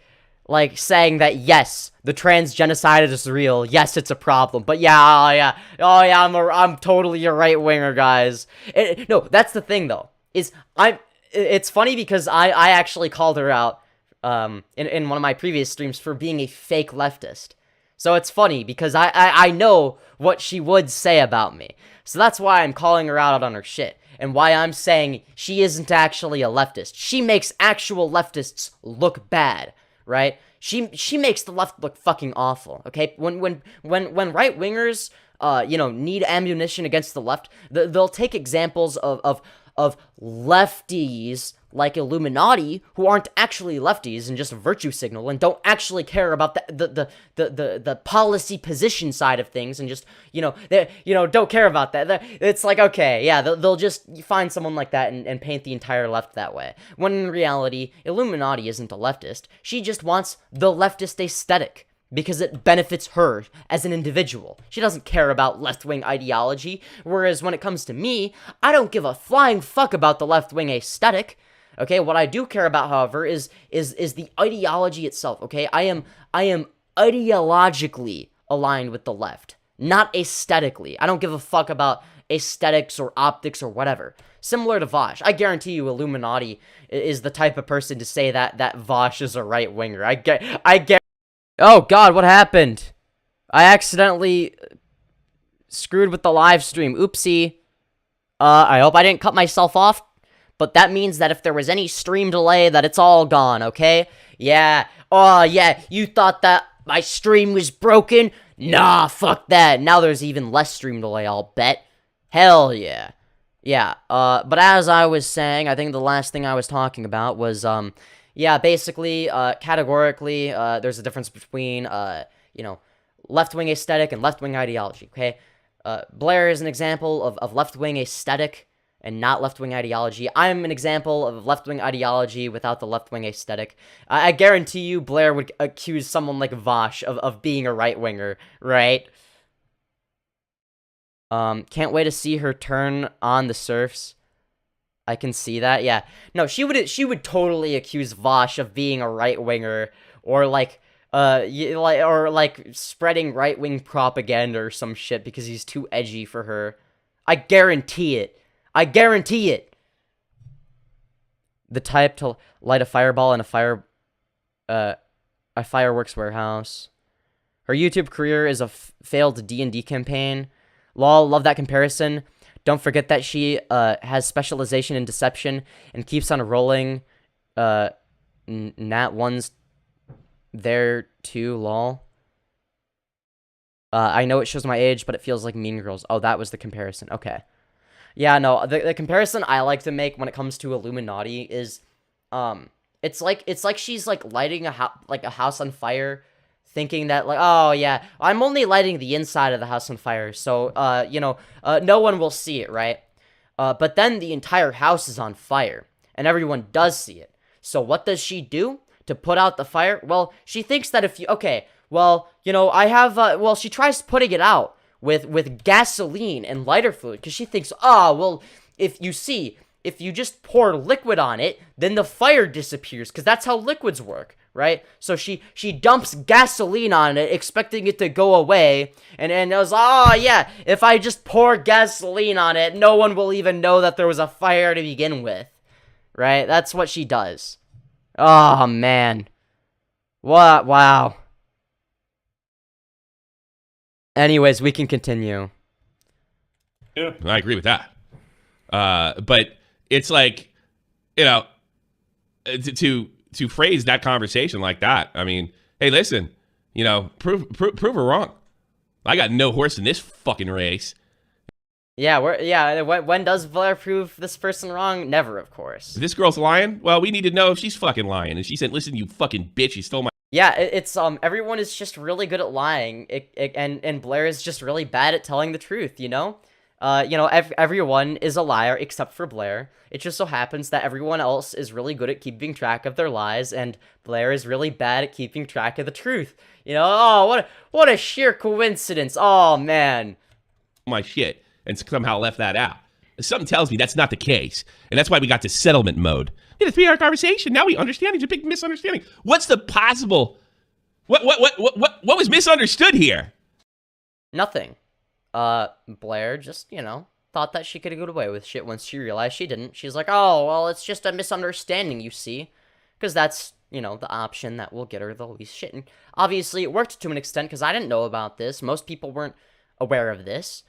saying that, yes, the trans genocide is real. Yes, it's a problem. But yeah, I'm totally a right-winger, guys. No, that's the thing, though, it's funny because I actually called her out, in one of my previous streams for being a fake leftist. So it's funny because I know what she would say about me. So that's why I'm calling her out on her shit. And why I'm saying she isn't actually a leftist. She makes actual leftists look bad, right? She makes the left look fucking awful, okay? When right-wingers, need ammunition against the left, they'll take examples of lefties like Iilluminaughtii who aren't actually lefties and just virtue signal and don't actually care about the policy position side of things and just don't care about that. It's like, okay, yeah, they'll just find someone like that and paint the entire left that way. When in reality, Iilluminaughtii isn't a leftist. She just wants the leftist aesthetic because it benefits her as an individual. She doesn't care about left-wing ideology, whereas when it comes to me, I don't give a flying fuck about the left-wing aesthetic. Okay, what I do care about, however, is the ideology itself, okay? I am ideologically aligned with the left, not aesthetically. I don't give a fuck about aesthetics or optics or whatever. Similar to Vosh. I guarantee you Iilluminaughtii is the type of person to say that Vosh is a right-winger. I get. Oh god, what happened? I accidentally screwed with the live stream. Oopsie. I hope I didn't cut myself off. But that means that if there was any stream delay, that it's all gone, okay? Yeah. Oh, yeah. You thought that my stream was broken? Nah, fuck that. Now there's even less stream delay, I'll bet. Hell yeah. Yeah, but as I was saying, I think the last thing I was talking about was, yeah, basically, categorically, there's a difference between, you know, left-wing aesthetic and left-wing ideology, okay? Blair is an example of left-wing aesthetic and not left-wing ideology. I'm an example of left-wing ideology without the left-wing aesthetic. I guarantee you Blair would accuse someone like Vosh of being a right-winger, right? Can't wait to see her turn on the serfs. I can see that, yeah. No, she would totally accuse Vosh of being a right-winger, or like spreading right-wing propaganda or some shit because he's too edgy for her. I guarantee it. I guarantee it. The type to light a fireball in a fireworks warehouse. Her YouTube career is a failed D&D campaign. Lol, love that comparison. Don't forget that she has specialization in deception and keeps on rolling nat ones there too, lol. I know it shows my age, but it feels like Mean Girls. Oh, that was the comparison. Okay. Yeah, no, the comparison I like to make when it comes to Iilluminaughtii is, it's like she's like lighting a house on fire, thinking that like, oh yeah, I'm only lighting the inside of the house on fire, so you know, no one will see it, right? But then the entire house is on fire, and everyone does see it. So what does she do to put out the fire? Well, she thinks that if you, okay, well, you know, I have, well, she tries putting it out with gasoline and lighter fluid, because she thinks, oh, well, if you just pour liquid on it, then the fire disappears, because that's how liquids work, right? So she dumps gasoline on it, expecting it to go away, and it was, oh, yeah, if I just pour gasoline on it, no one will even know that there was a fire to begin with, right? That's what she does. Oh, man. What? Wow. Anyways, we can continue. Yeah, I agree with that. But it's like, you know, to phrase that conversation like that. I mean, hey, listen, you know, prove her wrong. I got no horse in this fucking race. Yeah, when does Blair prove this person wrong? Never, of course. If this girl's lying, well, we need to know if she's fucking lying. And she said, listen, you fucking bitch, you stole my... Yeah, it's, everyone is just really good at lying, and Blair is just really bad at telling the truth, you know? You know, everyone is a liar except for Blair. It just so happens that everyone else is really good at keeping track of their lies, and Blair is really bad at keeping track of the truth. You know, oh, what a sheer coincidence. Oh, man. My shit, and somehow left that out. Something tells me that's not the case, and that's why we got to settlement mode. We had a 3-hour conversation. Now we understand. There's a big misunderstanding. What's the possible? What was misunderstood here? Nothing. Blair just, you know, thought that she could get away with shit once she realized she didn't. She's like, oh, well, it's just a misunderstanding, you see, because that's, you know, the option that will get her the least shit. And obviously, it worked to an extent because I didn't know about this. Most people weren't aware of this.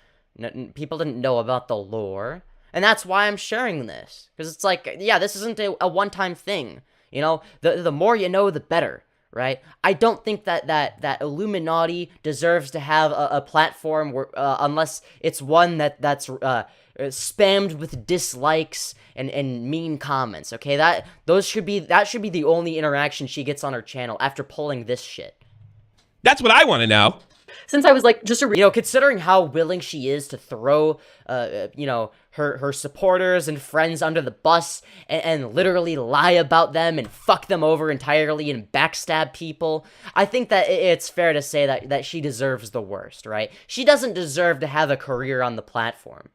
People didn't know about the lore. And that's why I'm sharing this. Because it's like, yeah, this isn't a one-time thing. You know, the more you know, the better, right? I don't think that Iilluminaughtii deserves to have a platform where, unless it's one that's spammed with dislikes and mean comments, okay? That should be the only interaction she gets on her channel after pulling this shit. That's what I want to know. Since I was like, just a... You know, considering how willing she is to throw, you know, her supporters and friends under the bus and literally lie about them and fuck them over entirely and backstab people, I think that it's fair to say that she deserves the worst, right? She doesn't deserve to have a career on the platform.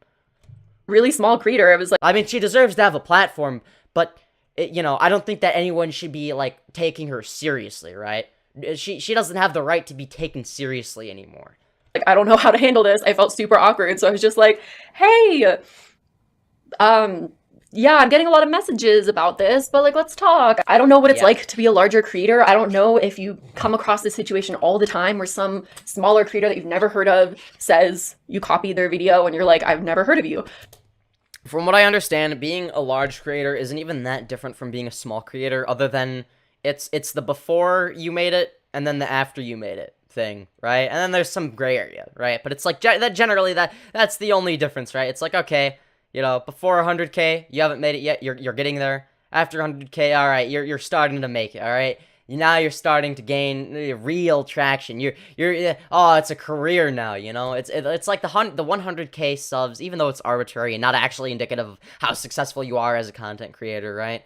Really small creator, I was like... I mean, she deserves to have a platform, but, you know, I don't think that anyone should be, like, taking her seriously, right? She doesn't have the right to be taken seriously anymore. Like, I don't know how to handle this. I felt super awkward, so I was just like, hey, yeah, I'm getting a lot of messages about this, but like, let's talk. I don't know what it's like to be a larger creator. I don't know if you come across this situation all the time where some smaller creator that you've never heard of says you copied their video and you're like, I've never heard of you. From what I understand, being a large creator isn't even that different from being a small creator, other than it's the before you made it and then the after you made it thing, right? And then there's some gray area, right? But it's like that generally that's the only difference, right? It's like, okay, you know, before 100K, you haven't made it yet, you're getting there. After 100K, all right, you're starting to make it, all right? Now you're starting to gain real traction. Oh, it's a career now, you know? It's like the 100K subs, even though it's arbitrary and not actually indicative of how successful you are as a content creator, right?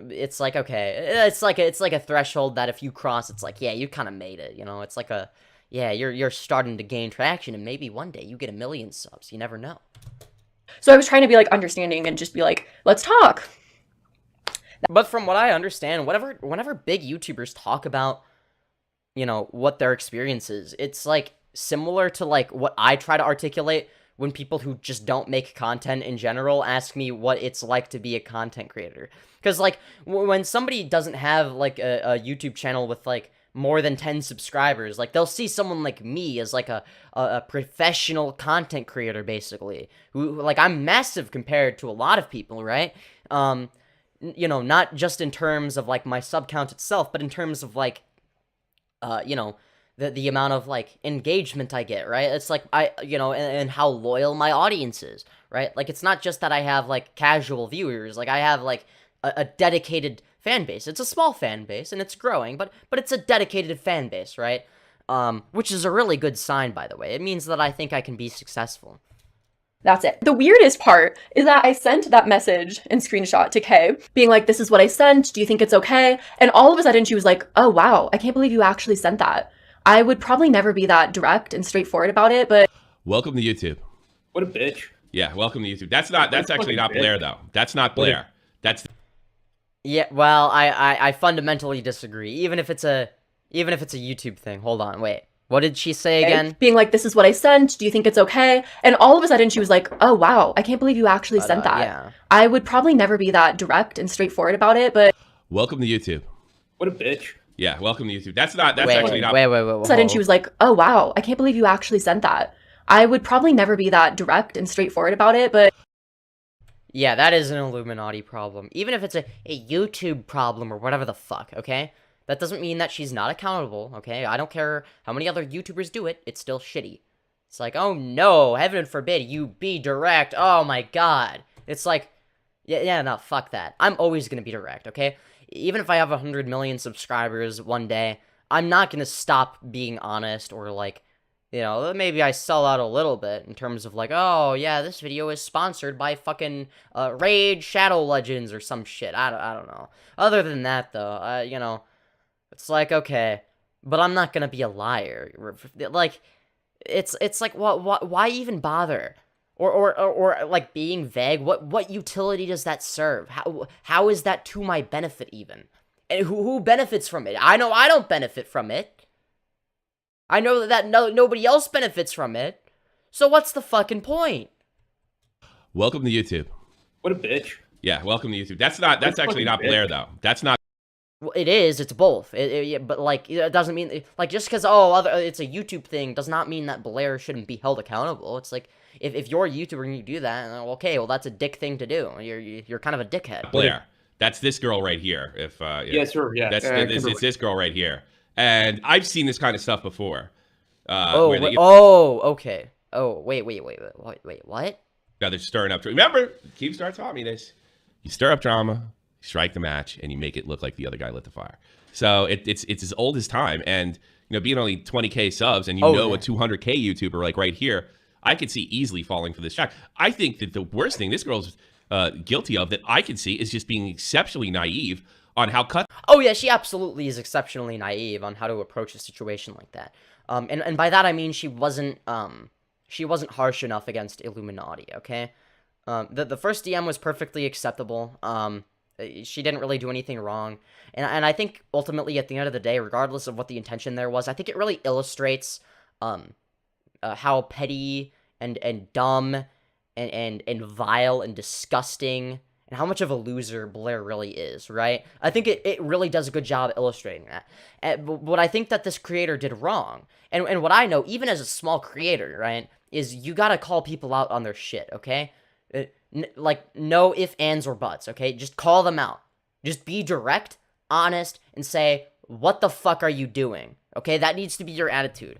It's like, okay, it's like a threshold that if you cross, it's like, yeah, you kind of made it, you know? It's like yeah, you're starting to gain traction, and maybe one day you get 1 million subs. You never know. So I was trying to be like understanding and just be like, let's talk. But from what I understand, whenever big YouTubers talk about, you know, what their experience is, it's like similar to like what I try to articulate when people who just don't make content in general ask me what it's like to be a content creator. Because like when somebody doesn't have like a YouTube channel with like more than 10 subscribers, like they'll see someone like me as like a professional content creator, basically, who like I'm massive compared to a lot of people, right? You know, not just in terms of like my sub count itself, but in terms of like you know, the amount of like engagement I get, right? It's like you know, and how loyal my audience is, right? Like it's not just that I have like casual viewers, like I have like a dedicated fan base. It's a small fan base and it's growing, but it's a dedicated fan base, right? Which is a really good sign, by the way. It means that I think I can be successful. That's it. The weirdest part is that I sent that message and screenshot to Kay, being like, this is what I sent. Do you think it's okay? And all of a sudden she was like, oh, wow, I can't believe you actually sent that. I would probably never be that direct and straightforward about it, but... Welcome to YouTube. What a bitch. Yeah, welcome to YouTube. That's actually not Blair, though. That's not Blair. That's... Yeah, well, I fundamentally disagree. Even if it's a YouTube thing. Hold on, wait. What did she say again? Being like, this is what I sent. Do you think it's okay? And all of a sudden she was like, oh, wow, I can't believe you actually sent that. Yeah. I would probably never be that direct and straightforward about it, but... Welcome to YouTube. What a bitch. Yeah, welcome to YouTube. That's actually not... Wait. All of a sudden she was like, oh, wow, I can't believe you actually sent that. I would probably never be that direct and straightforward about it, but... Yeah, that is an Illuminaughtii problem. Even if it's a YouTube problem or whatever the fuck, okay? That doesn't mean that she's not accountable, okay? I don't care how many other YouTubers do it, it's still shitty. It's like, oh no, heaven forbid you be direct, oh my god. It's like, yeah, no, fuck that. I'm always gonna be direct, okay? Even if I have 100 million subscribers one day, I'm not gonna stop being honest or like, you know, maybe I sell out a little bit in terms of like, oh yeah, this video is sponsored by fucking Raid Shadow Legends or some shit. I don't know. Other than that though, you know, it's like, okay, but I'm not gonna be a liar. Like, it's like, why even bother? Or like being vague. What utility does that serve? How is that to my benefit even? And who benefits from it? I know I don't benefit from it. I know that nobody else benefits from it. So what's the fucking point? Welcome to YouTube. What a bitch. Yeah, welcome to YouTube. That's actually not Blair, though. That's not... Well, it is. It's both. But like, it doesn't mean like just because it's a YouTube thing does not mean that Blair shouldn't be held accountable. It's like if you're a YouTuber and you do that, okay, well that's a dick thing to do. You're kind of a dickhead. Blair, that's this girl right here. If yeah, sure, yeah. It's this girl right here, and I've seen this kind of stuff before. Okay. Oh, wait, what? Now they're stirring up. Remember, Keemstar taught me this. You stir up drama, strike the match, and you make it look like the other guy lit the fire. So it's as old as time. And you know, being only 20K subs, and a 200K YouTuber like right here, I could see easily falling for this trap. I think that the worst thing this girl's guilty of that I can see is just being exceptionally naive on how cut. Oh yeah, she absolutely is exceptionally naive on how to approach a situation like that. And by that I mean she wasn't harsh enough against Iilluminaughtii. Okay, the first DM was perfectly acceptable. She didn't really do anything wrong, and I think ultimately at the end of the day, regardless of what the intention there was, I think it really illustrates how petty and dumb and vile and disgusting and how much of a loser Blair really is, right? I think it really does a good job illustrating that. But I think that this creator did wrong, and what I know, even as a small creator, right, is you gotta call people out on their shit, okay? Like, no ifs, ands, or buts, okay? Just call them out. Just be direct, honest, and say, what the fuck are you doing? Okay, that needs to be your attitude.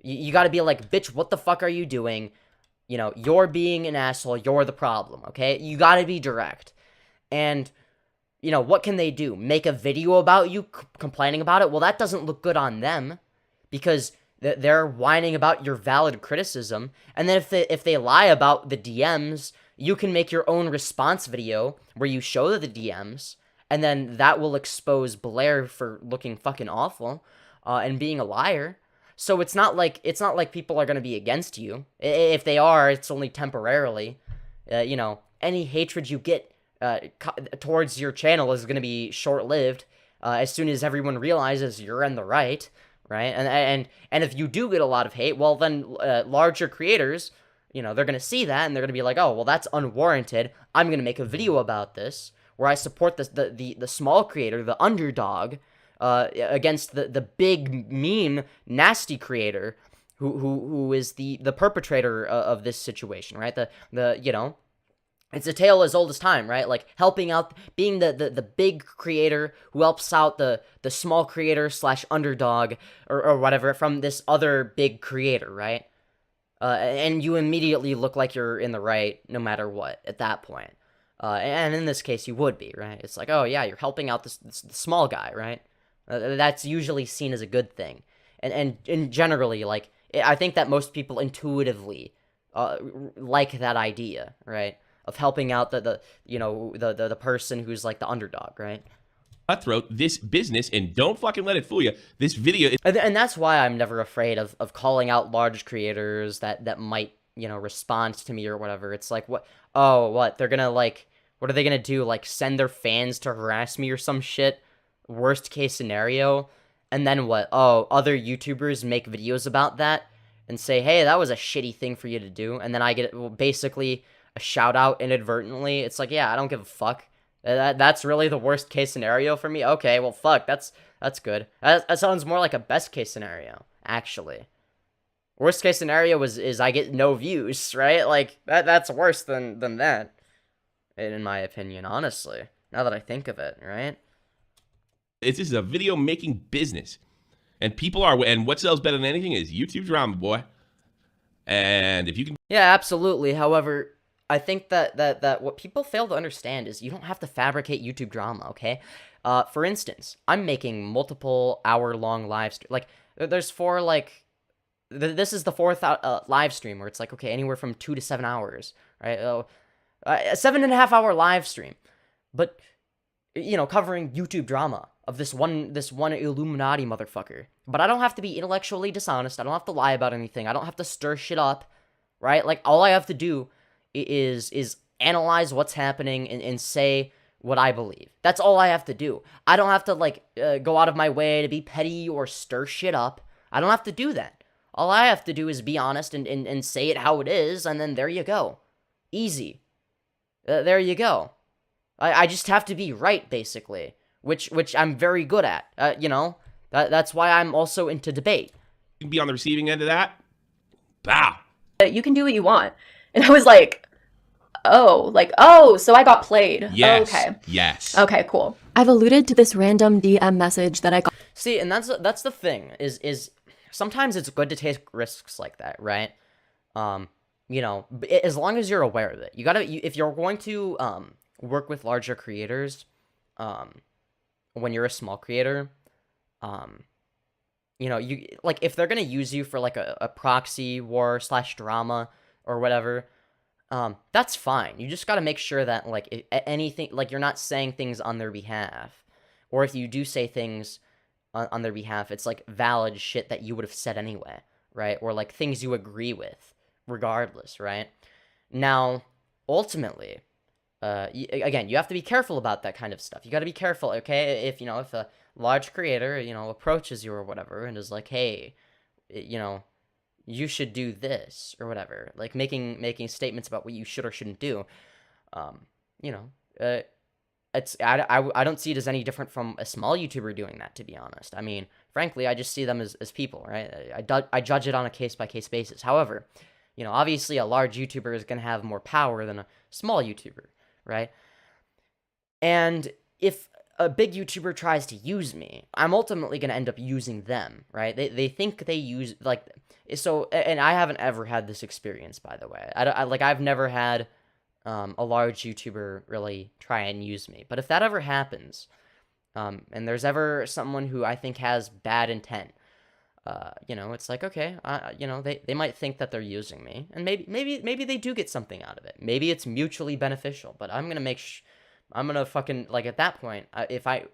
You gotta be like, bitch, what the fuck are you doing? You know, you're being an asshole, you're the problem, okay? You gotta be direct. And, you know, what can they do? Make a video about you complaining about it? Well, that doesn't look good on them, because they're whining about your valid criticism. And then if they lie about the DMs, you can make your own response video where you show the DMs, and then that will expose Blair for looking fucking awful and being a liar. So it's not like people are gonna be against you. If they are, it's only temporarily. You know, any hatred you get towards your channel is gonna be short-lived. As soon as everyone realizes you're in the right, right? And if you do get a lot of hate, well then larger creators, you know, they're gonna see that and they're gonna be like, oh, well, that's unwarranted. I'm gonna make a video about this where I support the small creator, the underdog, against the big, mean, nasty creator who is the perpetrator of this situation, right? The you know, it's a tale as old as time, right? Like, helping out, being the big creator who helps out the small creator / underdog or whatever from this other big creator, right? And you immediately look like you're in the right no matter what at that point. And in this case, you would be, right? It's like, oh yeah, you're helping out this small guy, right? That's usually seen as a good thing. And generally, like, I think that most people intuitively like that idea, right? Of helping out the person who's like the underdog, right? Cutthroat, this business, and don't fucking let it fool you. This video, and that's why I'm never afraid of calling out large creators that might, you know, respond to me or whatever. It's like, what? Oh, what? They're gonna, like, what are they gonna do? Like, send their fans to harass me or some shit? Worst case scenario. And then what? Oh, other YouTubers make videos about that and say, hey, that was a shitty thing for you to do. And then I get basically a shout out inadvertently. It's like, yeah, I don't give a fuck. That's really the worst case scenario for me. Okay, well, fuck, that's good. That sounds more like a best case scenario, actually. Worst case scenario is I get no views, right? Like, that's worse than that, in my opinion, honestly. Now that I think of it, right? This is a video making business, and people are, and what sells better than anything is YouTube drama, boy. And if you can, yeah, absolutely. However, I think that what people fail to understand is you don't have to fabricate YouTube drama, okay? For instance, I'm making multiple hour-long live stream. Like, there's four, like, this is the fourth live stream where it's like, okay, anywhere from 2 to 7 hours, right? A 7.5 hour live stream, but, you know, covering YouTube drama of this one Iilluminaughtii motherfucker. But I don't have to be intellectually dishonest. I don't have to lie about anything. I don't have to stir shit up, right? Like, all I have to do is analyze what's happening and say what I believe. That's all I have to do. I don't have to, like, go out of my way to be petty or stir shit up. I don't have to do that. All I have to do is be honest and say it how it is, and then there you go. Easy. There you go. I just have to be right, basically, which I'm very good at. You know, that's why I'm also into debate. You can be on the receiving end of that. Bow. You can do what you want. And I was like, so I got played. Yes. Okay. Yes. Okay, cool. I've alluded to this random DM message that I got. See, and that's the thing, is sometimes it's good to take risks like that, right? You know, as long as you're aware of it. If you're going to work with larger creators, when you're a small creator, you know, you, like, if they're gonna use you for, like, a proxy war / drama or whatever, that's fine. You just gotta make sure that, like, anything, like, you're not saying things on their behalf, or if you do say things on their behalf, it's, like, valid shit that you would have said anyway, right? Or, like, things you agree with, regardless, right? Now, ultimately, again, you have to be careful about that kind of stuff. You gotta be careful, okay? If, you know, if a large creator, you know, approaches you or whatever, and is like, hey, you know, you should do this, or whatever, like, making statements about what you should or shouldn't do, you know, I don't see it as any different from a small YouTuber doing that, to be honest. I mean, frankly, I just see them as people, right? I judge it on a case-by-case basis. However, you know, obviously a large YouTuber is going to have more power than a small YouTuber, right? And if a big YouTuber tries to use me, I'm ultimately going to end up using them, right? They think they use, like, so, and I haven't ever had this experience, by the way. I've never had a large YouTuber really try and use me. But if that ever happens, and there's ever someone who I think has bad intent, you know, it's like, okay, you know, they might think that they're using me, and maybe they do get something out of it. Maybe it's mutually beneficial, but I'm gonna I'm gonna fucking, like, at that point, if I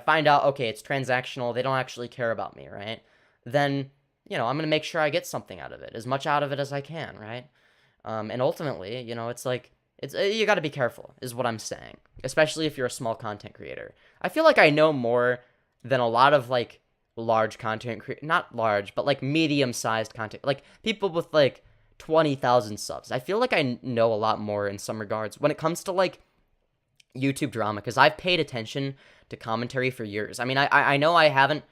find out, okay, it's transactional, they don't actually care about me, right? Then, you know, I'm gonna make sure I get something out of it, as much out of it as I can, right? And ultimately, you know, it's like, you gotta be careful, is what I'm saying. Especially if you're a small content creator. I feel like I know more than a lot of, like, large content not large, but, like, medium-sized content. Like, people with, like, 20,000 subs. I feel like I know a lot more in some regards when it comes to, like, YouTube drama, because I've paid attention to commentary for years. I mean, I know I haven't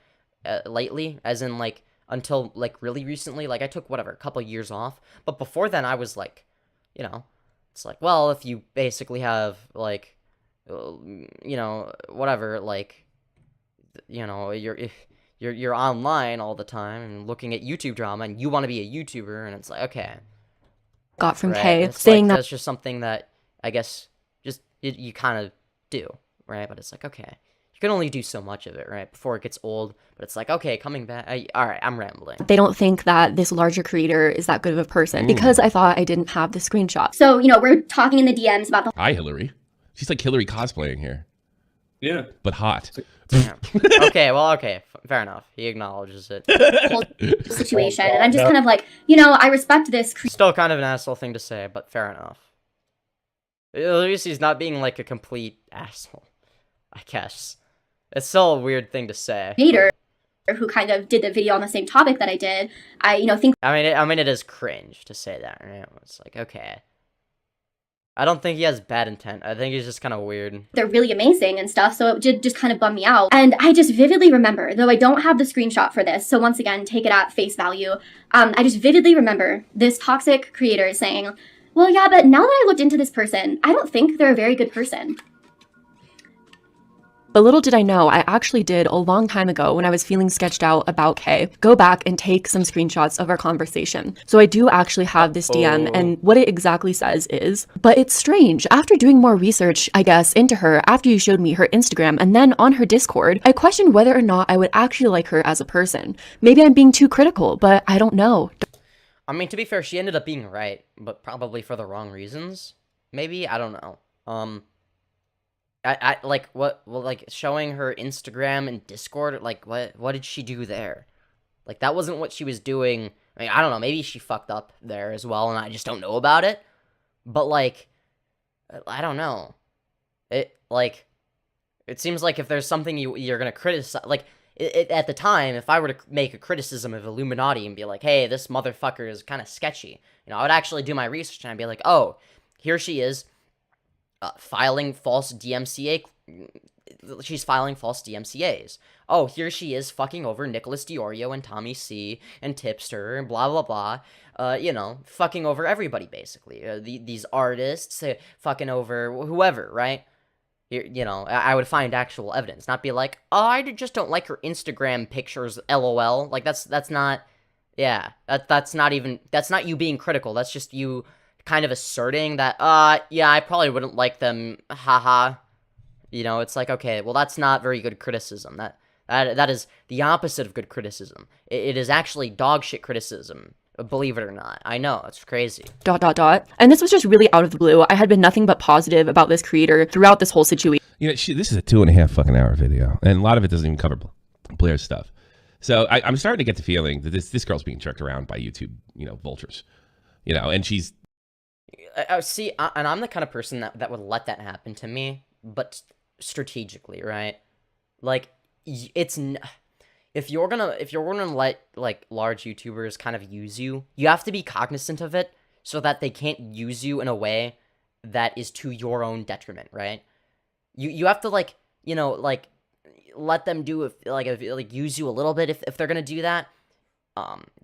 lately, as in, like, until, like, really recently. Like, I took, whatever, a couple years off. But before then, I was, like, you know, it's like, well, if you basically have, like, you know, whatever, like, you know, you're online all the time and looking at YouTube drama, and you want to be a YouTuber, and it's like, okay. Got from right? Kay It's saying like, that that's just something that I guess just you kind of do, right? But it's like, okay, you can only do so much of it, right? Before it gets old. But it's like, okay, coming back. All right, I'm rambling. they don't think that this larger creator is that good of a person because I thought I didn't have the screenshot. So, you know, we're talking in the DMs about the Hi, Hillary. She's like Hillary cosplaying here. Yeah. But hot. Yeah. Okay, well, okay, fair enough. He acknowledges it. whole situation. And I'm just kind of like, you know, I respect this. Still kind of an asshole thing to say, but fair enough. At least he's not being, like, a complete asshole, I guess. It's still a weird thing to say. Creator who kind of did the video on the same topic that I did, I, you know, think. I mean, it is cringe to say that, right? It's like, okay. I don't think he has bad intent. I think he's just kind of weird. They're really amazing and stuff, so it did just kind of bum me out. And I just vividly remember, though I don't have the screenshot for this, so once again, take it at face value. I just vividly remember this toxic creator saying, well, yeah, but now that I looked into this person, I don't think they're a very good person. But little did I know, I actually did a long time ago when I was feeling sketched out about Kay, go back and take some screenshots of our conversation. So I do actually have this DM, and what it exactly says is, but it's strange, after doing more research, I guess, into her, after you showed me her Instagram and then on her Discord, I questioned whether or not I would actually like her as a person. Maybe I'm being too critical, but I don't know. I mean, to be fair, she ended up being right, but probably for the wrong reasons. Maybe? I don't know. I like, what, well, like, showing her Instagram and Discord, like, what did she do there? Like, that wasn't what she was doing. I mean, I don't know, maybe she fucked up there as well, and I just don't know about it. But, like, I don't know. It seems like if there's something you're gonna criticize, like, at the time, if I were to make a criticism of Iilluminaughtii and be like, hey, this motherfucker is kind of sketchy, you know, I would actually do my research and I'd be like, oh, here she is, filing false DMCA, she's filing false DMCAs. Oh, here she is fucking over Nicholas Diorio and Tommy C and Tipster and blah, blah, blah. You know, fucking over everybody, basically. These artists, fucking over whoever, right? You know, I would find actual evidence, not be like, oh, I just don't like her Instagram pictures, LOL. Like, that's not, yeah, that's not you being critical. That's just you kind of asserting that, yeah, I probably wouldn't like them, haha. You know, it's like, okay, well, that's not very good criticism. That is the opposite of good criticism. It is actually dog shit criticism. Believe it or not. I know, it's crazy. ... And this was just really out of the blue. I had been nothing but positive about this creator throughout this whole situation. You know, this is a 2.5 fucking hour video, and a lot of it doesn't even cover Blair's stuff. So I'm starting to get the feeling that this girl's being jerked around by YouTube, you know, vultures. You know, and she's... See, and I'm the kind of person that would let that happen to me, but strategically, right? Like, it's... If you're gonna let, like, large YouTubers kind of use you, you have to be cognizant of it so that they can't use you in a way that is to your own detriment, right? You have to, like, you know, like, let them do, like, use you a little bit if they're gonna do that.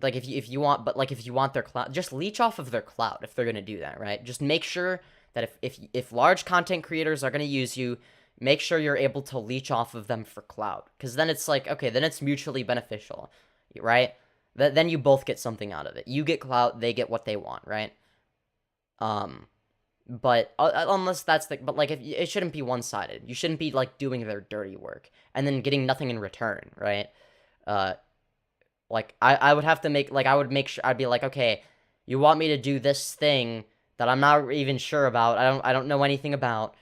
Like, if you want, but, like, if you want their clout, just leech off of their clout if they're gonna do that, right? Just make sure that if large content creators are gonna use you, make sure you're able to leech off of them for clout. Because then it's like, okay, then it's mutually beneficial, right? Then you both get something out of it. You get clout, they get what they want, right? But unless that's but like, if it shouldn't be one-sided. You shouldn't be like doing their dirty work and then getting nothing in return, right? Like I would have to make, like, I would make sure, I'd be like, okay, you want me to do this thing that I'm not even sure about. I don't know anything about.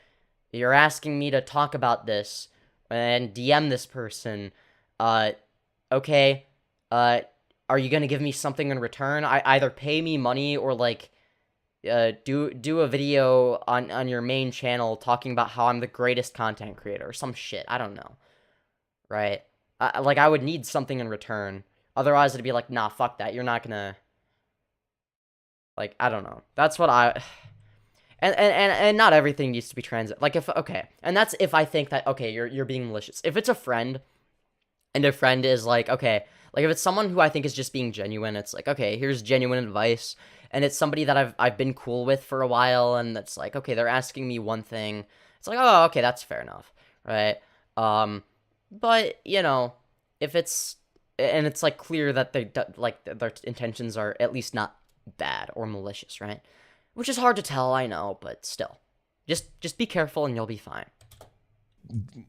You're asking me to talk about this and DM this person. Okay. Are you gonna give me something in return? Either pay me money or like do a video on your main channel talking about how I'm the greatest content creator or some shit. I don't know. Right? Like, I would need something in return. Otherwise, it'd be like, nah, fuck that. You're not gonna... Like, I don't know. That's what I... And not everything needs to be like, if... Okay. And that's if I think that, okay, you're being malicious. If it's a friend, and a friend is like, okay... Like, if it's someone who I think is just being genuine, it's like, okay, here's genuine advice, and it's somebody that I've been cool with for a while, and it's like, okay, they're asking me one thing. It's like, oh, okay, that's fair enough, right? But, you know, if it's... And it's, like, clear that their intentions are at least not bad or malicious, right? Which is hard to tell, I know, but still. Just be careful and you'll be fine.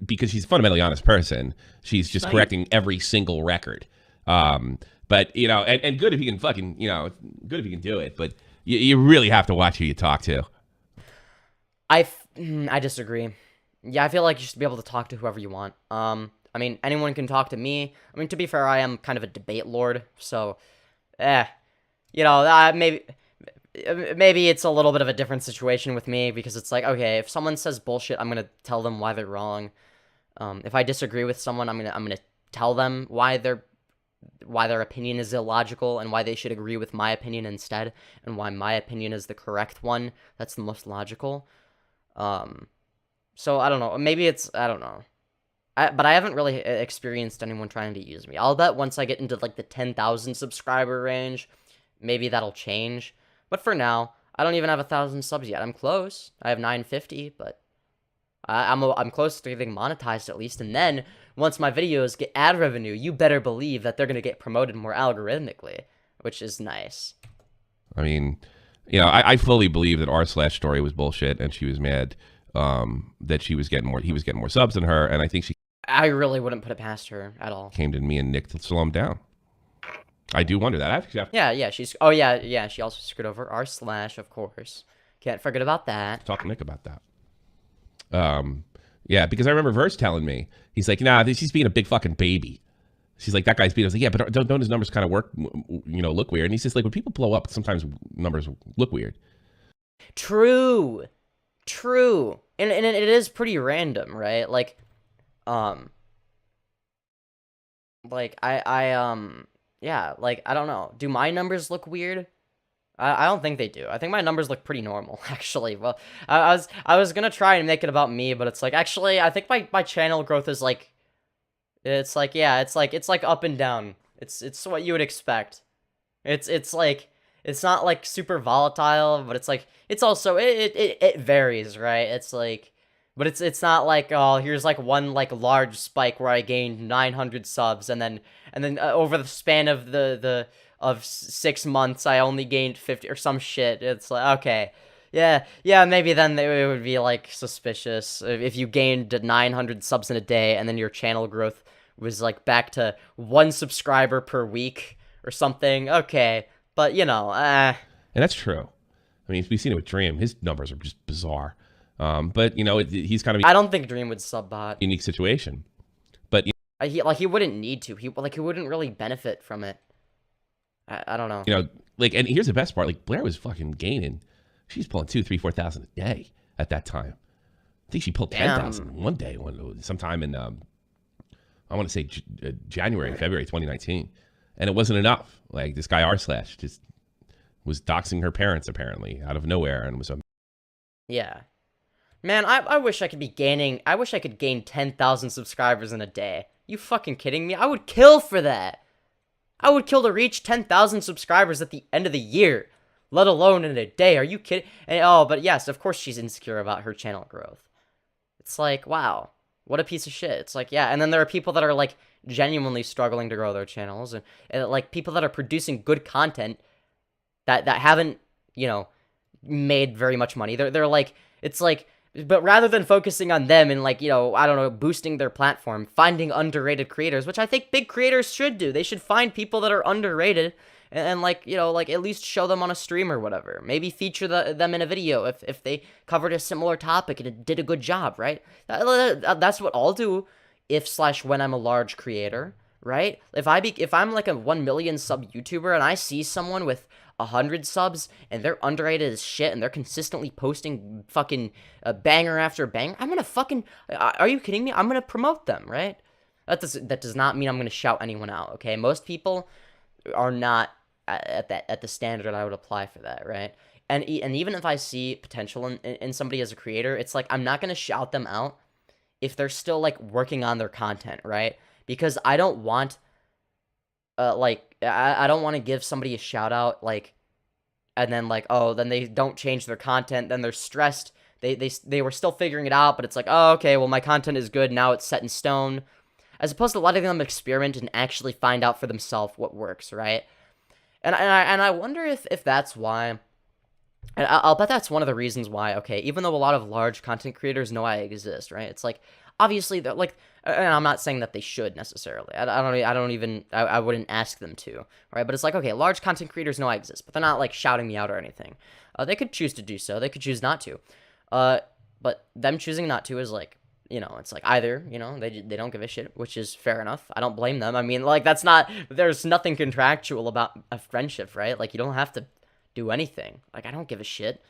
Because she's a fundamentally honest person. She's just correcting every single record. But, you know, and good if you can fucking, you know, good if you can do it, but you really have to watch who you talk to. I disagree. Yeah, I feel like you should be able to talk to whoever you want. I mean, anyone can talk to me. I mean, to be fair, I am kind of a debate lord, so, you know, maybe it's a little bit of a different situation with me, because it's like, okay, if someone says bullshit, I'm gonna tell them why they're wrong. If I disagree with someone, I'm gonna tell them why their opinion is illogical and why they should agree with my opinion instead, and why my opinion is the correct one. That's the most logical. So I don't know. Maybe it's, I don't know. But I haven't really experienced anyone trying to use me. I'll bet once I get into like the 10,000 subscriber range, maybe that'll change. But for now, I don't even have 1,000 subs yet. I'm close. I have 950, but I'm close to getting monetized at least. And then once my videos get ad revenue, you better believe that they're gonna get promoted more algorithmically, which is nice. I mean, you know, I fully believe that r/story was bullshit, and she was mad that he was getting more subs than her, and I think I really wouldn't put it past her at all. Came to me and Nick to slow him down. I do wonder that. Yeah, she's... Oh, yeah, she also screwed over r/, of course. Can't forget about that. Talk to Nick about that. Yeah, because I remember Verse telling me, he's like, nah, she's being a big fucking baby. She's like, that guy's being... I was like, yeah, but don't his numbers kind of work, you know, look weird? And he says, like, when people blow up, sometimes numbers look weird. True. And it is pretty random, right? Like, yeah, like, I don't know. Do my numbers look weird? I don't think they do. I think my numbers look pretty normal, actually. Well, I was gonna try and make it about me, but it's like, actually, I think my channel growth is like, it's like up and down. It's what you would expect. It's like, it's not like super volatile, but it's like, it's also, it varies, right? It's like, but it's not like, oh, here's like one like large spike where I gained 900 subs, and then over the span of 6 months I only gained 50 or some shit. It's like, okay, yeah, maybe then it would be like suspicious if you gained 900 subs in a day and then your channel growth was like back to 1 subscriber per week or something. Okay, but you know, and that's true. I mean, we've seen it with Dream. His numbers are just bizarre. But you know, he's kind of... I don't think Dream would subbot. Unique situation, but he wouldn't need to. He wouldn't really benefit from it. I don't know. You know, like, and here's the best part. Like, Blair was fucking gaining. She's pulling 2,000, 3,000, 4,000 a day at that time. I think she pulled 10,000 one day, sometime in I want to say January, February 2019, and it wasn't enough. Like, this guy r/ just was doxing her parents apparently out of nowhere, and was yeah. Man, I wish I could be gaining... I wish I could gain 10,000 subscribers in a day. You fucking kidding me? I would kill for that. I would kill to reach 10,000 subscribers at the end of the year, let alone in a day. Are you kidding? And, oh, but yes, of course she's insecure about her channel growth. It's like, wow, what a piece of shit. It's like, yeah, and then there are people that are like genuinely struggling to grow their channels, and like people that are producing good content that haven't, you know, made very much money. They're like, it's like, but rather than focusing on them and like, you know, I don't know, boosting their platform, finding underrated creators, which I think big creators should do. They should find people that are underrated and like, you know, like at least show them on a stream or whatever. Maybe feature them in a video if they covered a similar topic and it did a good job, right? That's what I'll do when I'm a large creator, right? If I'm like a 1 million sub YouTuber and I see someone with 100 subs and they're underrated as shit and they're consistently posting fucking banger after banger, I'm gonna fucking, are you kidding me? I'm gonna promote them, right? That does not mean I'm gonna shout anyone out, okay? Most people are not at the standard I would apply for that, right? And even if I see potential in somebody as a creator, it's like I'm not gonna shout them out if they're still like working on their content, right? Because I don't want I don't want to give somebody a shout out like, and then like, oh, then they don't change their content, then they're stressed. They were still figuring it out, but it's like, oh, okay, well my content is good now, it's set in stone. As opposed to letting them experiment and actually find out for themselves what works, right? And I wonder if that's why. And I'll bet that's one of the reasons why, okay, even though a lot of large content creators know I exist, right? It's like, obviously, they're like, and I'm not saying that they should necessarily. I wouldn't ask them to, right? But it's like, okay, large content creators know I exist, but they're not like shouting me out or anything. They could choose to do so. They could choose not to. But them choosing not to is like, you know, it's like either, you know, they don't give a shit, which is fair enough. I don't blame them. I mean, like, there's nothing contractual about a friendship, right? Like, you don't have to do anything. Like, I don't give a shit.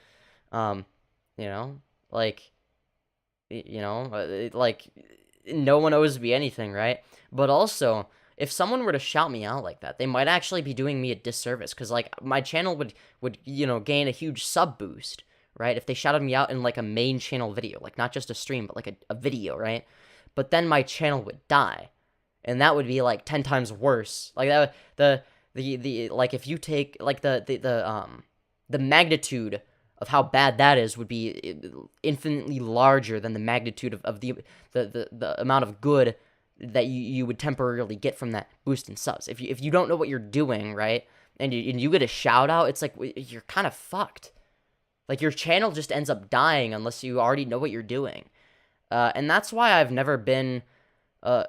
You know, like, you know, like, no one owes me anything, right? But also, if someone were to shout me out like that, they might actually be doing me a disservice, because, like, my channel would, you know, gain a huge sub boost, right? If they shouted me out in, like, a main channel video, like, not just a stream, but, like, a video, right? But then my channel would die, and that would be, like, 10 times worse. Like, that, like, if you take, like, the magnitude of how bad that is would be infinitely larger than the magnitude of the amount of good that you would temporarily get from that boost in subs. If you don't know what you're doing, right, and you get a shout out, it's like, you're kind of fucked. Like, your channel just ends up dying unless you already know what you're doing. And that's why I've never been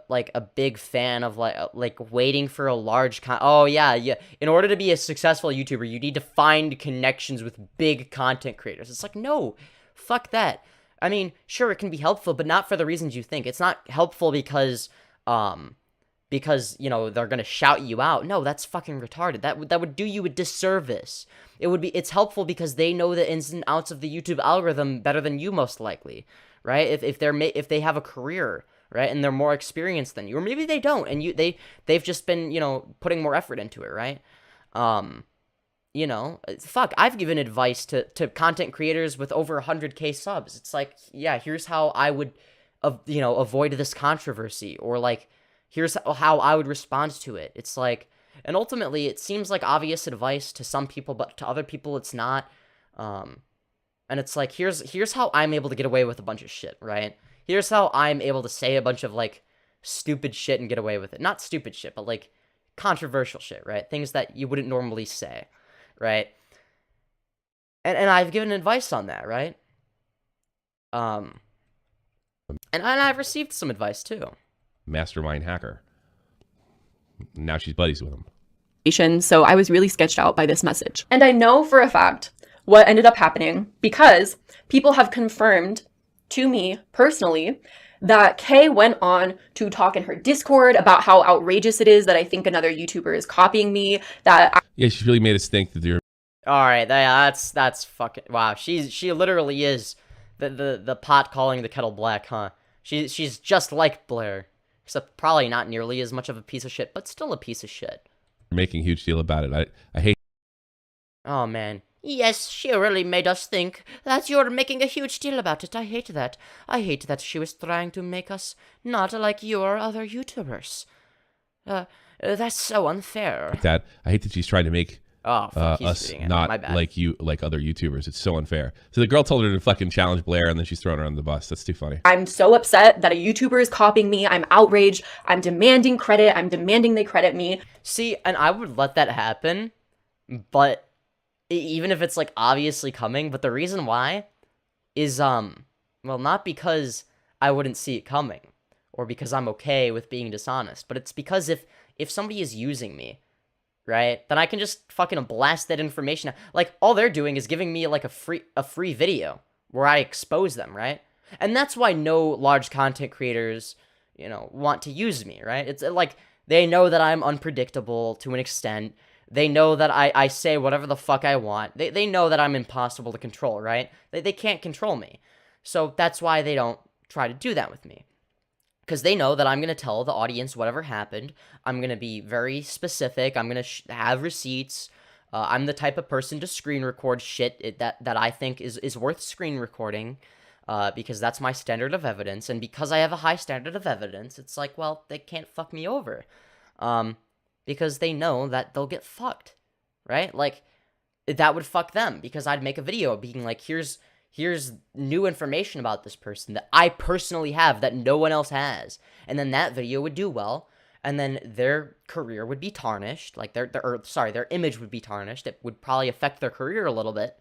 like a big fan of like waiting for a large oh yeah, in order to be a successful YouTuber, you need to find connections with big content creators. It's like, no, fuck that. I mean, sure, it can be helpful, but not for the reasons you think. It's not helpful because you know, they're gonna shout you out. No, that's fucking retarded. That would do you a disservice. It's helpful because they know the ins and outs of the YouTube algorithm better than you, most likely, right? If they have a career, right, and they're more experienced than you, or maybe they don't, and they've just been, you know, putting more effort into it, right? You know, fuck, I've given advice to content creators with over 100K subs. It's like, yeah, here's how I would, you know, avoid this controversy, or like, here's how I would respond to it. It's like, and ultimately, it seems like obvious advice to some people, but to other people, it's not. And it's like, here's how I'm able to get away with a bunch of shit, right? Here's how I'm able to say a bunch of, like, stupid shit and get away with it. Not stupid shit, but, like, controversial shit, right? Things that you wouldn't normally say, right? And I've given advice on that, right? And I've received some advice, too. Mastermind hacker. Now she's buddies with him. So I was really sketched out by this message. And I know for a fact what ended up happening, because people have confirmed to me personally that Kay went on to talk in her Discord about how outrageous it is that I think another YouTuber is copying me. Yeah, she's really made us think that you're. All right, that's fucking wow. She literally is the pot calling the kettle black, huh? She's just like Blair, except probably not nearly as much of a piece of shit, but still a piece of shit. Making a huge deal about it. I hate. Oh man. Yes, she really made us think that you're making a huge deal about it. I hate that. I hate that she was trying to make us not like your other YouTubers. That's so unfair. That I hate that she's trying to make Oh, fuck, he's us doing it. not My bad. like other YouTubers. It's so unfair. So the girl told her to fucking challenge Blair, and then she's throwing her on the bus. That's too funny. I'm so upset that a YouTuber is copying me. I'm outraged. I'm demanding credit. I'm demanding they credit me. See, and I would let that happen, but even if it's like obviously coming, but the reason why is well, not because I wouldn't see it coming or because I'm okay with being dishonest, but it's because if somebody is using me, right, then I can just fucking blast that information. Like, all they're doing is giving me like a free video where I expose them, right? And that's why no large content creators, you know, want to use me, right? It's like they know that I'm unpredictable to an extent. They know that I say whatever the fuck I want. They know that I'm impossible to control, right? They can't control me. So that's why they don't try to do that with me. Because they know that I'm going to tell the audience whatever happened. I'm going to be very specific. I'm going to have receipts. I'm the type of person to screen record shit that I think is worth screen recording. Because that's my standard of evidence. And because I have a high standard of evidence, it's like, well, they can't fuck me over. Because they know that they'll get fucked, right? Like, that would fuck them, because I'd make a video being like, here's new information about this person that I personally have that no one else has. And then that video would do well, and then their career would be tarnished, like their image would be tarnished. It would probably affect their career a little bit,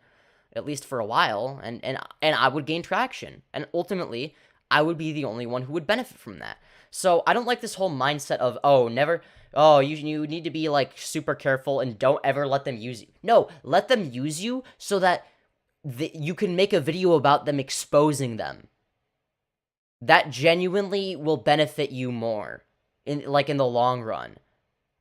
at least for a while, and I would gain traction. And ultimately, I would be the only one who would benefit from that. So I don't like this whole mindset of, you need to be like super careful and don't ever let them use you. No, let them use you so that you can make a video about them exposing them. That genuinely will benefit you more in the long run,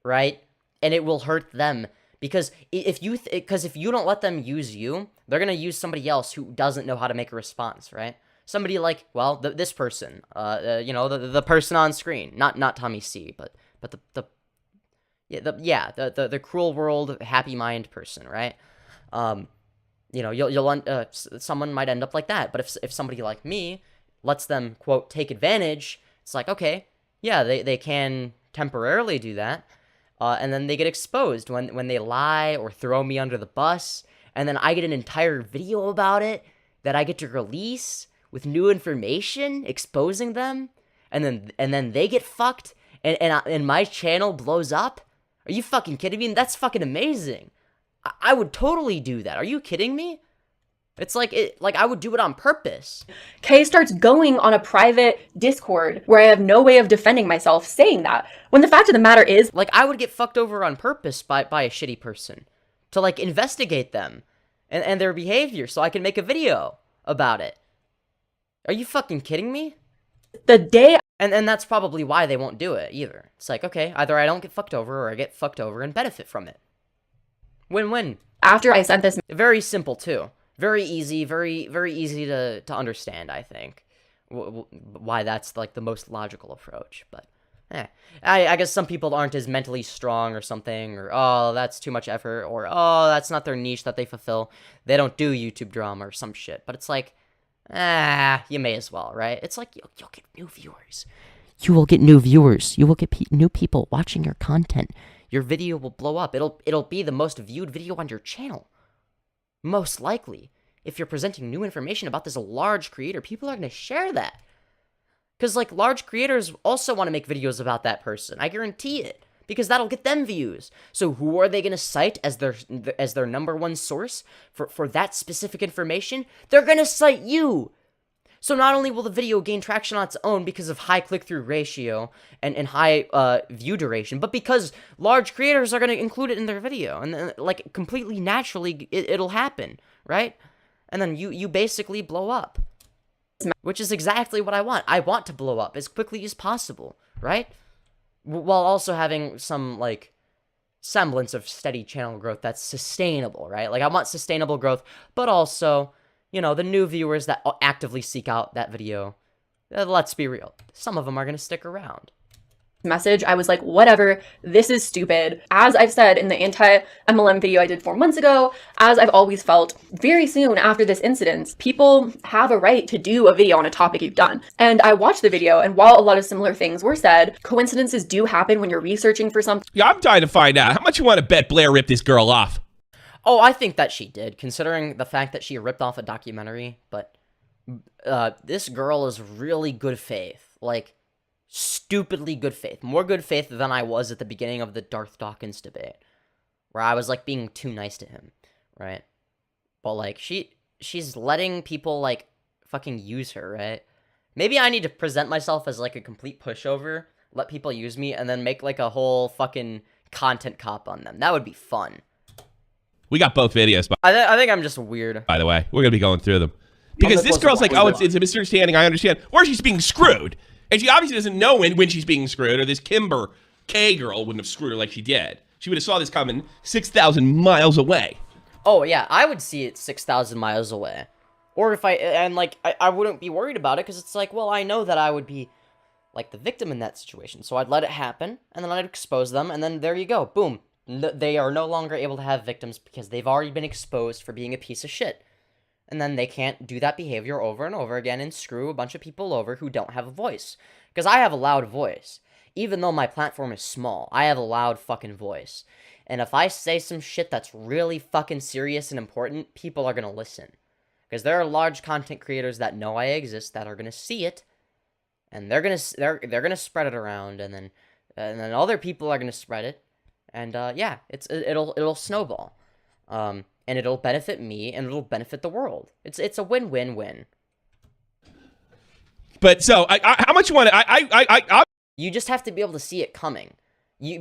right? And it will hurt them, because if you don't let them use you, they're gonna use somebody else who doesn't know how to make a response, right? Somebody like, well, this person, the person on screen, not Tommy C, but the cruel world happy mind person, right? Someone might end up like that. But if somebody like me lets them, quote, take advantage, it's like, okay, yeah, they can temporarily do that, and then they get exposed when they lie or throw me under the bus, and then I get an entire video about it that I get to release with new information exposing them, and then they get fucked, and my channel blows up. Are you fucking kidding me? That's fucking amazing. I would totally do that. Are you kidding me? It's like I would do it on purpose. Kay starts going on a private Discord where I have no way of defending myself saying that. When the fact of the matter is, like, I would get fucked over on purpose by a shitty person to like investigate them and their behavior so I can make a video about it. Are you fucking kidding me? The day and that's probably why they won't do it either. It's like, okay, either I don't get fucked over or I get fucked over and benefit from it. Win-win. After I sent this, very simple too. Very easy, very easy to understand, I think. Why that's like the most logical approach, but I guess some people aren't as mentally strong or something, or oh, that's too much effort, or oh, that's not their niche that they fulfill. They don't do YouTube drama or some shit. But it's like, you may as well, right? It's like you'll get new viewers. You will get new viewers. You will get new people watching your content. Your video will blow up. It'll be the most viewed video on your channel. Most likely. If you're presenting new information about this large creator, people are going to share that. Because, like, large creators also want to make videos about that person. I guarantee it. Because that'll get them views. So who are they going to cite as their number one source for that specific information? They're going to cite you. So not only will the video gain traction on its own because of high click-through ratio and high view duration, but because large creators are going to include it in their video. And like completely naturally, it'll happen, right? And then you basically blow up. Which is exactly what I want. I want to blow up as quickly as possible, right? While also having some, like, semblance of steady channel growth that's sustainable, right? Like, I want sustainable growth, but also, you know, the new viewers that actively seek out that video, let's be real, some of them are going to stick around. Message, I was like, whatever, this is stupid. As I've said in the anti-MLM video I did 4 months ago, as I've always felt, very soon after this incident, people have a right to do a video on a topic you've done. And I watched the video, and while a lot of similar things were said, coincidences do happen when you're researching for something. Yeah, I'm dying to find out. How much you want to bet Blair ripped this girl off? Oh, I think that she did, considering the fact that she ripped off a documentary, but this girl is really good faith. Like, stupidly good faith. More good faith than I was at the beginning of the Darth Dawkins debate, where I was, like, being too nice to him, right? But, like, she's letting people, like, fucking use her, right? Maybe I need to present myself as, like, a complete pushover, let people use me, and then make, like, a whole fucking content cop on them. That would be fun. We got both videos. I think I'm just weird. By the way, we're going to be going through them. Because this girl's like, oh, it's a misunderstanding, I understand. Or she's being screwed. And she obviously doesn't know when she's being screwed, or this Kimber K girl wouldn't have screwed her like she did. She would have saw this coming 6,000 miles away. Oh, yeah, I would see it 6,000 miles away. Or if I wouldn't be worried about it, because it's like, well, I know that I would be, like, the victim in that situation. So I'd let it happen, and then I'd expose them, and then there you go, boom. They are no longer able to have victims because they've already been exposed for being a piece of shit. And then they can't do that behavior over and over again and screw a bunch of people over who don't have a voice. Because I have a loud voice. Even though my platform is small, I have a loud fucking voice. And if I say some shit that's really fucking serious and important, people are gonna listen. Because there are large content creators that know I exist that are gonna see it, and they're gonna spread it around, and then other people are gonna spread it, and yeah, it'll snowball. And it'll benefit me, and it'll benefit the world. It's a win-win-win. But so, how much you want to? You just have to be able to see it coming,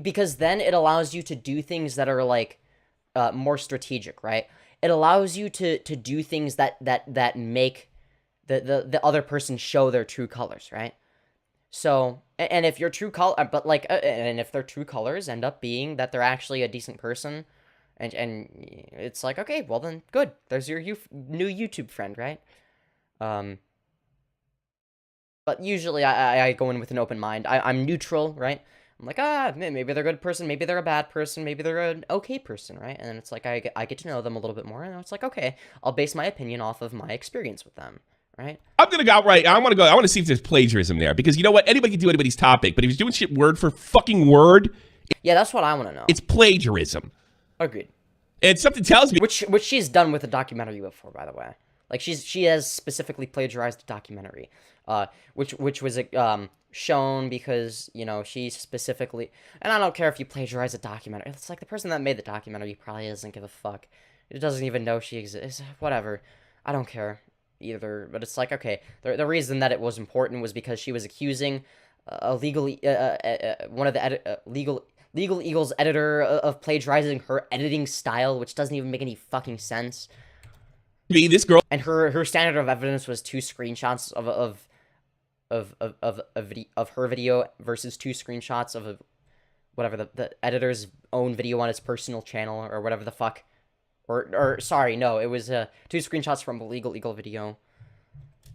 because then it allows you to do things that are like more strategic, right? It allows you to do things that make the other person show their true colors, right? So, and if your true color, and if their true colors end up being that they're actually a decent person. And it's like, okay, well then, good. There's your new YouTube friend, right? But usually I go in with an open mind. I'm neutral, right? I'm like, maybe they're a good person, maybe they're a bad person, maybe they're an okay person, right? And then it's like, I get to know them a little bit more, and it's like, okay, I'll base my opinion off of my experience with them, right? I'm gonna go outright. I want to see if there's plagiarism there, because you know what? Anybody can do anybody's topic, but if he's doing shit word for fucking word, yeah, that's what I want to know. It's plagiarism. Agreed. And something tells me which she's done with a documentary before, by the way. Like she has specifically plagiarized a documentary, which was shown because she specifically. And I don't care if you plagiarize a documentary. It's like the person that made the documentary probably doesn't give a fuck. It doesn't even know she exists. Whatever. I don't care either. But it's like, okay, the reason that it was important was because she was accusing one of the Legal Eagle's editor of plagiarizing her editing style, which doesn't even make any fucking sense. This girl and her standard of evidence was 2 screenshots of her video versus 2 screenshots of whatever the editor's own video on his personal channel or whatever the fuck. Or sorry, no, it was 2 screenshots from a Legal Eagle video.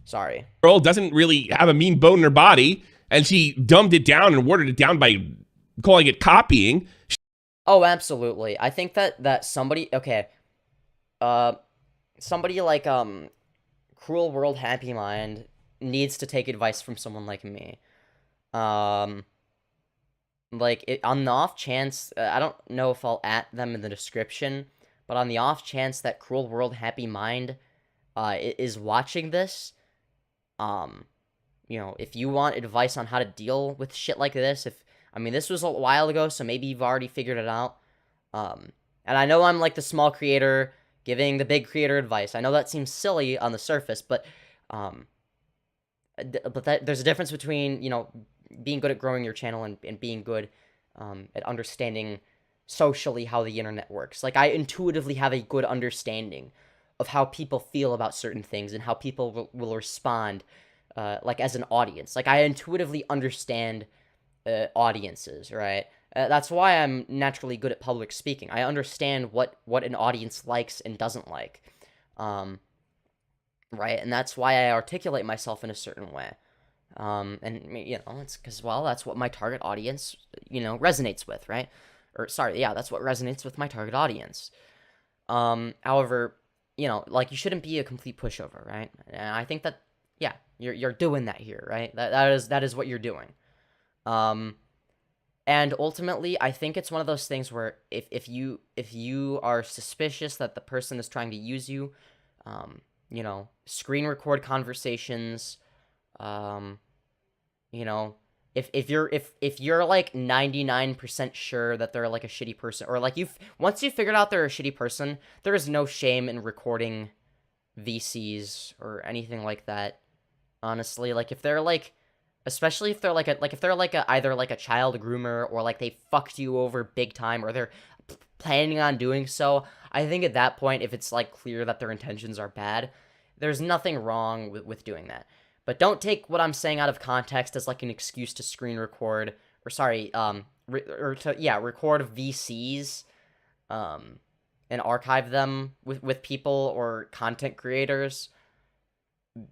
Sorry. Girl doesn't really have a mean bone in her body, and she dumbed it down and watered it down by calling it copying. Oh, absolutely. I think that somebody, okay, somebody like Cruel World Happy Mind needs to take advice from someone like me. Like on the off chance, I don't know if I'll at them in the description, but on the off chance that Cruel World Happy Mind is watching this, if you want advice on how to deal with shit like this, this was a while ago, so maybe you've already figured it out. And I know I'm like the small creator giving the big creator advice. I know that seems silly on the surface, but there's a difference between, being good at growing your channel and being good at understanding socially how the internet works. Like, I intuitively have a good understanding of how people feel about certain things and how people will respond, like, as an audience. Like, I intuitively understand audiences, right? That's why I'm naturally good at public speaking. I understand what an audience likes and doesn't like, right? And that's why I articulate myself in a certain way. And it's because, well, that's what my target audience, resonates with, right? Or sorry, yeah, that's what resonates with my target audience. However, like, you shouldn't be a complete pushover, right? And I think that, yeah, you're doing that here, right? That is what you're doing. And ultimately, I think it's one of those things where if you are suspicious that the person is trying to use you, you know, screen record conversations, you know, if you're like 99% sure that they're like a shitty person, or like once you figured out they're a shitty person, there is no shame in recording VCs or anything like that. Honestly, like if they're like, especially if they're like either like a child groomer, or like they fucked you over big time, or they're planning on doing so, I think at that point, if it's like clear that their intentions are bad, there's nothing wrong with doing that. But don't take what I'm saying out of context as like an excuse to screen record, or sorry, record VCs, and archive them with people or content creators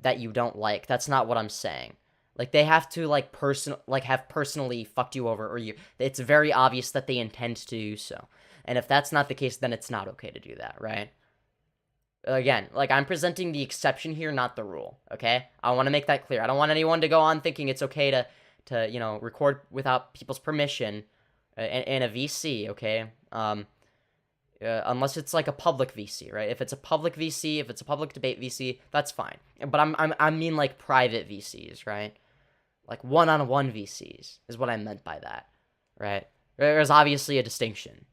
that you don't like. That's not what I'm saying. Like, they have to have personally fucked you over, or it's very obvious that they intend to do so. And if that's not the case, then it's not okay to do that, right? Again, like, I'm presenting the exception here, not the rule, okay? I want to make that clear. I don't want anyone to go on thinking it's okay to you know, record without people's permission in a VC, okay? Unless it's like a public VC, right? If it's a public VC, if it's a public debate VC, that's fine. But I mean like private VCs, right? Like one-on-one VCs is what I meant by that, right? There's obviously a distinction.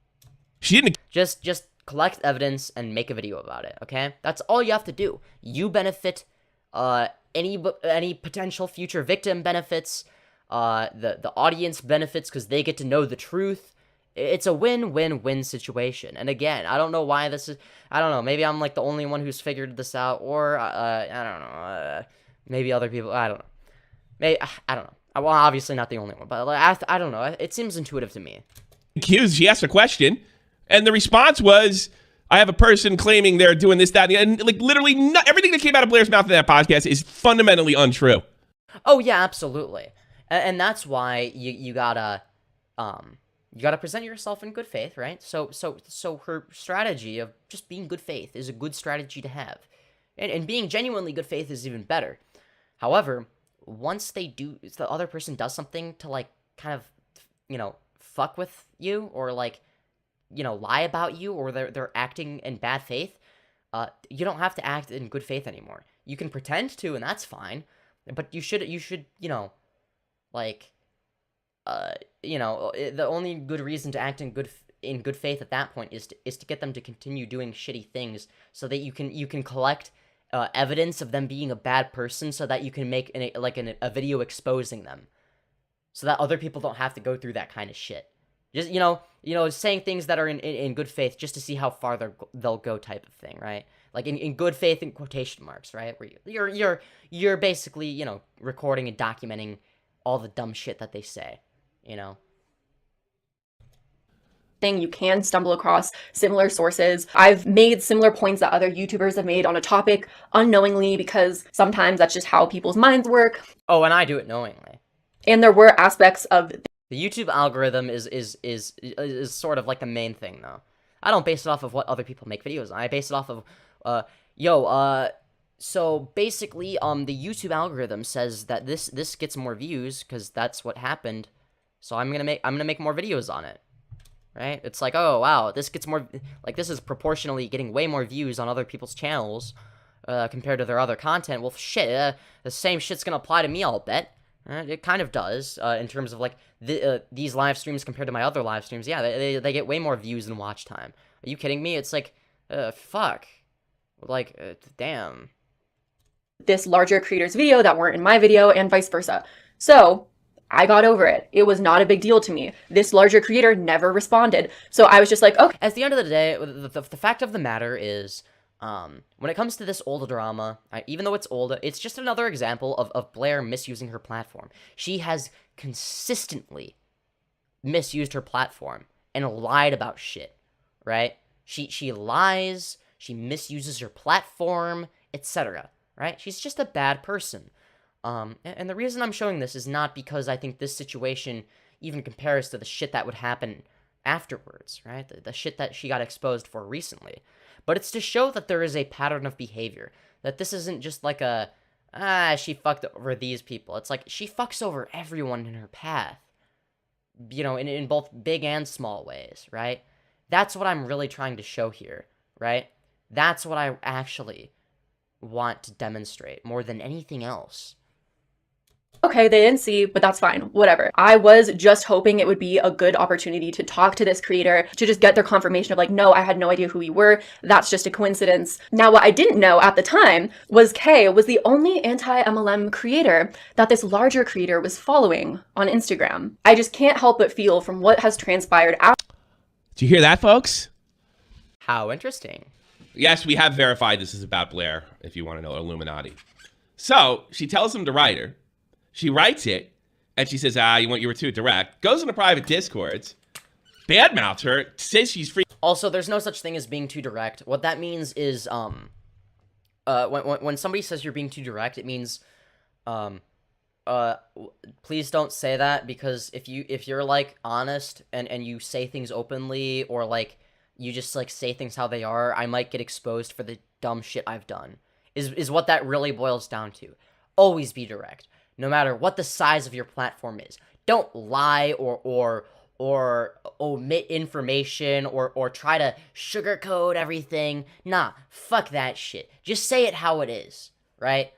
She didn't just collect evidence and make a video about it, okay? That's all you have to do. You benefit, any potential future victim benefits, the audience benefits because they get to know the truth. It's a win-win-win situation. And again, I don't know why this is, I don't know, maybe I'm like the only one who's figured this out, or I don't know, maybe other people, I don't know. Maybe, I don't know. Well, obviously not the only one, but like, I don't know. It seems intuitive to me. She asked a question, and the response was, I have a person claiming they're doing this, that, and like literally everything that came out of Blair's mouth in that podcast is fundamentally untrue. Oh yeah, absolutely. And that's why you gotta present yourself in good faith, right? So her strategy of just being good faith is a good strategy to have. And being genuinely good faith is even better. However, once the other person does something to like kind of, you know, fuck with you, or like, you know, lie about you, or they're acting in bad faith, you don't have to act in good faith anymore. You can pretend to, and that's fine, but you should, you know, like, you know, the only good reason to act in good faith at that point is to get them to continue doing shitty things, so that you can collect evidence of them being a bad person, so that you can make a video exposing them, so that other people don't have to go through that kind of shit. Just, you know, saying things that are in good faith just to see how far they'll go, type of thing, right? Like in good faith in quotation marks, right? Where you're basically, you know, recording and documenting all the dumb shit that they say, you know. Thing, you can stumble across similar sources. I've made similar points that other YouTubers have made on a topic unknowingly, because sometimes that's just how people's minds work. Oh, and I do it knowingly. And there were aspects of the YouTube algorithm is sort of like the main thing, though. I don't base it off of what other people make videos on. I base it off of so basically the YouTube algorithm says that this gets more views because that's what happened. So I'm gonna make more videos on it. Right? It's like, oh wow, this gets more, like, this is proportionally getting way more views on other people's channels compared to their other content. Well, shit, the same shit's gonna apply to me, I'll bet. It kind of does, in terms of, like, these live streams compared to my other live streams. Yeah, they get way more views and watch time. Are you kidding me? It's like, fuck. Like, damn. This larger creator's video that weren't in my video, and vice versa. So I got over it. It was not a big deal to me. This larger creator never responded. So I was just like, okay. At the end of the day, the fact of the matter is, when it comes to this old drama, even though it's old, it's just another example of Blair misusing her platform. She has consistently misused her platform and lied about shit, right? She lies, she misuses her platform, etc., right? She's just a bad person. And the reason I'm showing this is not because I think this situation even compares to the shit that would happen afterwards, right? The shit that she got exposed for recently. But it's to show that there is a pattern of behavior. That this isn't just like she fucked over these people. It's like, she fucks over everyone in her path. you know, in both big and small ways, right? That's what I'm really trying to show here, right? That's what I actually want to demonstrate more than anything else. Okay, they didn't see, but that's fine. Whatever. I was just hoping it would be a good opportunity to talk to this creator, to just get their confirmation of like, no, I had no idea who you were. That's just a coincidence. Now, what I didn't know at the time was Kay was the only anti-MLM creator that this larger creator was following on Instagram. I just can't help but feel from what has transpired after. Do you hear that, folks? How interesting. Yes, we have verified this is about Blair, if you want to know Illuminaughtii. So she tells him to write her. She writes it, and she says, you were too direct. Goes into private discords, badmouths her, says she's free. Also, there's no such thing as being too direct. What that means is, when somebody says you're being too direct, it means, please don't say that, because if you're, like, honest, and you say things openly, or, like, you just, like, say things how they are, I might get exposed for the dumb shit I've done, is what that really boils down to. Always be direct. No matter what the size of your platform is. Don't lie or omit information or try to sugarcoat everything. Nah, fuck that shit. Just say it how it is, right?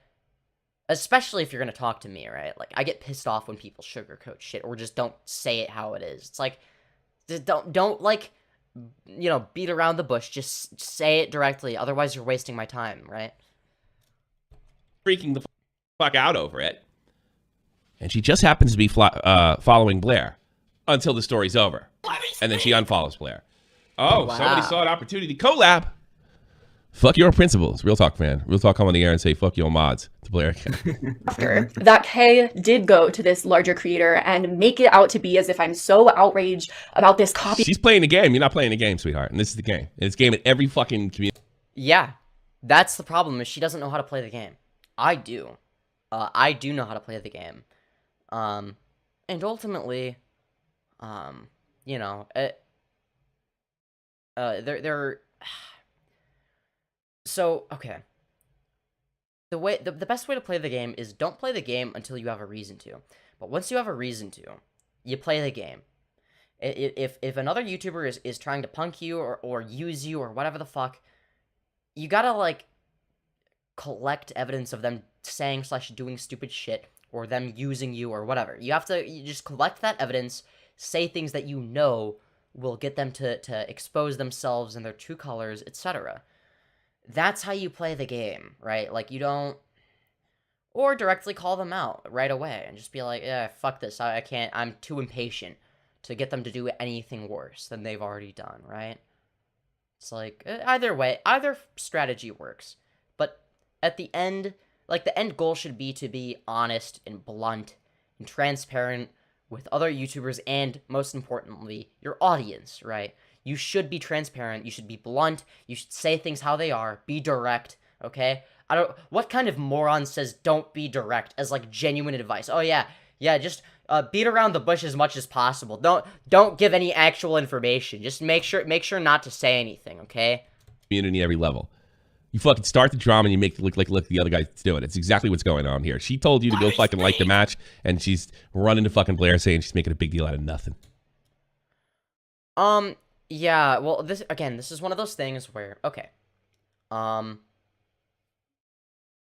Especially if you're gonna talk to me, right? Like, I get pissed off when people sugarcoat shit or just don't say it how it is. It's like, don't like, you know, beat around the bush. Just say it directly. Otherwise, you're wasting my time, right? Freaking the fuck out over it. And she just happens to be following Blair until the story's over. And then she unfollows Blair. Oh, wow. Somebody saw an opportunity to collab. Fuck your principles. Real talk, man. Real talk, come on the air and say, fuck your mods to Blair. After that, Kay did go to this larger creator and make it out to be as if I'm so outraged about this copy. She's playing the game. You're not playing the game, sweetheart. And this is the game. And it's game in every fucking community. Yeah. That's the problem, is she doesn't know how to play the game. I do. I do know how to play the game. And ultimately, you know, so, okay. The best way to play the game is don't play the game until you have a reason to. But once you have a reason to, you play the game. If another YouTuber is trying to punk you or use you or whatever the fuck, you gotta, like, collect evidence of them saying / doing stupid shit, or them using you, or whatever. You just collect that evidence, say things that you know will get them to expose themselves in their true colors, etc. That's how you play the game, right? Like, you don't... Or directly call them out right away, and just be like, yeah, fuck this, I can't, I'm too impatient to get them to do anything worse than they've already done, right? It's like, either way, either strategy works. But at the end... Like, the end goal should be to be honest and blunt and transparent with other YouTubers and, most importantly, your audience, right? You should be transparent, you should be blunt, you should say things how they are, be direct, okay? What kind of moron says don't be direct as, like, genuine advice? Oh, yeah, just beat around the bush as much as possible. Don't give any actual information. Just make sure not to say anything, okay? Community every level. You fucking start the drama and you make it look like the other guy's doing it. It's exactly what's going on here. She told you to go fucking like the match, and she's running to fucking Blair saying she's making a big deal out of nothing. Yeah, well, this is one of those things where, okay.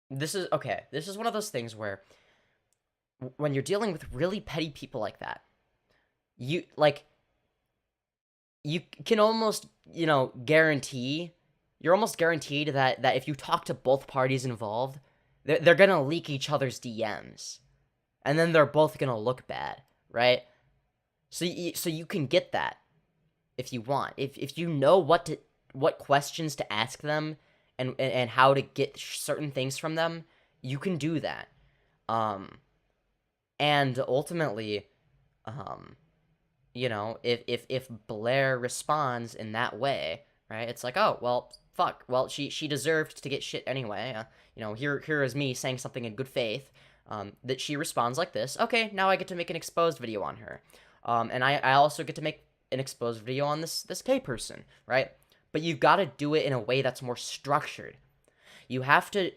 This is one of those things where when you're dealing with really petty people like that, you can almost, you know, you're almost guaranteed that if you talk to both parties involved, they're gonna leak each other's DMs. And then they're both gonna look bad, right? So you can get that if you want. If you know what questions to ask them and how to get certain things from them, you can do that. And ultimately, you know, if Blair responds in that way, right? It's like, oh, well, fuck. Well, she deserved to get shit anyway. You know, here is me saying something in good faith. That she responds like this. Okay, now I get to make an exposed video on her. And I also get to make an exposed video on this K person, right? But you've got to do it in a way that's more structured. You have to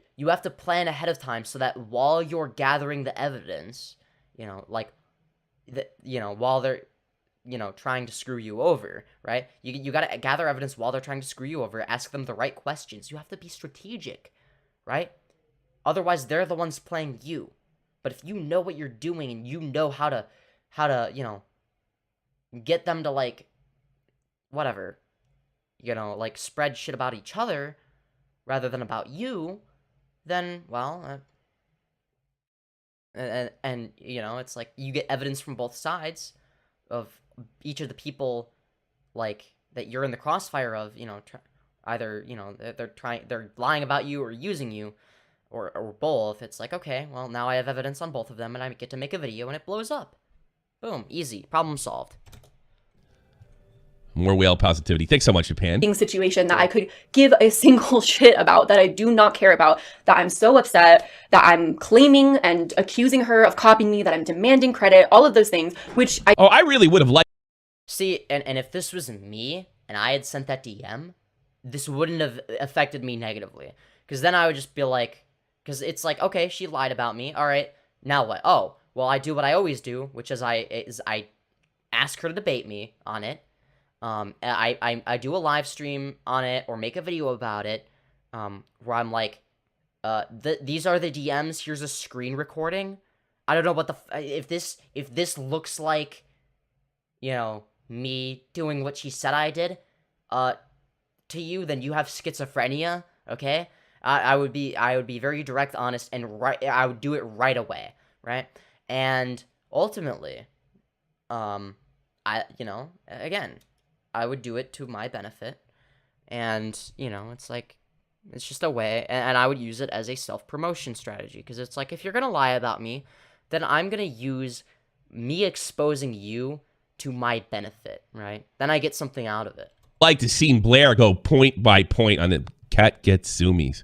plan ahead of time so that while you're gathering the evidence, you know, like, while they're trying to screw you over, right? You got to gather evidence while they're trying to screw you over, ask them the right questions. You have to be strategic, right? Otherwise, they're the ones playing you. But if you know what you're doing and you know how to get them to, like, whatever, like, spread shit about each other rather than about you, then, well, and it's like you get evidence from both sides of each of the people, like, that you're in the crossfire of, either, they're lying about you or using you, or both. It's like, okay, well, now I have evidence on both of them, and I get to make a video, and it blows up. Boom, easy, problem solved. More whale positivity. Thanks so much, Japan. Situation that I could give a single shit about, that I do not care about, that I'm so upset, that I'm claiming and accusing her of copying me, that I'm demanding credit, all of those things, which I really would have liked. See, and if this was me, and I had sent that DM, this wouldn't have affected me negatively. Because then I would just be like, because it's like, okay, she lied about me, alright, now what? Oh, well, I do what I always do, which is I ask her to debate me on it. I do a live stream on it or make a video about it, where I'm like, these are the DMs. Here's a screen recording. I don't know what if this looks like, me doing what she said I did, to you, then you have schizophrenia. Okay, I would be very direct, honest, and right. I would do it right away, right? And ultimately, again, I would do it to my benefit, and, it's like, it's just a way, and I would use it as a self-promotion strategy, because it's like, if you're gonna lie about me, then I'm gonna use me exposing you to my benefit, right? Then I get something out of it. Like to see Blair go point by point on the cat gets zoomies.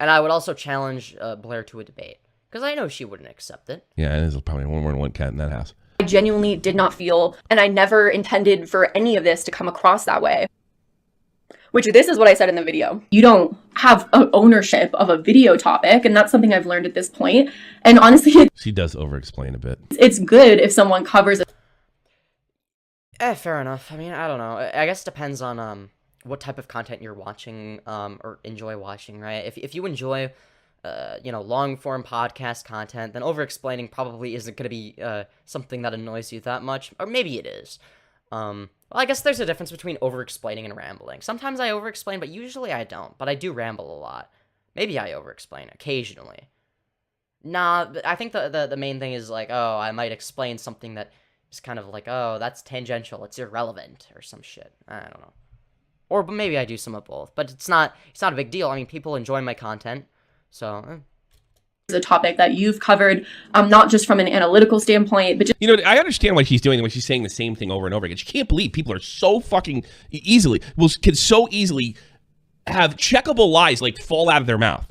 And I would also challenge Blair to a debate, because I know she wouldn't accept it. Yeah, there's probably more than one cat in that house. I genuinely did not feel, and I never intended for any of this to come across that way. Which, this is what I said in the video. You don't have ownership of a video topic, and that's something I've learned at this point. And honestly, she does over-explain a bit. It's good if someone covers it. Fair enough. I mean, I don't know. I guess it depends on what type of content you're watching, or enjoy watching, right? If you enjoy long-form podcast content, then over-explaining probably isn't going to be something that annoys you that much. Or maybe it is. Well, I guess there's a difference between over-explaining and rambling. Sometimes I over-explain, but usually I don't. But I do ramble a lot. Maybe I over-explain occasionally. Nah, I think the main thing is like, oh, I might explain something that is kind of like, oh, that's tangential, it's irrelevant, or some shit. I don't know. Or maybe I do some of both. But it's not a big deal. I mean, people enjoy my content. So, It's a topic that you've covered, not just from an analytical standpoint, but just... I understand why she's doing it when she's saying the same thing over and over again. She can't believe people are so fucking can so easily have checkable lies, like, fall out of their mouth.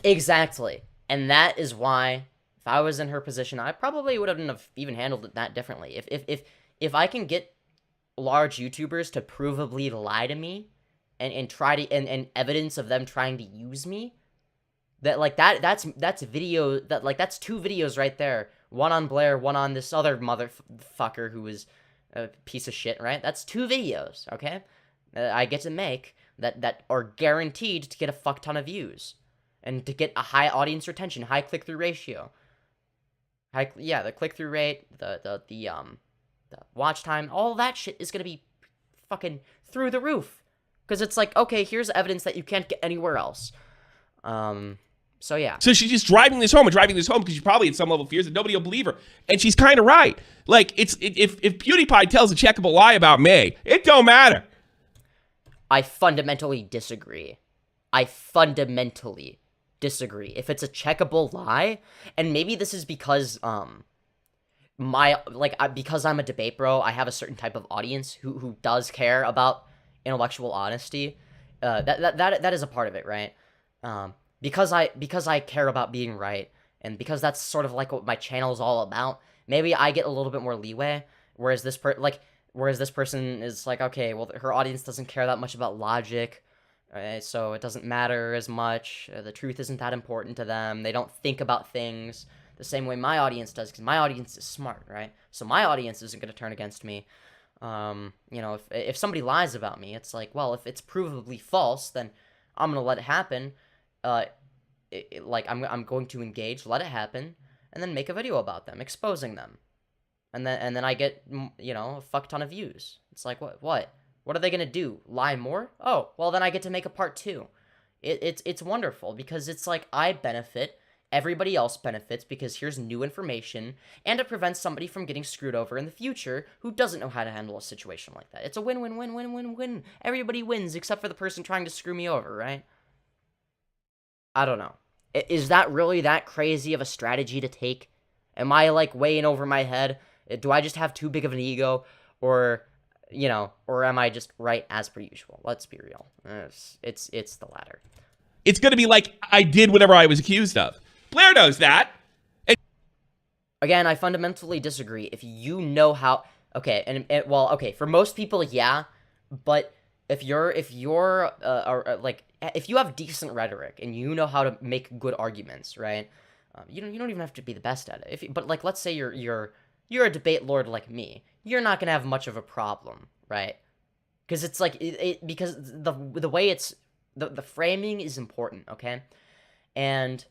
Exactly. And that is why, if I was in her position, I probably wouldn't have even handled it that differently. If I can get large YouTubers to provably lie to me, and try to, and evidence of them trying to use me, that's video, that's two videos right there. One on Blair, one on this other motherfucker who is a piece of shit, right? That's two videos, okay? I get to make that are guaranteed to get a fuck ton of views. And to get a high audience retention, high click-through ratio. The click-through rate, the watch time, all that shit is gonna be fucking through the roof. Because it's like, okay, here's evidence that you can't get anywhere else. So yeah. So she's just driving this home because she probably at some level fears that nobody will believe her. And she's kind of right. Like, if PewDiePie tells a checkable lie about May, it don't matter. I fundamentally disagree. If it's a checkable lie, and maybe this is because because I'm a debate bro, I have a certain type of audience who does care about intellectual honesty. That is a part of it, right? Because I care about being right, and because that's sort of like what my channel is all about, maybe I get a little bit more leeway, whereas this person is like, okay, well, her audience doesn't care that much about logic, so it doesn't matter as much, the truth isn't that important to them, they don't think about things the same way my audience does, because my audience is smart, right? So my audience isn't going to turn against me. You know, if somebody lies about me, it's like, well, if it's provably false, then I'm gonna let it happen. Like I'm going to engage, let it happen, and then make a video about them, exposing them, and then I get, you know, a fuck ton of views. It's like, what are they gonna do? Lie more? Oh, well then I get to make a part 2. It's wonderful because it's like I benefit, everybody else benefits because here's new information, and it prevents somebody from getting screwed over in the future who doesn't know how to handle a situation like that. It's a win-win-win-win-win-win. Everybody wins except for the person trying to screw me over, right? I don't know. Is that really that crazy of a strategy to take? Am I, like, way in over my head? Do I just have too big of an ego? Or, you know, or am I just right as per usual? Let's be real. It's the latter. It's going to be like I did whatever I was accused of. Blair knows that. Again, I fundamentally disagree. If you know how... Okay, well, okay, for most people, yeah. But if you have decent rhetoric and you know how to make good arguments, right? You don't even have to be the best at it. But like, let's say you're a debate lord like me, you're not gonna have much of a problem, right? Because it's like because the way it's the framing is important, okay? And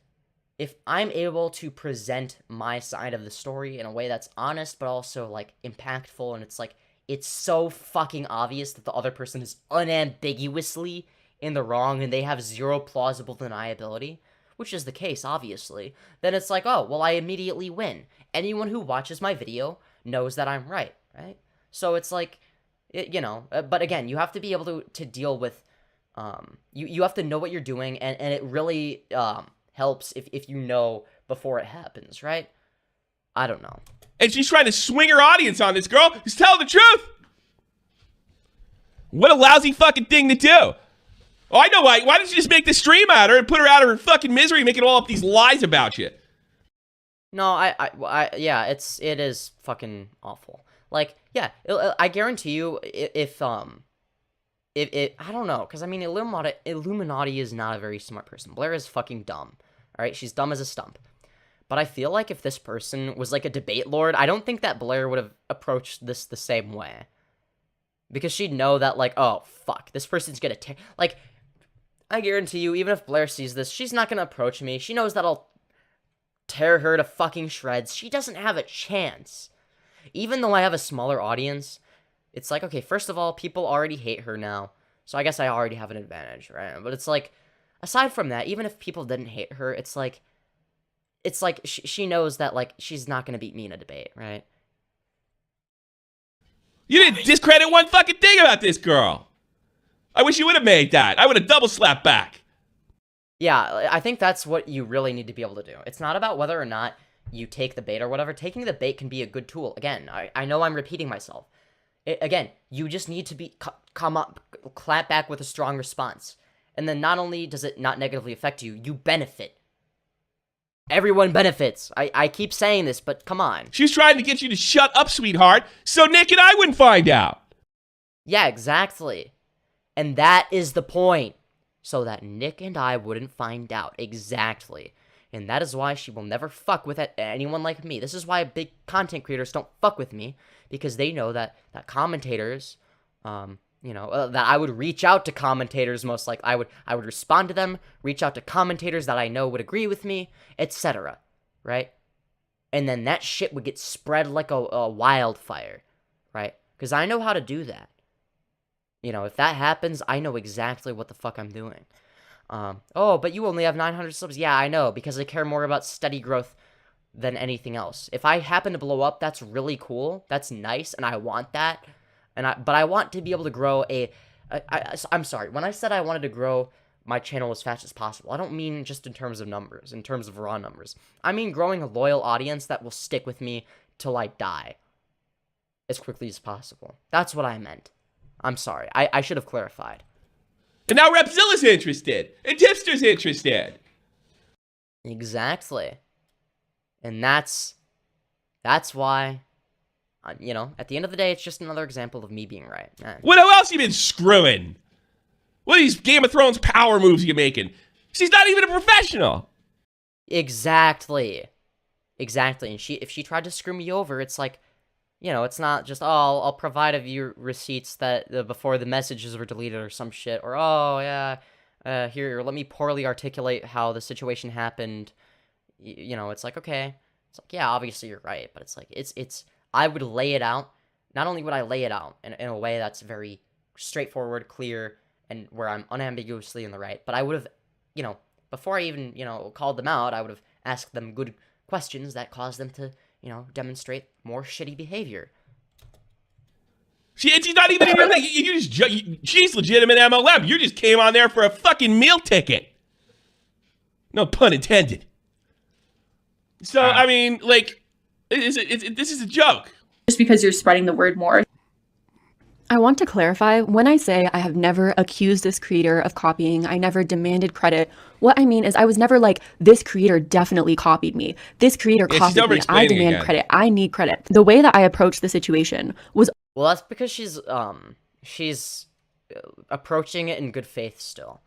if I'm able to present my side of the story in a way that's honest but also like impactful, and it's like it's so fucking obvious that the other person is unambiguously in the wrong and they have zero plausible deniability, which is the case, obviously, then it's like, oh, well, I immediately win. Anyone who watches my video knows that I'm right? So it's like, you know, but again, you have to be able to deal with, you have to know what you're doing, and it really helps if you know before it happens, right? I don't know. And she's trying to swing her audience on this girl who's telling the truth. What a lousy fucking thing to do. Oh, I know why. Why don't you just make the stream at her and put her out of her fucking misery, making all up these lies about you? No, yeah, it is fucking awful. Like, yeah, I guarantee you, if I don't know, because I mean, Iilluminaughtii is not a very smart person. Blair is fucking dumb. All right, she's dumb as a stump. But I feel like if this person was like a debate lord, I don't think that Blair would have approached this the same way. Because she'd know that, like, oh, fuck, this person's gonna like, I guarantee you, even if Blair sees this, she's not gonna approach me. She knows that I'll tear her to fucking shreds. She doesn't have a chance. Even though I have a smaller audience, it's like, okay, first of all, people already hate her now. So I guess I already have an advantage, right? But it's like, aside from that, even if people didn't hate her, it's like she knows that, like, she's not gonna beat me in a debate, right? You didn't discredit one fucking thing about this girl. I wish you would have made that. I would have double slapped back. Yeah, I think that's what you really need to be able to do. It's not about whether or not you take the bait or whatever. Taking the bait can be a good tool. Again, I know I'm repeating myself. Again, you just need to clap back with a strong response. And then not only does it not negatively affect you, you benefit. Everyone benefits. I keep saying this, but come on. She's trying to get you to shut up, sweetheart, so Nick and I wouldn't find out. Yeah, exactly. And that is the point. So that Nick and I wouldn't find out. Exactly. And that is why she will never fuck with anyone like me. This is why big content creators don't fuck with me. Because they know that commentators, you know, that I would reach out to commentators most likely. I would respond to them, reach out to commentators that I know would agree with me, etc. Right? And then that shit would get spread like a wildfire. Right? Because I know how to do that. You know, if that happens, I know exactly what the fuck I'm doing. Oh, but you only have 900 subs. Yeah, I know, because I care more about steady growth than anything else. If I happen to blow up, that's really cool. That's nice, and I want that. But I want to be able to grow I'm sorry. When I said I wanted to grow my channel as fast as possible, I don't mean just in terms of numbers, in terms of raw numbers. I mean growing a loyal audience that will stick with me till I die as quickly as possible. That's what I meant. I'm sorry. I should have clarified. And now Repzilla's interested. And Tipster's interested. Exactly. And that's why, you know, at the end of the day, it's just another example of me being right. What else you been screwing? What are these Game of Thrones power moves you making? She's not even a professional. Exactly. And if she tried to screw me over, it's like, You know, it's not just, oh, I'll provide a few receipts that before the messages were deleted or some shit, or, oh, yeah, here, let me poorly articulate how the situation happened. You know, it's like, okay. It's like, yeah, obviously you're right, but it's like, I would lay it out. Not only would I lay it out in a way that's very straightforward, clear, and where I'm unambiguously in the right, but I would have, you know, before I even, you know, called them out, I would have asked them good questions that caused them to, you know, demonstrate more shitty behavior. She's not even she's legitimate MLM. You just came on there for a fucking meal ticket. No pun intended. So, I mean, like, this is a joke. Just because you're spreading the word more. I want to clarify, when I say I have never accused this creator of copying, I never demanded credit, what I mean is I was never like, this creator definitely copied me. This creator copied me. I demand credit. I need credit. The way that I approached the situation was... Well, that's because she's approaching it in good faith still.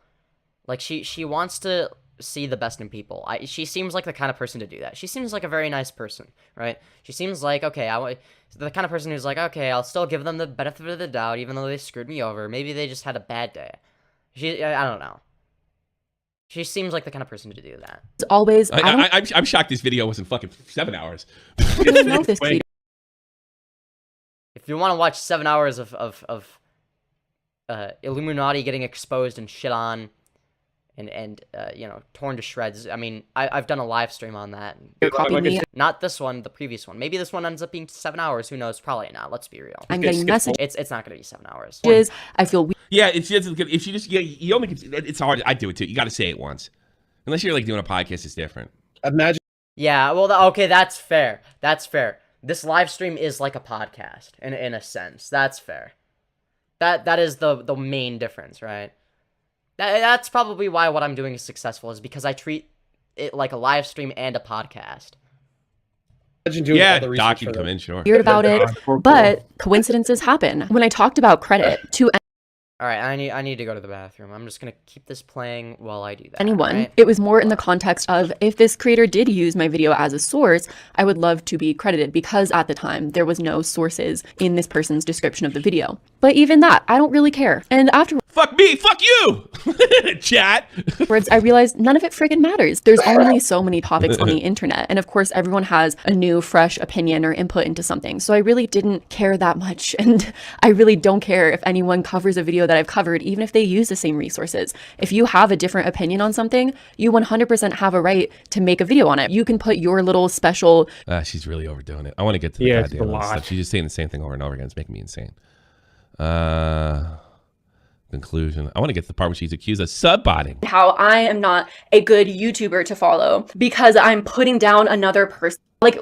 Like, she wants to see the best in people. She seems like the kind of person to do that. She seems like a very nice person, right? She seems like, okay, the kind of person who's like, okay, I'll still give them the benefit of the doubt, even though they screwed me over. Maybe they just had a bad day. I don't know. She seems like the kind of person to do that. It's always... I'm shocked this video wasn't fucking 7 hours. I don't know this creator. If you want to watch 7 hours of Illuminaughtii getting exposed and shit on, and you know, torn to shreds. I mean, I've done a live stream on that. Not this one, the previous one. Maybe this one ends up being 7 hours. Who knows? Probably not. Let's be real. I'm getting messages. It's not going to be 7 hours. I feel weird. Yeah, if you just you only it's hard. I do it too. You got to say it once, unless you're like doing a podcast. It's different. Imagine. Yeah. Well, okay, that's fair. That's fair. This live stream is like a podcast in a sense. That's fair. That is the main difference, right? That's probably why what I'm doing is successful, is because I treat it like a live stream and a podcast. Yeah, Doc can come in, sure. Weird about it, but coincidences happen. When I talked about credit to... All right, I need to go to the bathroom. I'm just going to keep this playing while I do that. Anyone. Right? It was more in the context of, if this creator did use my video as a source, I would love to be credited, because at the time there was no sources in this person's description of the video. But even that, I don't really care. And afterwards... Fuck me, fuck you! Chat! I realized none of it friggin' matters. There's only so many topics on the internet. And of course, everyone has a new, fresh opinion or input into something. So I really didn't care that much. And I really don't care if anyone covers a video that I've covered, even if they use the same resources. If you have a different opinion on something, you 100% have a right to make a video on it. You can put your little special... She's really overdoing it. I want to get to the goddamn stuff. She's just saying the same thing over and over again. It's making me insane. Conclusion. I want to get to the part where she's accused of subbotting. How I am not a good YouTuber to follow because I'm putting down another person. Like,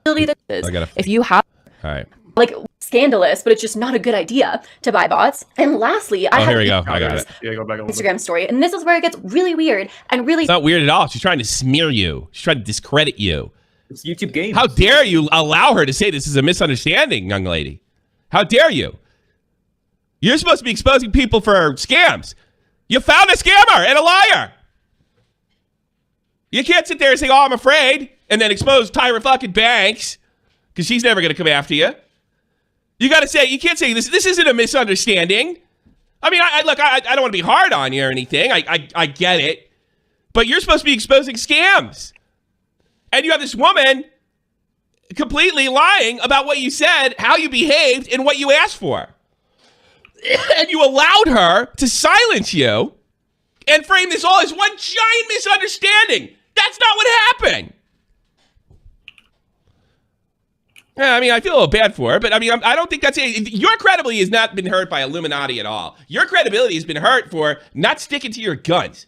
really, this is. If you have... All right. Like, scandalous, but it's just not a good idea to buy bots. And lastly, I have... here we go. I got it. Yeah, go back a little Instagram story. And this is where it gets really weird and really... It's not weird at all. She's trying to smear you. She's trying to discredit you. It's YouTube games. How dare you allow her to say this is a misunderstanding, young lady? How dare you? You're supposed to be exposing people for scams. You found a scammer and a liar. You can't sit there and say, oh, I'm afraid, and then expose Tyra fucking Banks, because she's never going to come after you. You got to say, you can't say this isn't a misunderstanding. I mean, look, I don't want to be hard on you or anything. I get it. But you're supposed to be exposing scams. And you have this woman completely lying about what you said, how you behaved, and what you asked for. And you allowed her to silence you and frame this all as one giant misunderstanding. That's not what happened. Yeah, I mean, I feel a little bad for her, but I mean, I don't think that's it. Your credibility has not been hurt by Illuminaughtii at all. Your credibility has been hurt for not sticking to your guns.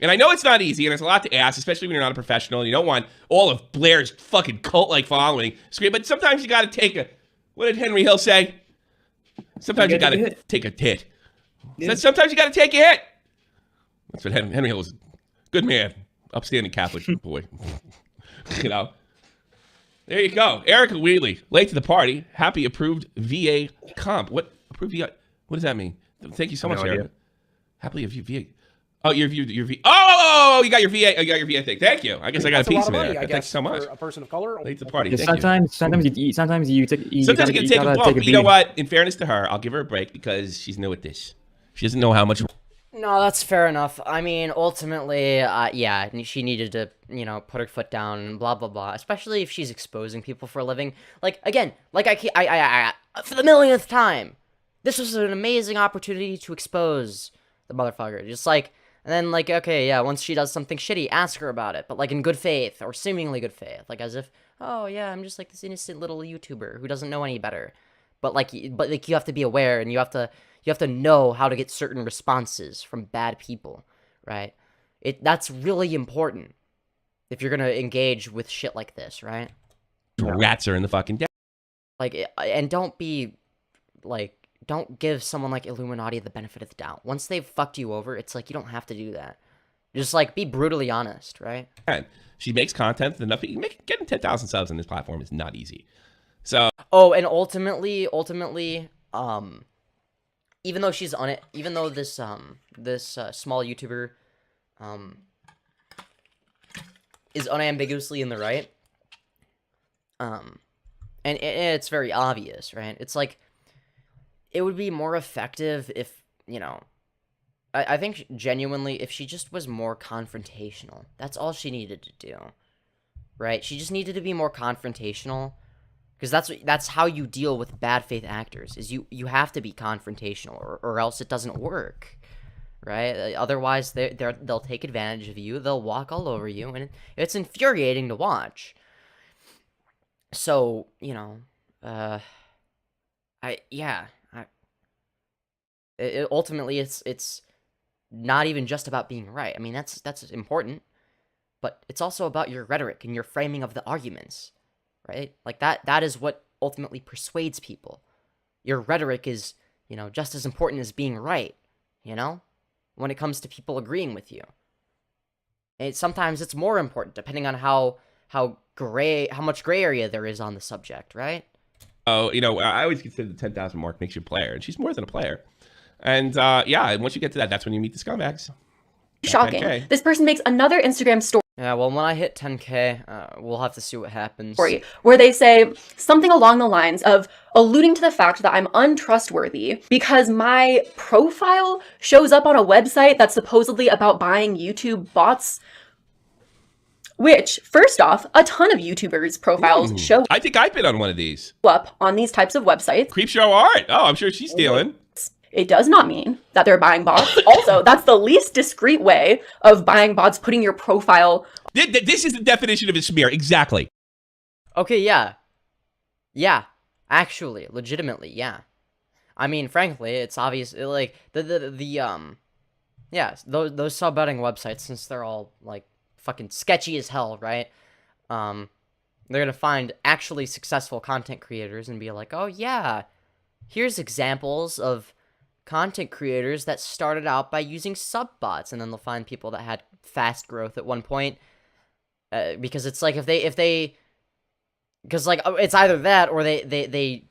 And I know it's not easy, and it's a lot to ask, especially when you're not a professional, and you don't want all of Blair's fucking cult-like following. But sometimes you got to take a... What did Henry Hill say? Sometimes you got to take a hit. Yeah. Sometimes you got to take a hit. That's what Henry Hill was. Good man. Upstanding Catholic boy. You know. There you go. Erica Wheatley, late to the party. Happy approved VA comp. What approved VA? What does that mean? Thank you so much, Erica. Happily VA. Oh, your V. Oh, you got your VA. You got your VA thing. Thank you. I guess I got a piece of it. Thanks so much. For a person of color. Late to the party. Yeah, Thank sometimes you sometimes you you can take a bump. But you know what? In fairness to her, I'll give her a break because she's new at this. She doesn't know how much. No, that's fair enough. I mean, ultimately, yeah, she needed to, you know, put her foot down and blah, blah, blah. Especially if she's exposing people for a living. Like, again, like I for the millionth time, this was an amazing opportunity to expose the motherfucker. Just like, and then like, okay, yeah, once she does something shitty, ask her about it. But like in good faith or seemingly good faith. Like as if, oh yeah, I'm just like this innocent little YouTuber who doesn't know any better. But you have to be aware and you have to know how to get certain responses from bad people, right? That's really important if you're gonna engage with shit like this, right? Rats are in the fucking den. Like, and don't give someone like Iilluminaughtii the benefit of the doubt. Once they've fucked you over, it's like you don't have to do that. Just like be brutally honest, right? And she makes content enough. Getting 10,000 subs on this platform is not easy. So. Oh, and ultimately, even though she's on it, even though this small YouTuber is unambiguously in the right, and it's very obvious, right? It's like it would be more effective if, you know, I think genuinely if she just was more confrontational. That's all she needed to do, right? She just needed to be more confrontational. Because that's how you deal with bad faith actors, is you have to be confrontational, or else it doesn't work, right? Otherwise, they'll take advantage of you, they'll walk all over you, and it's infuriating to watch. So, you know, ultimately, it's not even just about being right. I mean, that's important, but it's also about your rhetoric and your framing of the arguments. Right? Like that is what ultimately persuades people. Your rhetoric is, you know, just as important as being right, you know? When it comes to people agreeing with you. And sometimes it's more important, depending on how much gray area there is on the subject, right? Oh, you know, I always consider the 10,000 mark makes you a player, and she's more than a player. And yeah, once you get to that, that's when you meet the scumbags. Shocking. 10K. This person makes another Instagram story. Yeah, well, when I hit 10K, we'll have to see what happens. Where they say something along the lines of alluding to the fact that I'm untrustworthy because my profile shows up on a website that's supposedly about buying YouTube bots. Which, first off, a ton of YouTubers' profiles show I think I've been on one of these. Up on these types of websites. Creepshow art. Oh, I'm sure she's stealing. It does not mean that they're buying bots. Also, that's the least discreet way of buying bots, putting your profile. This is the definition of a smear. Exactly. Okay, yeah. Yeah. Actually, legitimately, yeah. I mean, frankly, it's obvious, like, yeah, those sub-betting websites, since they're all, like, fucking sketchy as hell, right? They're gonna find actually successful content creators and be like, oh, yeah, here's examples of content creators that started out by using sub-bots, and then they'll find people that had fast growth at one point, because it's like, because, like, it's either that, or they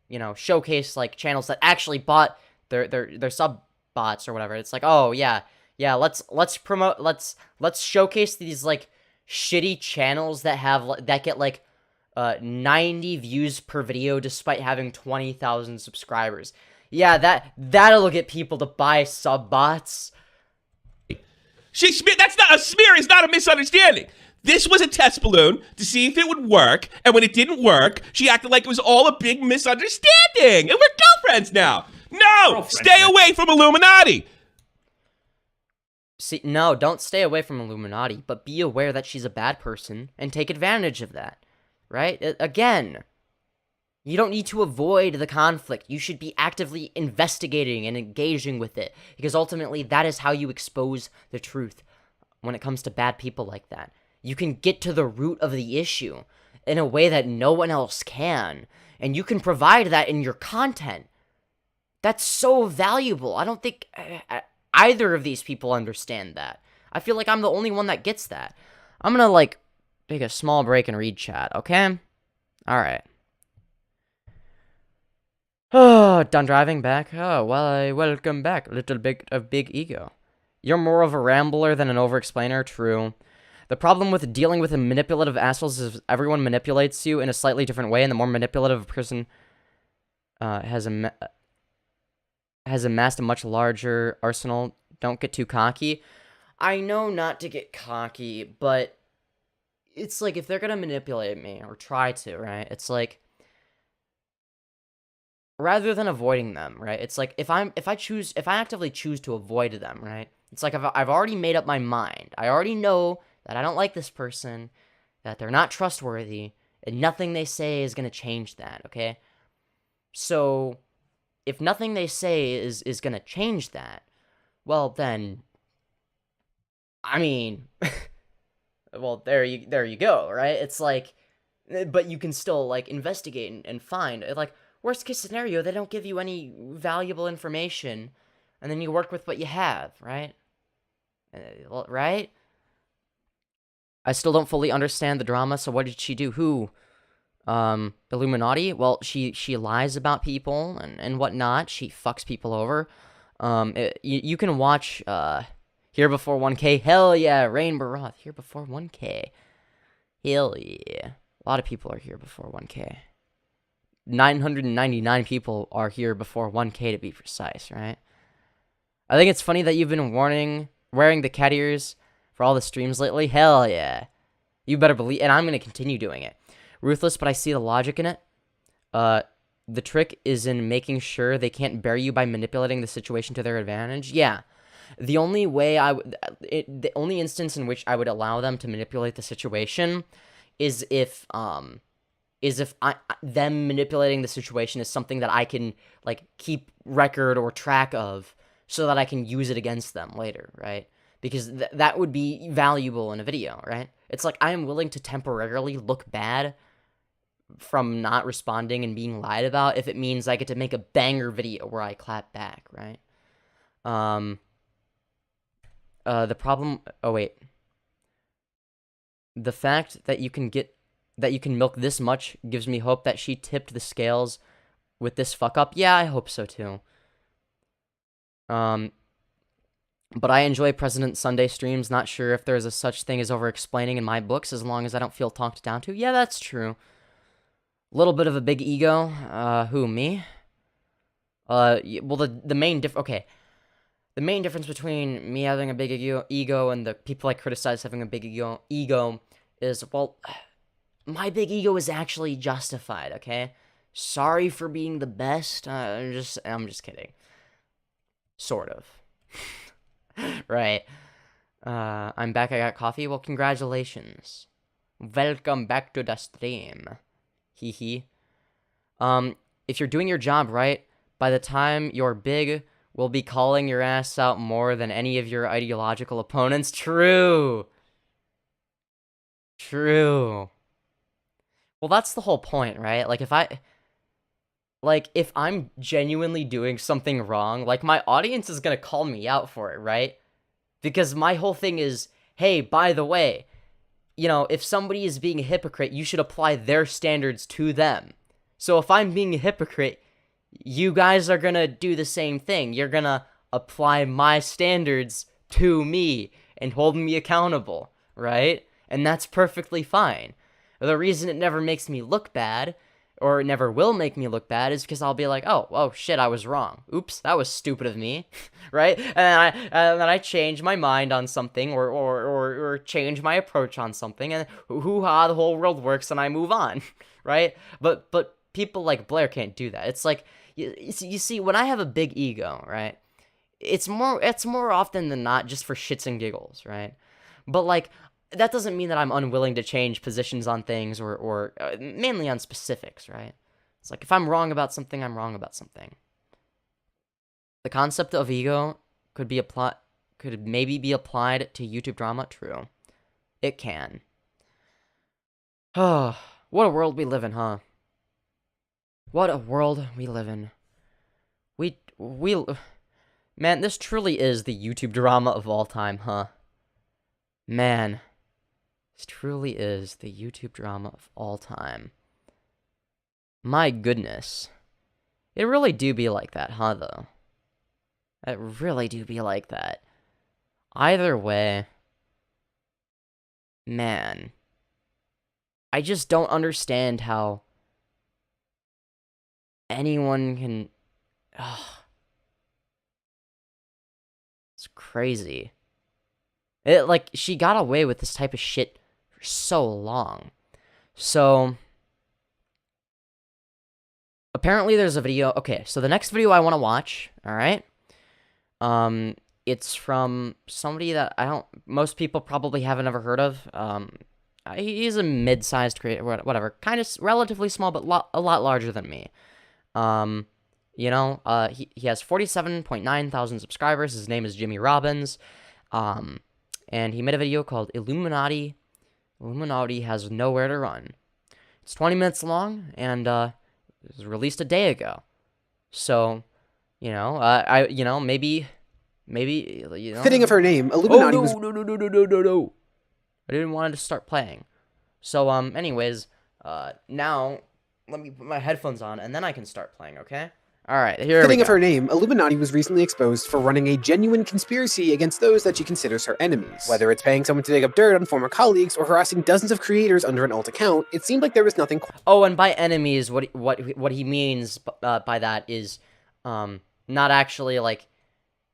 you know, showcase, like, channels that actually bought their sub-bots or whatever. It's like, oh, yeah, let's promote, let's showcase these, like, shitty channels that get, like, 90 views per video despite having 20,000 subscribers. Yeah, that'll get people to buy sub-bots. That's not a smear, it's not a misunderstanding. This was a test balloon to see if it would work, and when it didn't work, she acted like it was all a big misunderstanding, and we're girlfriends now. No, stay away from Iilluminaughtii. See, no, don't stay away from Iilluminaughtii, but be aware that she's a bad person and take advantage of that, right? Again, you don't need to avoid the conflict. You should be actively investigating and engaging with it, because ultimately that is how you expose the truth when it comes to bad people like that. You can get to the root of the issue in a way that no one else can, and you can provide that in your content. That's so valuable. I don't think either of these people understand that. I feel like I'm the only one that gets that. I'm gonna, like, take a small break and read chat, okay? Alright. Oh, done driving back? Oh, well, welcome back. A little bit of big ego. You're more of a rambler than an over-explainer, true. The problem with dealing with a manipulative assholes is everyone manipulates you in a slightly different way, and the more manipulative a person has amassed a much larger arsenal. Don't get too cocky. I know not to get cocky, but it's like if they're gonna manipulate me or try to, right? It's like rather than avoiding them, right? It's like if I actively choose to avoid them, right? It's like I've already made up my mind. I already know that I don't like this person, that they're not trustworthy, and nothing they say is gonna change that, okay? So if nothing they say is gonna change that, well then, I mean, well there you go, right? It's like, but you can still like investigate and find like worst case scenario they don't give you any valuable information, and then you work with what you have, right? Right? I still don't fully understand the drama. So what did she do? Who? Iilluminaughtii? Well, she lies about people and whatnot. She fucks people over. You can watch Here Before 1K. Hell yeah, Rain Baroth. Here Before 1K. Hell yeah. A lot of people are here before 1K. 999 people are here before 1K to be precise, right? I think it's funny that you've been wearing the cat ears for all the streams lately. Hell yeah. You better believe, and I'm going to continue doing it. Ruthless, but I see the logic in it. The trick is in making sure they can't bury you by manipulating the situation to their advantage. Yeah. The only way the only instance in which I would allow them to manipulate the situation is if them manipulating the situation is something that I can like keep record or track of so that I can use it against them later, right? Because that would be valuable in a video, right? It's like I am willing to temporarily look bad from not responding and being lied about if it means I get to make a banger video where I clap back, right? The problem... Oh, wait. The fact that you can milk this much gives me hope that she tipped the scales with this fuck up. Yeah, I hope so too. But I enjoy President Sunday streams. Not sure if there's a such thing as over-explaining in my books as long as I don't feel talked down to. Yeah, that's true. Little bit of a big ego. Who, me? Well, the main okay. The main difference between me having a big ego and the people I criticize having a big ego is, well, my big ego is actually justified, okay? Sorry for being the best. I'm just kidding. Sort of. Right. I'm back. I got coffee. Well, congratulations. Welcome back to the stream. Hee. If you're doing your job right, by the time you're big, we'll be calling your ass out more than any of your ideological opponents. True. Well, that's the whole point, right? Like, if I'm genuinely doing something wrong, like, my audience is gonna call me out for it, right? Because my whole thing is, hey, by the way, you know, if somebody is being a hypocrite, you should apply their standards to them. So if I'm being a hypocrite, you guys are gonna do the same thing. You're gonna apply my standards to me and hold me accountable, right? And that's perfectly fine. The reason it never makes me look bad, or it never will make me look bad, is because I'll be like, oh shit, I was wrong. Oops, that was stupid of me, right? And then I change my mind on something, or change my approach on something, and hoo-ha, the whole world works, and I move on, right? But people like Blair can't do that. It's like, you see, when I have a big ego, right, it's more often than not just for shits and giggles, right? But, like, that doesn't mean that I'm unwilling to change positions on things or mainly on specifics, right? It's like, if I'm wrong about something, I'm wrong about something. The concept of ego could maybe be applied to YouTube drama. True. It can. Oh, what a world we live in, huh? What a world we live in. Man, this truly is the YouTube drama of all time, huh? Man. This truly is the YouTube drama of all time. My goodness. It really do be like that, huh, though? It really do be like that. Either way, man, I just don't understand how anyone can... It's crazy. Like, she got away with this type of shit for so long. So, apparently there's a video... Okay, so the next video I want to watch, alright? It's from somebody that most people probably haven't ever heard of. He's a mid-sized creator, whatever. Kind of relatively small, but a lot larger than me. He has 47.9 thousand subscribers. His name is Jimmy Robbins. And he made a video called Illuminaughtii. Illuminaughtii has nowhere to run. It's 20 minutes long, and it was released a day ago. So, maybe, Fitting of her name, Illuminaughtii was... No. I didn't want it to start playing. So, anyways, now, let me put my headphones on, and then I can start playing, okay? Alright, here we go. Fitting of her name, Illuminaughtii was recently exposed for running a genuine conspiracy against those that she considers her enemies. Whether it's paying someone to dig up dirt on former colleagues or harassing dozens of creators under an alt account, it seemed like there was nothing... Oh, and by enemies, what he means by that is, not actually, like,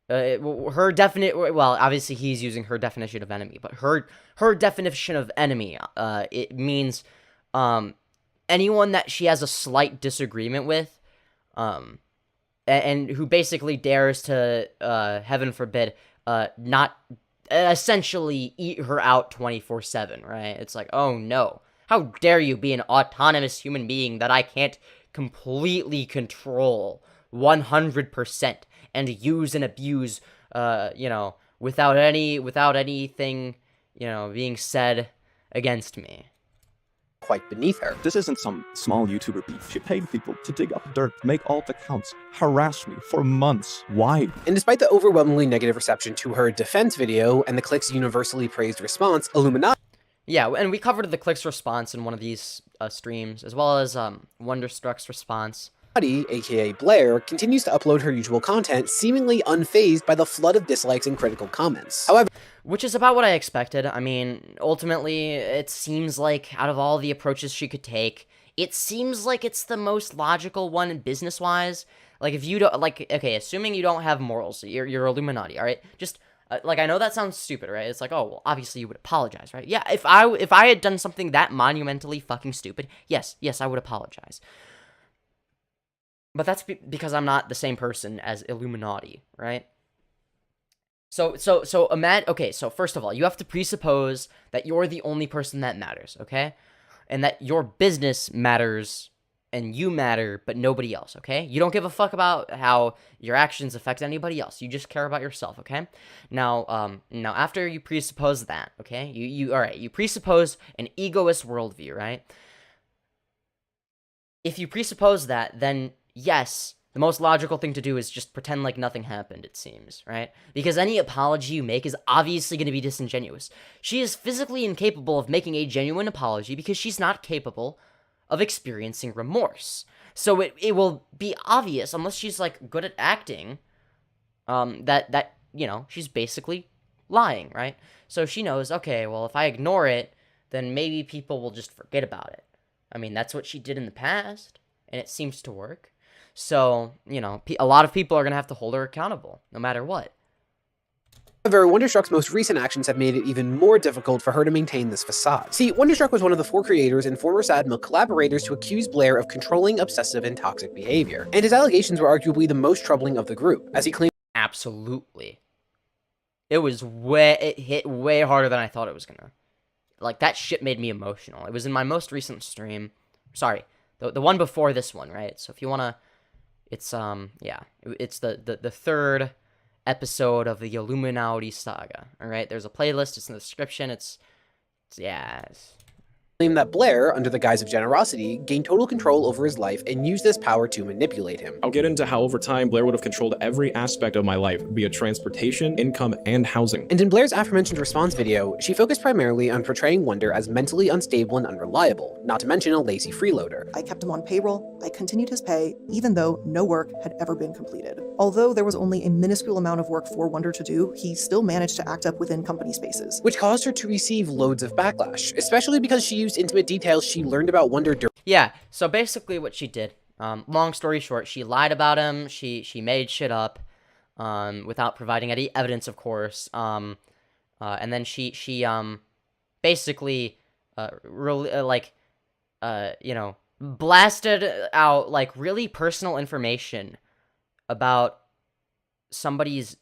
her definite... Well, obviously he's using her definition of enemy, but her definition of enemy, it means, anyone that she has a slight disagreement with, and who basically dares to, heaven forbid, not essentially eat her out 24/7, right? It's like, oh no, how dare you be an autonomous human being that I can't completely control 100% and use and abuse, without anything, being said against me. Quite beneath her. This isn't some small YouTuber beef. She paid people to dig up dirt, make alt accounts, harass me for months. Why? And despite the overwhelmingly negative reception to her defense video and the click's universally praised response, Illuminaughtii... Yeah, and we covered the click's response in one of these streams, as well as Wonderstruck's response. aka Blair, continues to upload her usual content, seemingly unfazed by the flood of dislikes and critical comments. However, which is about what I expected. I mean, ultimately, it seems like out of all the approaches she could take, it seems like it's the most logical one business-wise. Like, if you don't, okay, assuming you don't have morals, you're Illuminaughtii, alright? Just, I know that sounds stupid, right? It's like, oh, well, obviously you would apologize, right? Yeah, if I had done something that monumentally fucking stupid, yes, I would apologize. But that's because I'm not the same person as Illuminaughtii, right? So first of all, you have to presuppose that you're the only person that matters, okay? And that your business matters and you matter, but nobody else, okay? You don't give a fuck about how your actions affect anybody else. You just care about yourself, okay? Now after you presuppose that, okay? You presuppose an egoist worldview, right? If you presuppose that, then yes, the most logical thing to do is just pretend like nothing happened, it seems, right? Because any apology you make is obviously going to be disingenuous. She is physically incapable of making a genuine apology because she's not capable of experiencing remorse. So it will be obvious, unless she's, like, good at acting, that she's basically lying, right? So she knows, okay, well, if I ignore it, then maybe people will just forget about it. I mean, that's what she did in the past, and it seems to work. So, a lot of people are going to have to hold her accountable, no matter what. However, Wonderstruck's most recent actions have made it even more difficult for her to maintain this facade. See, Wonderstruck was one of the 4 creators and former Sad Milk collaborators to accuse Blair of controlling, obsessive, and toxic behavior. And his allegations were arguably the most troubling of the group, as he claimed— Absolutely. It hit way harder than I thought it was gonna. Like, that shit made me emotional. It was in my most recent stream. Sorry, the one before this one, right? So if you wanna... It's, it's the third episode of the Illuminaughtii saga, alright? There's a playlist, it's in the description, it's claimed that Blair, under the guise of generosity, gained total control over his life and used this power to manipulate him. I'll get into how over time Blair would have controlled every aspect of my life, be it transportation, income, and housing. And in Blair's aforementioned response video, she focused primarily on portraying Wonder as mentally unstable and unreliable, not to mention a lazy freeloader. I kept him on payroll, I continued his pay, even though no work had ever been completed. Although there was only a minuscule amount of work for Wonder to do, he still managed to act up within company spaces. Which caused her to receive loads of backlash, especially because she used intimate details she learned about Wonder during. Yeah, so basically what she did, long story short, she lied about him, she made shit up, without providing any evidence, of course, and then she basically, you know, blasted out, like, really personal information about somebody's,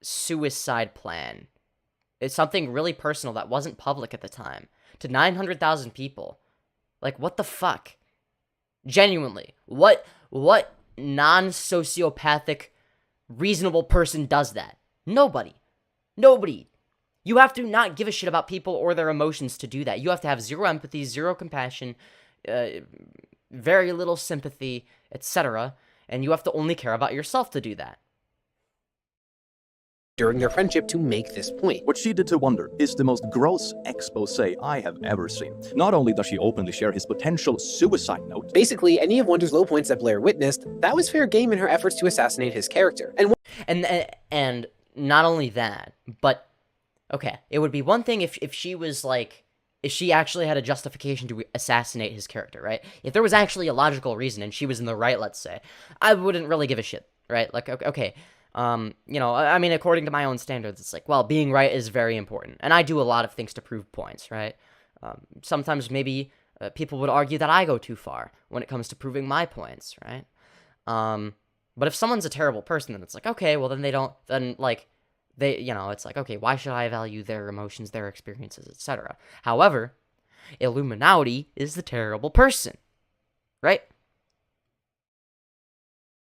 suicide plan. It's something really personal that wasn't public at the time, to 900,000 people. Like, what the fuck? Genuinely, what non-sociopathic, reasonable person does that? Nobody. Nobody. You have to not give a shit about people or their emotions to do that. You have to have zero empathy, zero compassion, very little sympathy, etc. And you have to only care about yourself to do that. During their friendship to make this point. What she did to Wonder is the most gross expose I have ever seen. Not only does she openly share his potential suicide note. Basically, any of Wonder's low points that Blair witnessed, that was fair game in her efforts to assassinate his character. And not only that, but okay, it would be one thing if she was like, if she actually had a justification to assassinate his character, right? If there was actually a logical reason and she was in the right, let's say, I wouldn't really give a shit, right? Like, okay, you know, I mean, according to my own standards, it's like, well, being right is very important, and I do a lot of things to prove points, right? Sometimes maybe people would argue that I go too far when it comes to proving my points, right? But if someone's a terrible person, then it's like, okay, well, then you know, it's like, okay, why should I value their emotions, their experiences, etc.? However, Iilluminaughtii is the terrible person, right?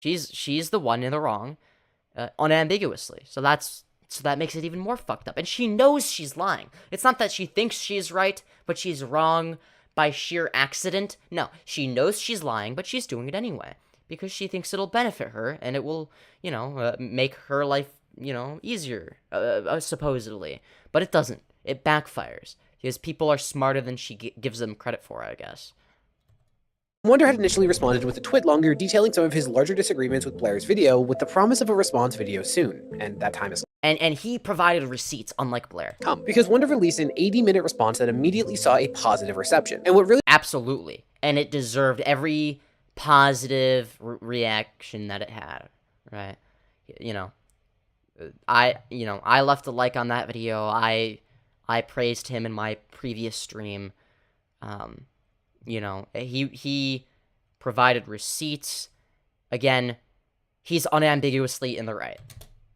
She's the one in the wrong, unambiguously. So that makes it even more fucked up. And she knows she's lying. It's not that she thinks she's right, but she's wrong by sheer accident. No, she knows she's lying, but she's doing it anyway because she thinks it'll benefit her and it will, you know, make her life, you know, easier, supposedly. But it doesn't. It backfires because people are smarter than she gives them credit for, I guess. Wonder had initially responded with a twit longer detailing some of his larger disagreements with Blair's video with the promise of a response video soon, and that time is and he provided receipts, unlike Blair. Come, because Wonder released an 80-minute response that immediately saw a positive reception. And what really— Absolutely. And it deserved every positive reaction that it had, right? You know, I left a like on that video. I praised him in my previous stream. You know, he provided receipts. Again, he's unambiguously in the right.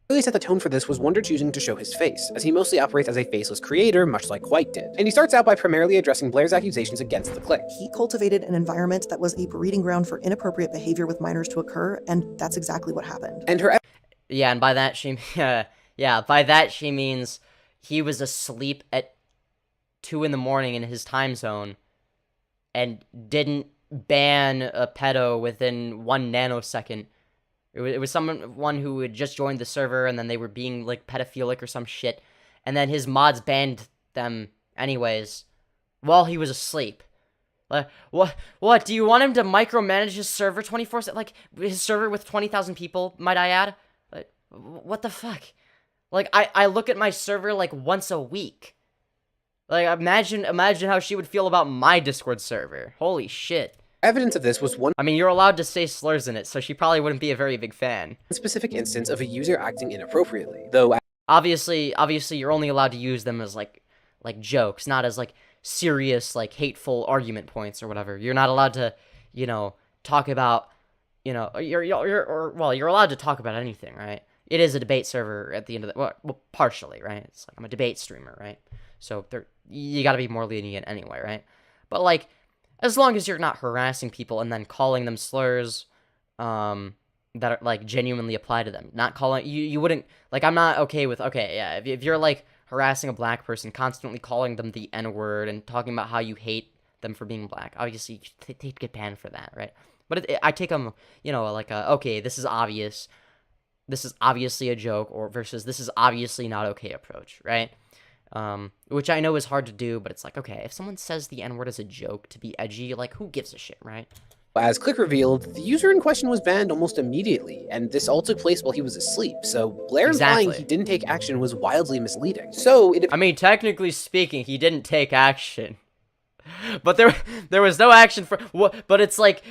Really set the tone for this was Wonder choosing to show his face, as he mostly operates as a faceless creator, much like White did. And he starts out by primarily addressing Blair's accusations against the clique. He cultivated an environment that was a breeding ground for inappropriate behavior with minors to occur, and that's exactly what happened. And her— Yeah, and by that she means he was asleep at 2 in the morning in his time zone and didn't ban a pedo within 1 nanosecond. It was someone who had just joined the server and then they were being like pedophilic or some shit, and then his mods banned them anyways while he was asleep. Like, what? Do you want him to micromanage his server 24/7? Like, his server with 20,000 people, might I add? Like, what the fuck? Like, I look at my server like once a week. Like, imagine how she would feel about my Discord server. Holy shit. Evidence of this was one— I mean, you're allowed to say slurs in it, so she probably wouldn't be a very big fan. specific instance of a user acting inappropriately, though— Obviously, you're only allowed to use them as, like jokes, not as, like, serious, like, hateful argument points or whatever. You're not allowed to, you know, talk about, you know, you're allowed to talk about anything, right? It is a debate server at the end of the— well, partially, right? It's like, I'm a debate streamer, right? So, you gotta be more lenient anyway, right? But, like, as long as you're not harassing people and then calling them slurs, that are, like, genuinely apply to them. Not calling— you wouldn't— like, I'm not okay with— okay, yeah, if you're, like, harassing a black person, constantly calling them the N-word and talking about how you hate them for being black, obviously, they'd get banned for that, right? But I take them, you know, like, okay, this is obvious. This is obviously a joke, or versus this is obviously not okay approach, right? Which I know is hard to do, but it's like, okay, if someone says the N-word as a joke to be edgy, like, who gives a shit, right? As Click revealed, the user in question was banned almost immediately, and this all took place while he was asleep, so Blair implying he didn't take action was wildly misleading. So I mean, technically speaking, he didn't take action. But there was no action for what? But it's like,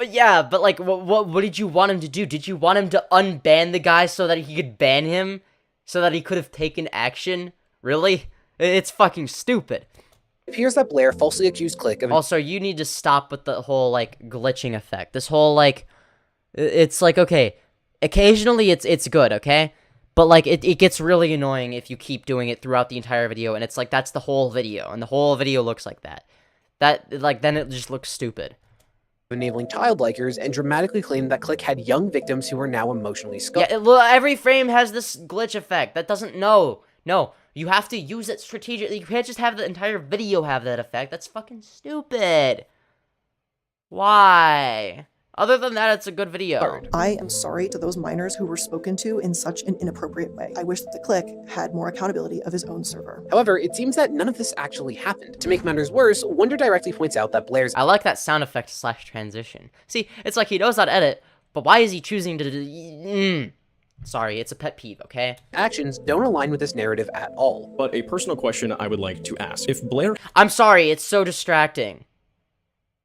yeah. But like, what did you want him to do? Did you want him to unban the guy so that he could ban him, so that he could have taken action? Really? It's fucking stupid. It appears that Blair falsely accused Click of. Also, you need to stop with the whole like glitching effect. This whole like, it's like, okay, occasionally it's good, okay. But, like, it gets really annoying if you keep doing it throughout the entire video, and it's like, that's the whole video, and the whole video looks like that. Like, then it just looks stupid. Enabling child likers, and dramatically claimed that Click had young victims who were now emotionally scarred. Yeah, well, every frame has this glitch effect. That doesn't, no, you have to use it strategically. You can't just have the entire video have that effect. That's fucking stupid. Why? Other than that, it's a good video. I am sorry to those minors who were spoken to in such an inappropriate way. I wish that the Click had more accountability of his own server. However, it seems that none of this actually happened. To make matters worse, Wonder directly points out that Blair's— I like that sound effect / transition. See, it's like he knows how to edit, but why is he choosing to Sorry, it's a pet peeve, okay? Actions don't align with this narrative at all. But a personal question I would like to ask. If Blair— I'm sorry, it's so distracting.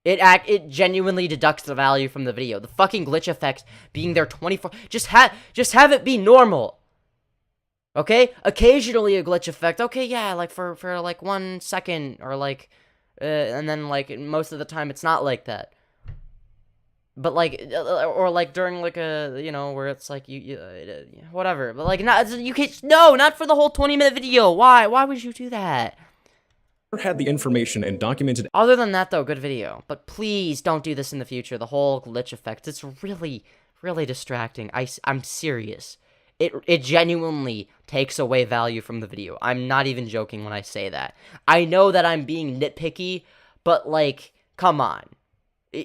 It genuinely deducts the value from the video. The fucking glitch effect being there 24... Just have it be normal. Okay? Occasionally a glitch effect. Okay, yeah, like for like 1 second or like... and then like most of the time it's not like that. But like... or like during like a... You know, where it's like whatever. But like, you can't... No, not for the whole 20-minute video. Why? Why would you do that? Had the information and documented. Other than that, though, good video. But please don't do this in the future. The whole glitch effect. It's really, really distracting. I'm serious. It genuinely takes away value from the video. I'm not even joking when I say that. I know that I'm being nitpicky, but like, come on.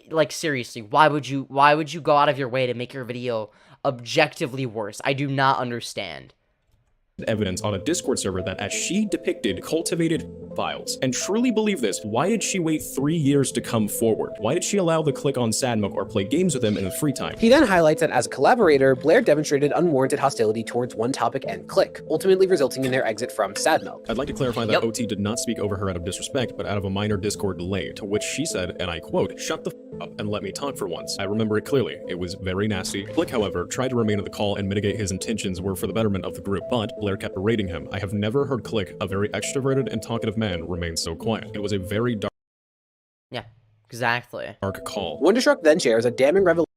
Like seriously, why would you go out of your way to make your video objectively worse? I do not understand. Evidence on a Discord server that, as she depicted, cultivated files. And truly believe this, why did she wait 3 years to come forward? Why did she allow the Click on Sadmuk or play games with him in the free time? He then highlights that as a collaborator, Blair demonstrated unwarranted hostility towards One Topic and Click, ultimately resulting in their exit from Sadmuk. I'd like to clarify that OT did not speak over her out of disrespect, but out of a minor Discord delay, to which she said, and I quote, "Shut the f up and let me talk for once." I remember it clearly. It was very nasty. Click, however, tried to remain on the call and mitigate his intentions were for the betterment of the group, but Blair kept berating him. I have never heard Click, a very extroverted and talkative man, remain so quiet. It was a very dark... Yeah, exactly. Dark call. Wonderstruck then shares a damning revelation.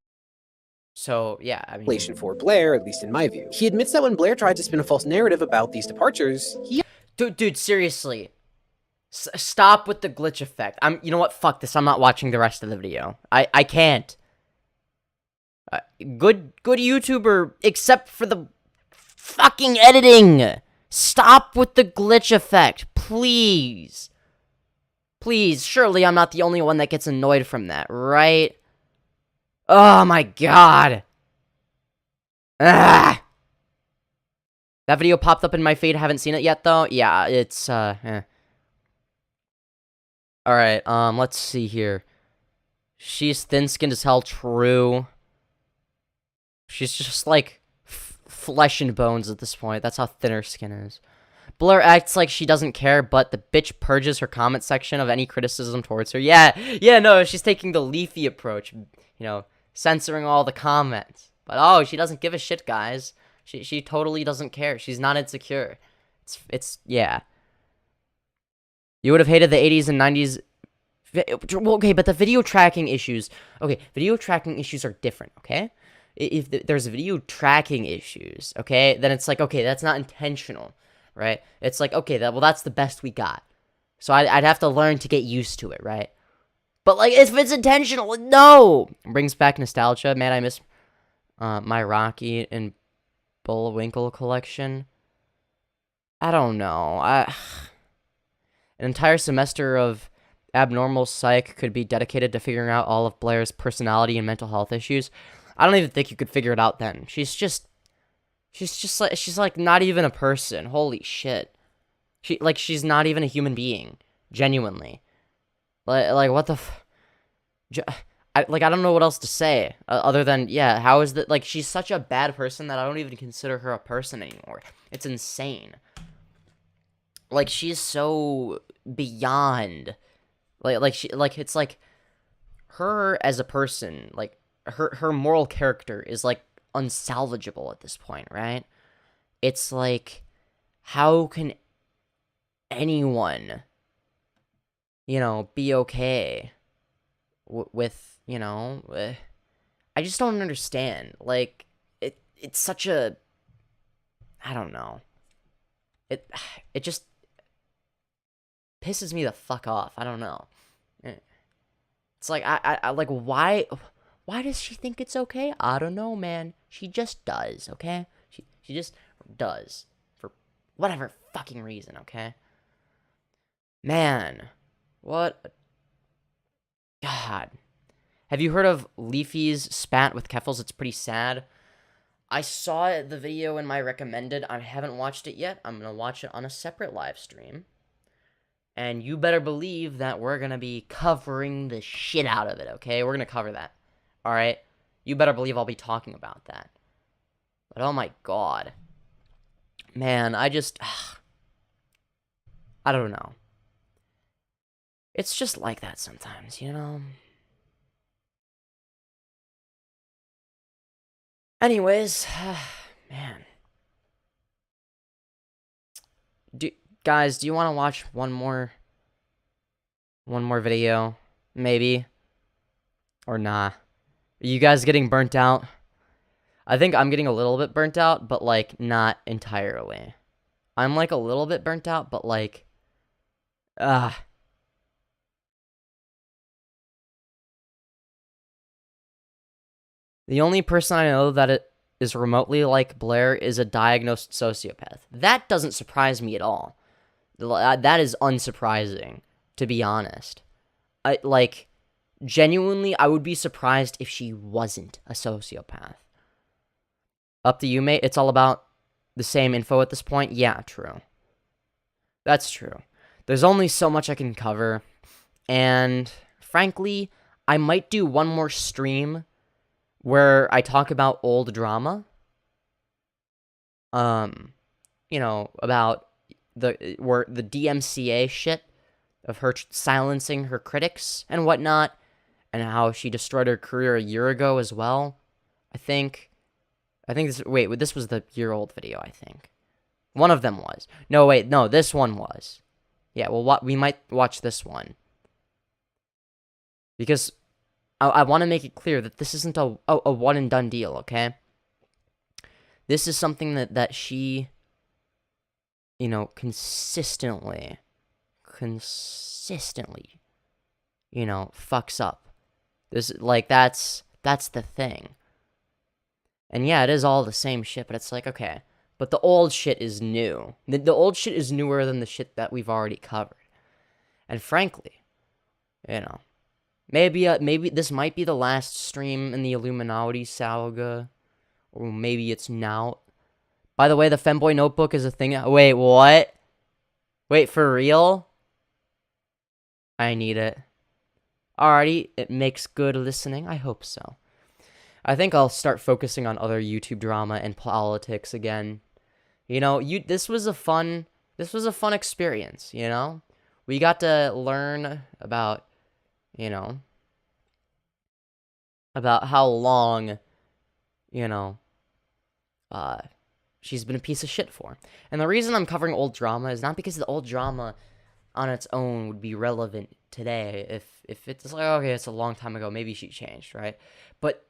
So, yeah, I mean... for Blair, at least in my view. He admits that when Blair tried to spin a false narrative about these departures, he... Dude, seriously. Stop with the glitch effect. You know what? Fuck this. I'm not watching the rest of the video. I can't. Good YouTuber, except for the fucking editing. Stop with the glitch effect, please. Please, surely I'm not the only one that gets annoyed from that, right? Oh my god. Ah! That video popped up in my feed, haven't seen it yet though. Yeah, it's Alright, let's see here. She's thin-skinned as hell, true. She's just like flesh and bones at this point. That's how thin her skin is. Blair acts like she doesn't care, but the bitch purges her comment section of any criticism towards her. Yeah, no, she's taking the Leafy approach, you know, censoring all the comments. But oh, she doesn't give a shit, guys. She totally doesn't care. She's not insecure. Yeah. You would have hated the 80s and 90s. Okay, but the video tracking issues. Okay, video tracking issues are different, okay? If there's video tracking issues, okay, then it's like, okay, that's not intentional, right? It's like, okay, that's the best we got. So I'd have to learn to get used to it, right? But, like, if it's intentional, no! It brings back nostalgia. Man, I miss my Rocky and Bullwinkle collection. I don't know. An entire semester of abnormal psych could be dedicated to figuring out all of Blair's personality and mental health issues. I don't even think you could figure it out then. She's like not even a person. Holy shit. She's not even a human being. Genuinely. Like what the I don't know what else to say other than, yeah, how is that, like, she's such a bad person that I don't even consider her a person anymore. It's insane. Like, she's so beyond, it's like, her as a person, like, her moral character is, like, unsalvageable at this point, right? It's like, how can anyone, be okay with, I just don't understand. Like, it's such a, I don't know. It just pisses me the fuck off. I don't know. It's like, I like, why does she think it's okay? I don't know, man. She just does, okay? She just does. For whatever fucking reason, okay? Man. What? God. Have you heard of Leafy's spat with Keffels? It's pretty sad. I saw the video in my recommended. I haven't watched it yet. I'm going to watch it on a separate live stream. And you better believe that we're going to be covering the shit out of it, okay? We're going to cover that. All right? You better believe I'll be talking about that. But oh my god. Man, I just... I don't know. It's just like that sometimes, you know? Anyways, man. Guys, do you want to watch one more video? Maybe? Or nah? Are you guys getting burnt out? I think I'm getting a little bit burnt out, but, like, not entirely. I'm, like, a little bit burnt out, but, like... The only person I know that it is remotely like Blair is a diagnosed sociopath. That doesn't surprise me at all. That is unsurprising, to be honest. Genuinely, I would be surprised if she wasn't a sociopath. Up to you, mate. It's all about the same info at this point. Yeah, true. That's true. There's only so much I can cover. And, frankly, I might do one more stream where I talk about old drama. About the DMCA shit of her silencing her critics and whatnot, and how she destroyed her career a year ago as well. I think this was the year-old video, I think. One of them was. No, wait, no, this one was. Yeah, well, we might watch this one. Because I want to make it clear that this isn't a one-and-done deal, okay? This is something that she, consistently, fucks up. That's the thing. And yeah, it is all the same shit, but it's like, okay, but the old shit is new. The old shit is newer than the shit that we've already covered. And frankly, maybe this might be the last stream in the Illuminaughtii saga, or maybe it's now. By the way, the Femboy Notebook is a thing. Wait, what? Wait, for real? I need it. Alrighty, it makes good listening. I hope so. I think I'll start focusing on other YouTube drama and politics again. This was a fun experience, We got to learn about, about how long, she's been a piece of shit for. And the reason I'm covering old drama is not because the old drama on its own would be relevant today. If it's like, okay, it's a long time ago, maybe she changed, right? But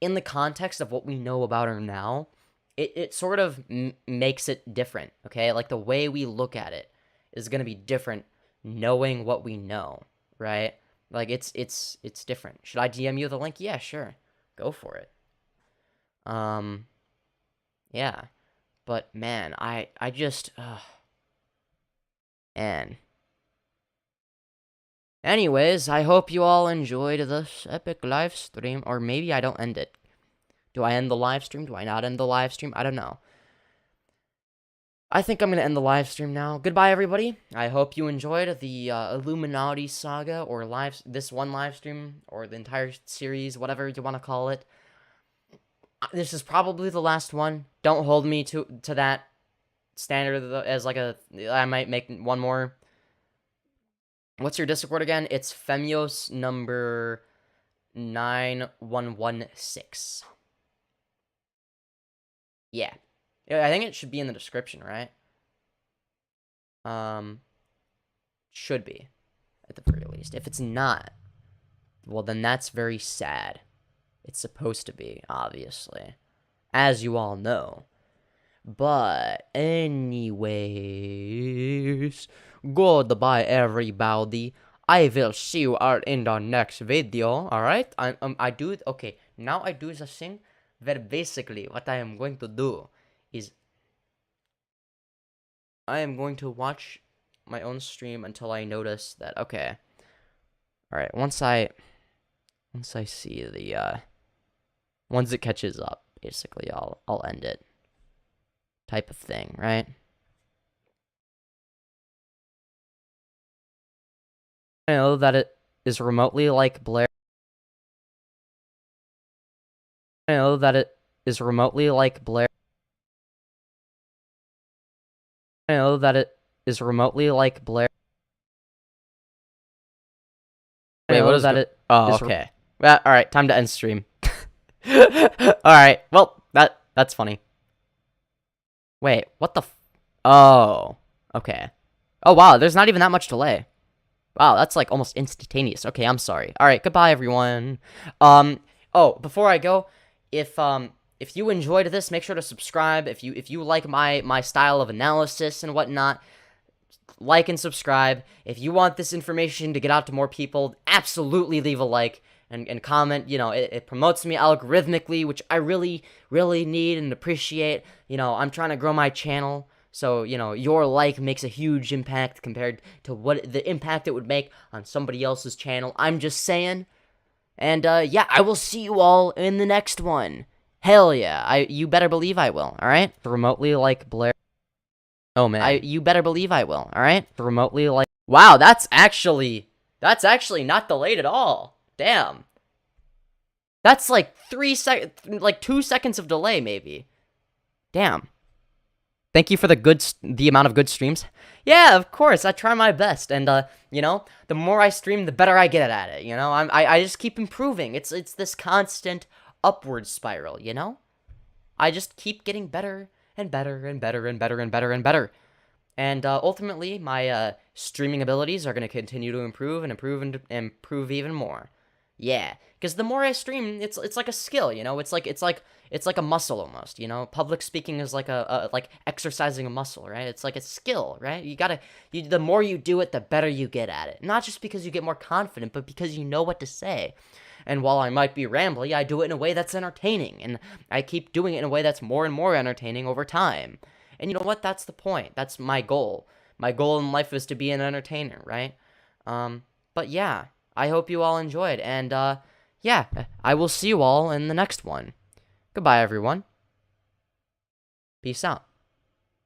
in the context of what we know about her now, it sort of makes it different, okay? Like, the way we look at it is going to be different knowing what we know, right? Like, it's different. Should I DM you the link? Yeah, sure. Go for it. Yeah. But, man, I just, man. Anyways, I hope you all enjoyed this epic live stream, or maybe I don't end it. Do I end the live stream? Do I not end the live stream? I don't know. I think I'm going to end the live stream now. Goodbye, everybody. I hope you enjoyed the Illuminaughtii saga, or this one live stream, or the entire series, whatever you want to call it. This is probably the last one. Don't hold me to that standard as like I might make one more. What's your Discord again? It's Femios number 9116. Yeah. I think it should be in the description, right? Should be, at the very least. If it's not, well, then that's very sad. It's supposed to be, obviously, as you all know. But anyways, goodbye, everybody. I will see you all in the next video. All right? Okay. Now I do the thing where basically what I am going to do is I am going to watch my own stream until I notice that, okay, all right, once I see the once it catches up, basically I'll end it, type of thing, right? I know that it is remotely like Blair. I know that it is remotely like Blair. I know that it is remotely like Blair. Wait, what is that? Oh, okay. Well, all right, time to end stream. All right. Well, that's funny. Wait, what the? Oh, okay. Oh wow, there's not even that much delay. Wow, that's like almost instantaneous. Okay, I'm sorry. All right, goodbye, everyone. Oh, before I go, if you enjoyed this, make sure to subscribe. If you like my style of analysis and whatnot, like and subscribe. If you want this information to get out to more people, absolutely leave a like and comment. You know, it promotes me algorithmically, which I really, really need and appreciate. You know, I'm trying to grow my channel. So, you know, your like makes a huge impact compared to what the impact it would make on somebody else's channel. I'm just saying. And, yeah, I will see you all in the next one. Hell yeah. You better believe I will, alright? Remotely like Blair. Oh, man. You better believe I will, alright? Remotely like... Wow, that's actually not delayed at all. Damn. That's like 2 seconds of delay, maybe. Damn. Thank you for the amount of good streams. Yeah, of course, I try my best, and you know, the more I stream, the better I get at it. You know, I just keep improving. It's this constant upward spiral. You know, I just keep getting better and better and better and better and better and better, and ultimately, my streaming abilities are gonna continue to improve and improve and improve even more. Yeah, because the more I stream, it's like a skill. You know, it's like a muscle almost, you know? Public speaking is like like exercising a muscle, right? It's like a skill, right? The more you do it, the better you get at it. Not just because you get more confident, but because you know what to say. And while I might be rambly, I do it in a way that's entertaining, and I keep doing it in a way that's more and more entertaining over time. And you know what? That's the point. That's my goal. My goal in life is to be an entertainer, right? But yeah, I hope you all enjoyed, and yeah, I will see you all in the next one. Goodbye, everyone. Peace out.